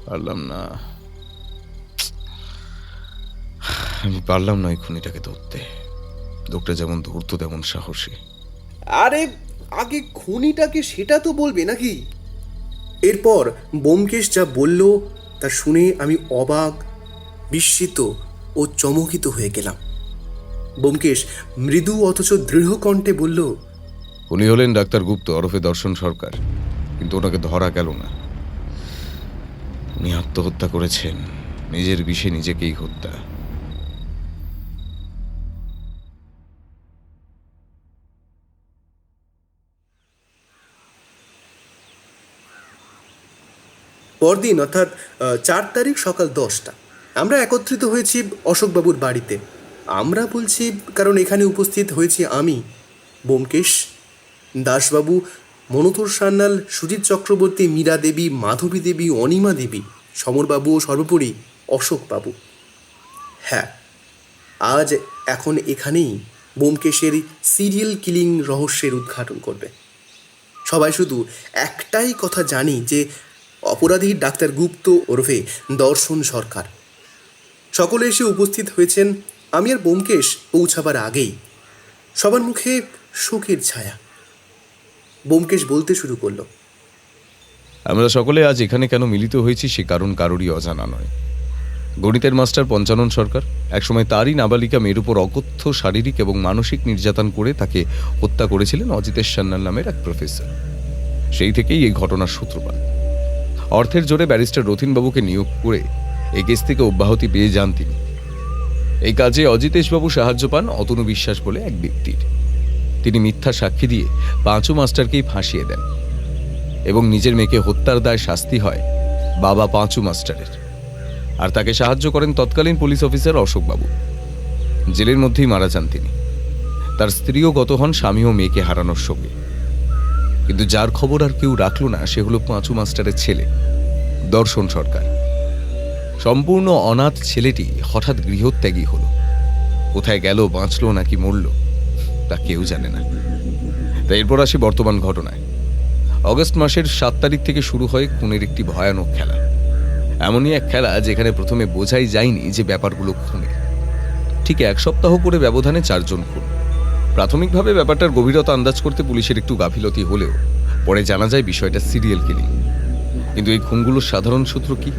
পারলাম না, আমি পারলাম না ওই খুনিটাকে ধরতে। লোকটা যেমন ধরতো তেমন সাহসী। আরে আগে খুনিটাকে সেটা তো বলবে নাকি? এরপর ব্যোমকেশ যা বলল তা শুনে আমি অবাক, বিস্মিত ও চমকিত হয়ে গেলাম। ব্যোমকেশ মৃদু অথচ দৃঢ় কণ্ঠে বলল, উনি হলেন ডাক্তার গুপ্ত ওরফে দর্শন সরকার, কিন্তু ওনাকে ধরা গেল না। উনি আত্মহত্যা করেছেন, নিজের বিষে নিজেকেই হত্যা। পরদিন অর্থাৎ 4 তারিখ সকাল 10টা আমরা একত্রিত হয়েছি অশোকবাবুর বাড়িতে। আমরা বলছি কারণ এখানে উপস্থিত হয়েছি আমি, ব্যোমকেশ, দাসবাবু, মনোতর সান্যাল, সুজিত চক্রবর্তী, মীরা দেবী, মাধবী দেবী, অনিমা দেবী, সমরবাবু ও সর্বোপরি অশোকবাবু। হ্যাঁ, আজ এখন এখানেই ব্যোমকেশের সিরিয়াল কিলিং রহস্যের উদ্ঘাটন করবে। সবাই শুধু একটাই কথা জানি যে অপরাধী ডাক্তার গুপ্ত ওরফে দর্শন সরকার। সকলে এসে উপস্থিত হয়েছেন আমি আর ব্যোমকেশ পৌঁছাবার আগেই। সবার মুখে শোকের ছায়া। ব্যোমকেশ বলতে শুরু করলো, আমরা সকলে আজ এখানে কেন মিলিত হয়েছি সে কারণ কারোরই অজানা নয়। গণিতের মাস্টার পঞ্চানন সরকার একসময় তারই নাবালিকা মেয়ের উপর অকথ্য শারীরিক এবং মানসিক নির্যাতন করে তাকে হত্যা করেছিলেন অজিতেশ সান্যাল নামের এক প্রফেসর। সেই থেকেই এই ঘটনার সূত্রপাত। অর্থের জোরে ব্যারিস্টার রথিনবাবুকে নিয়োগ করে এই কেস থেকে অব্যাহতি পেয়ে যান তিনি। এই কাজে অজিতেশবাবু সাহায্য পান অতনু বিশ্বাস বলে এক ব্যক্তির। তিনি মিথ্যা সাক্ষী দিয়ে পাঁচু মাস্টারকেই ফাঁসিয়ে দেন এবং নিজের মেয়েকে হত্যার দায় শাস্তি হয় বাবা পাঁচু মাস্টারের। আর তাকে সাহায্য করেন তৎকালীন পুলিশ অফিসার অশোকবাবু। জেলের মধ্যেই মারা যান তিনি। তার স্ত্রীও গত হন স্বামী ও মেয়েকে হারানোর শোকে। কিন্তু যার খবর আর কেউ রাখল না সে হলো পাঁচু মাস্টারের ছেলে দর্শন সরকার। সম্পূর্ণ অনাথ ছেলেটি হঠাৎ গৃহত্যাগী হলো। কোথায় গেল, বাঁচলো নাকি মরল তা কেউ জানে না। তাই এরপর আসি বর্তমান ঘটনায়। অগস্ট মাসের 7 তারিখ থেকে শুরু হয় খুনের একটি ভয়ানক খেলা। এমনই এক খেলা যেখানে প্রথমে বোঝাই যায়নি যে ব্যাপারগুলো খুনে। ঠিক 1 সপ্তাহ করে ব্যবধানে 4 জন খুন। প্রাথমিকভাবে ব্যাপারটার গভীরতা আন্দাজ করতে পুলিশের একটু গাফিলতি হলেও পরে জানা যায় বিষয়টা সিরিয়াল কিলিং। কিন্তু এই খুনগুলোর সাধারণ সূত্র কি?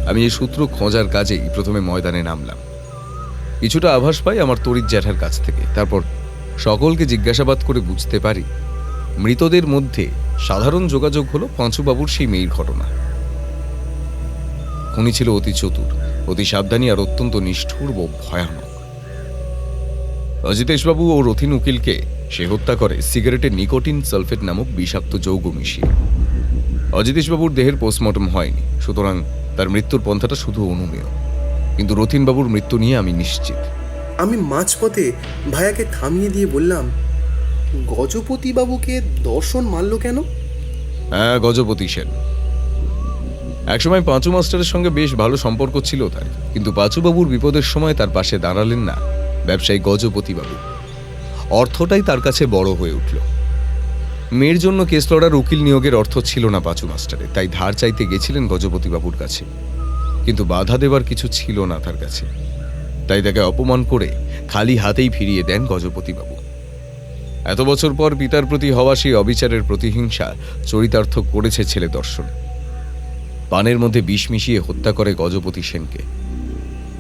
আমি এই সূত্র খোঁজার কাজেই প্রথমে ময়দানে নামলাম। কিছুটা আভাস পাই আমার তড়িৎ জ্যাঠার কাছ থেকে। তারপর সকলকে জিজ্ঞাসাবাদ করে বুঝতে পারি মৃতদের মধ্যে সাধারণ যোগাযোগ হলো পাঁচুবাবুর সেই মেয়ের ঘটনা। খুনি ছিল অতি চতুর, অতি সাবধানী আর অত্যন্ত নিষ্ঠুর ও ভয়ানক। অজিতেশবাবু ও রথিন উকিলকে সে হত্যা করে সিগারেটে নিকোটিন সালফেট নামক বিষাক্ত যৌগ মিশিয়ে। অজিতেশবাবুর দেহের পোস্টমর্টম হয়নি, সুতরাং তার মৃত্যুর পন্থাটা শুধু অনুমেয়। কিন্তু রথিনবাবুর মৃত্যু নিয়ে আমি নিশ্চিত। আমি মাঝপথে ভাইয়াকে থামিয়ে দিয়ে বললাম, গজপতি বাবুকে দর্শন মারল কেন? হ্যাঁ, গজপতি সেন। একসময় পাঁচু মাস্টারের সঙ্গে বেশ ভালো সম্পর্ক ছিল তার, কিন্তু পাঁচুবাবুর বিপদের সময় তার পাশে দাঁড়ালেন না ব্যবসায়ী গজপতি বাবু। অর্থটাই তার কাছে বড় হয়ে উঠল। মেয়ের জন্য কেস লড়ার উকিল নিয়োগের অর্থ ছিল না পাঁচু মাস্টারে, তাই ধার চাইতে গেছিলেন গজপতি বাবুর কাছে, কিন্তু বাধা দেবার কিছু ছিল না তার কাছে। তাই তাকে অপমান করে খালি হাতেই ফিরিয়ে দেন গজপতি বাবু। এত বছর পর পিতার প্রতি হওয়া সেই অবিচারের প্রতিহিংসা চরিতার্থ করেছে ছেলে দর্শন। পানের মধ্যে বিষ মিশিয়ে হত্যা করে গজপতি সেনকে।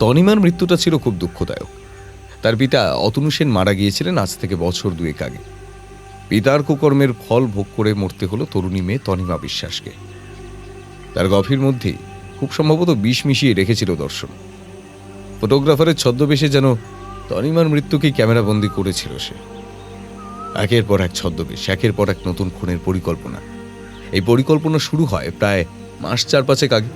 তনিমার মৃত্যুটা ছিল খুব দুঃখদায়ক। তার পিতা অতনু সেন মারা গিয়েছিলেন আজ থেকে বছর 2 আগে। পিতার কুকর্মের ফল ভোগ করে মরতে হলো তরুণী মেয়ে তনিমা বিশ্বাসকে। তার গভীর মধ্যে খুব সম্ভবত বিষ মিশিয়ে রেখেছিল দর্শন। ফটোগ্রাফারের ছদ্মবেশে যেন তনিমার মৃত্যুকে ক্যামেরাবন্দি করেছিল সে। একের পর এক ছদ্মবেশ, একের পর এক নতুন খুনের পরিকল্পনা। এই পরিকল্পনা শুরু হয় প্রায় মাস 4-5 আগে।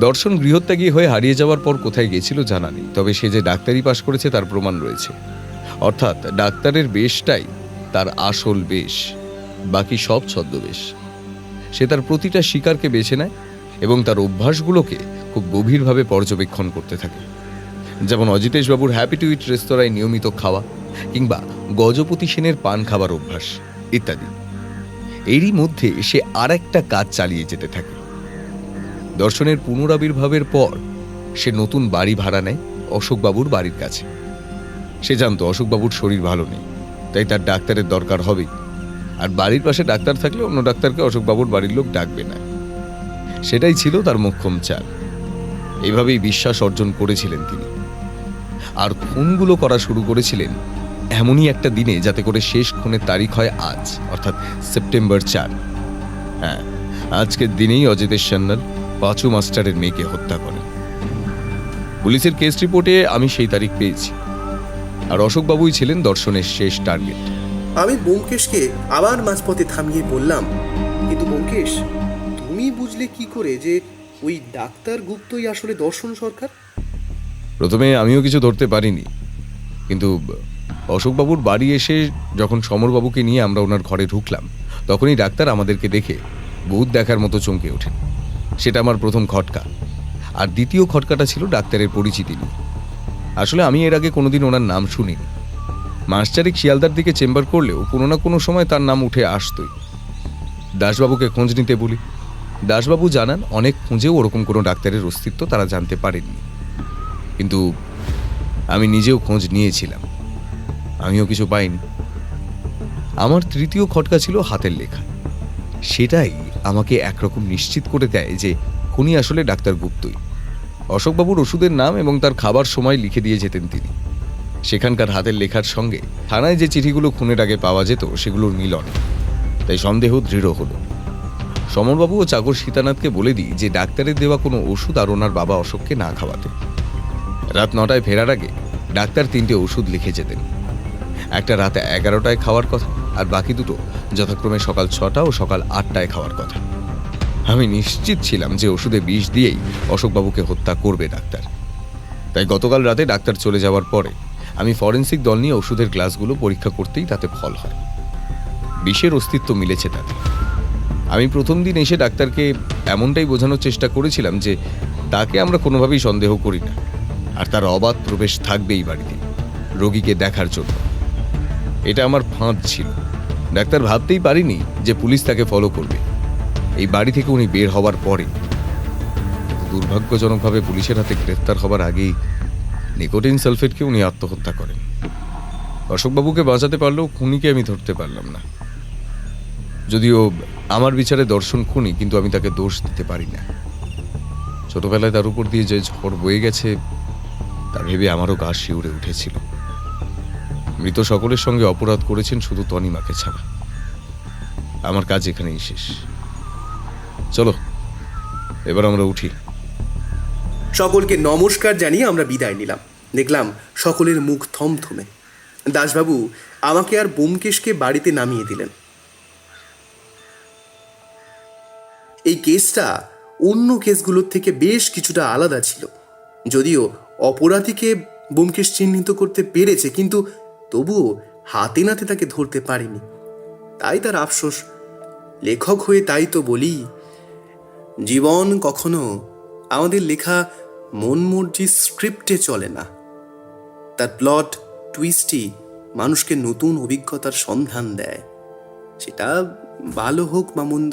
দর্শন গৃহত্যাগী হয়ে হারিয়ে যাওয়ার পর কোথায় গিয়েছিল জানা নেই, তবে সে যে ডাক্তারি পাশ করেছে তার প্রমাণ রয়েছে। অর্থাৎ ডাক্তারের বেশটাই তার আসল বেশ, বাকি সব ছদ্মবেশ। সে তার প্রতিটা শিকারকে বেছে নেয় এবং তার অভ্যাসগুলোকে খুব গভীরভাবে পর্যবেক্ষণ করতে থাকে। যেমন অজিতেশ বাবুর হ্যাপি টু ইট রেস্তোরাঁয় নিয়মিত খাওয়া, কিংবা গজপতি সেনের পান খাবার অভ্যাস ইত্যাদি। এরই মধ্যে সে আর একটা কাজ চালিয়ে যেতে থাকে। দর্শনের পুনরাবির্ভাবের পর সে নতুন বাড়ি ভাড়া নেয় অশোকবাবুর বাড়ির কাছে। সে জানতো অশোকবাবুর শরীর ভালো নেই, তাই তার ডাক্তারের দরকার হবেই। আর বাড়ির পাশে ডাক্তার থাকলে অন্য ডাক্তারকে অশোকবাবুর বাড়ির লোক ডাকবে না, সেটাই ছিল তার মোক্ষম চাল। এইভাবেই বিশ্বাস অর্জন করেছিলেন তিনি। আর খুনগুলো করা শুরু করেছিলেন এমনই একটা দিনে যাতে করে শেষ খুনের তারিখ হয় আজ, অর্থাৎ সেপ্টেম্বর 4। হ্যাঁ, আজকের দিনেই অজিতেশ সান্যাল পাঁচু মাস্টারের মেয়েকে হত্যা করেন। পুলিশের কেস রিপোর্টে আমি সেই তারিখ পেয়েছি। আর অশোকবাবুই ছিলেন দর্শনের শেষ টার্গেট। আমি ব্যোমকেশকে আবার মাঝপথে থামিয়ে বললাম, কিন্তু ব্যোমকেশ, তুমি বুঝলে কি করে যে ওই ডাক্তার গুপ্তই আসলে দর্শন সরকার? প্রথমে আমিও কিছু ধরতে পারিনি, কিন্তু অশোকবাবুর বাড়ি এসে যখন সমরবাবুকে নিয়ে আমরা ওনার ঘরে ঢুকলাম, তখনই ডাক্তার আমাদেরকে দেখে ভূত দেখার মতো চমকে ওঠেন। সেটা আমার প্রথম খটকা। আর দ্বিতীয় খটকাটা ছিল ডাক্তারের পরিচিতি নিয়ে। আসলে আমি এর আগে কোনোদিন ওনার নাম শুনিনি। মাস 4 শিয়ালদার দিকে চেম্বার করলেও কোনো না কোনো সময় তার নাম উঠে আসতই। দাসবাবুকে খোঁজ নিতে বলি। দাসবাবু জানান অনেক খুঁজেও ওরকম কোনো ডাক্তারের অস্তিত্ব তারা জানতে পারেননি। কিন্তু আমি নিজেও খোঁজ নিয়েছিলাম, আমিও কিছু পাইনি। আমার তৃতীয় খটকা ছিল হাতের লেখা। সেটাই আমাকে একরকম নিশ্চিত করে দেয় যে খুনি আসলে ডাক্তার গুপ্তই। অশোকবাবুর ওষুধের নাম এবং তার খাবার সময় লিখে দিয়ে যেতেন তিনি। সেখানকার হাতের লেখার সঙ্গে থানায় যে চিঠিগুলো খুনের আগে পাওয়া যেত সেগুলোর মিলন, তাই সন্দেহ দৃঢ় হলো। সমরবাবু ও চাকর সীতানাথকে বলে দিই যে ডাক্তারের দেওয়া কোনো ওষুধ আর ওনার বাবা অশোককে না খাওয়াতে। রাত 9টায় ফেরার আগে ডাক্তার 3টে ওষুধ লিখে যেতেন। একটা রাতে 11টায় খাওয়ার কথা, আর বাকি দুটো যথাক্রমে সকাল 6টা ও সকাল 8টায় খাওয়ার কথা। আমি নিশ্চিত ছিলাম যে ওষুধে বিষ দিয়েই অশোকবাবুকে হত্যা করবে ডাক্তার। তাই গতকাল রাতে ডাক্তার চলে যাওয়ার পরে আমি ফরেন্সিক দল নিয়ে ওষুধের গ্লাসগুলো পরীক্ষা করতেই তাতে ফল হয়, বিষের অস্তিত্ব মিলেছে তাতে। আমি প্রথম দিন এসে ডাক্তারকে এমনটাই বোঝানোর চেষ্টা করেছিলাম যে তাকে আমরা কোনোভাবেই সন্দেহ করি না, আর তার অবাধ প্রবেশ থাকবেই বাড়িতে রোগীকে দেখার জন্য। এটা আমার ফাঁদ ছিল। ডাক্তার ভাবতেই পারিনি যে পুলিশ তাকে ফলো করবে এই বাড়ি থেকে উনি বের হওয়ার পরে। দুর্ভাগ্যজনকভাবে পুলিশের হাতে গ্রেফতার হবার আগেই নিকোটিন সালফেটকে উনি আত্মহত্যা করেন। অশোকবাবুকে বাঁচাতে পারলেও খুনিকে আমি ধরতে পারলাম না। যদিও আমার বিচারে দর্শন খুনি, কিন্তু আমি তাকে দোষ দিতে পারি না। ছোটবেলায় তার উপর দিয়ে যে ঝড় বয়ে গেছে তা ভেবে আমারও গা শিউরে উঠেছিল। মৃত সকলের সঙ্গে অপরাধ করেছেন শুধু তনিমাকে ছাড়া। আমার কাজ এখানেই শেষ। চলো এবার আমরা উঠি। সকলকে নমস্কার জানিয়ে আমরা বিদায় নিলাম। দেখলাম সকলের মুখ থমথমে। দাসবাবু আমাকে আর ব্যোমকেশকে বাড়িতে নামিয়ে দিলেন। এই কেসটা অন্য কেসগুলোর থেকে বেশ কিছুটা আলাদা ছিল। যদিও অপরাধীকে ব্যোমকেশ চিহ্নিত করতে পেরেছে, কিন্তু তবুও হাতে নাতে তাকে ধরতে পারেনি। তাই তার আফসোস। লেখক হয়ে তাই তো বলি, জীবন কখনো আমাদের লেখা মনমর্জি স্ক্রিপ্টে চলে না। তার প্লট টুইস্টই মানুষকে নতুন অভিজ্ঞতার সন্ধান দেয়, সেটা ভালো হোক বা মন্দ।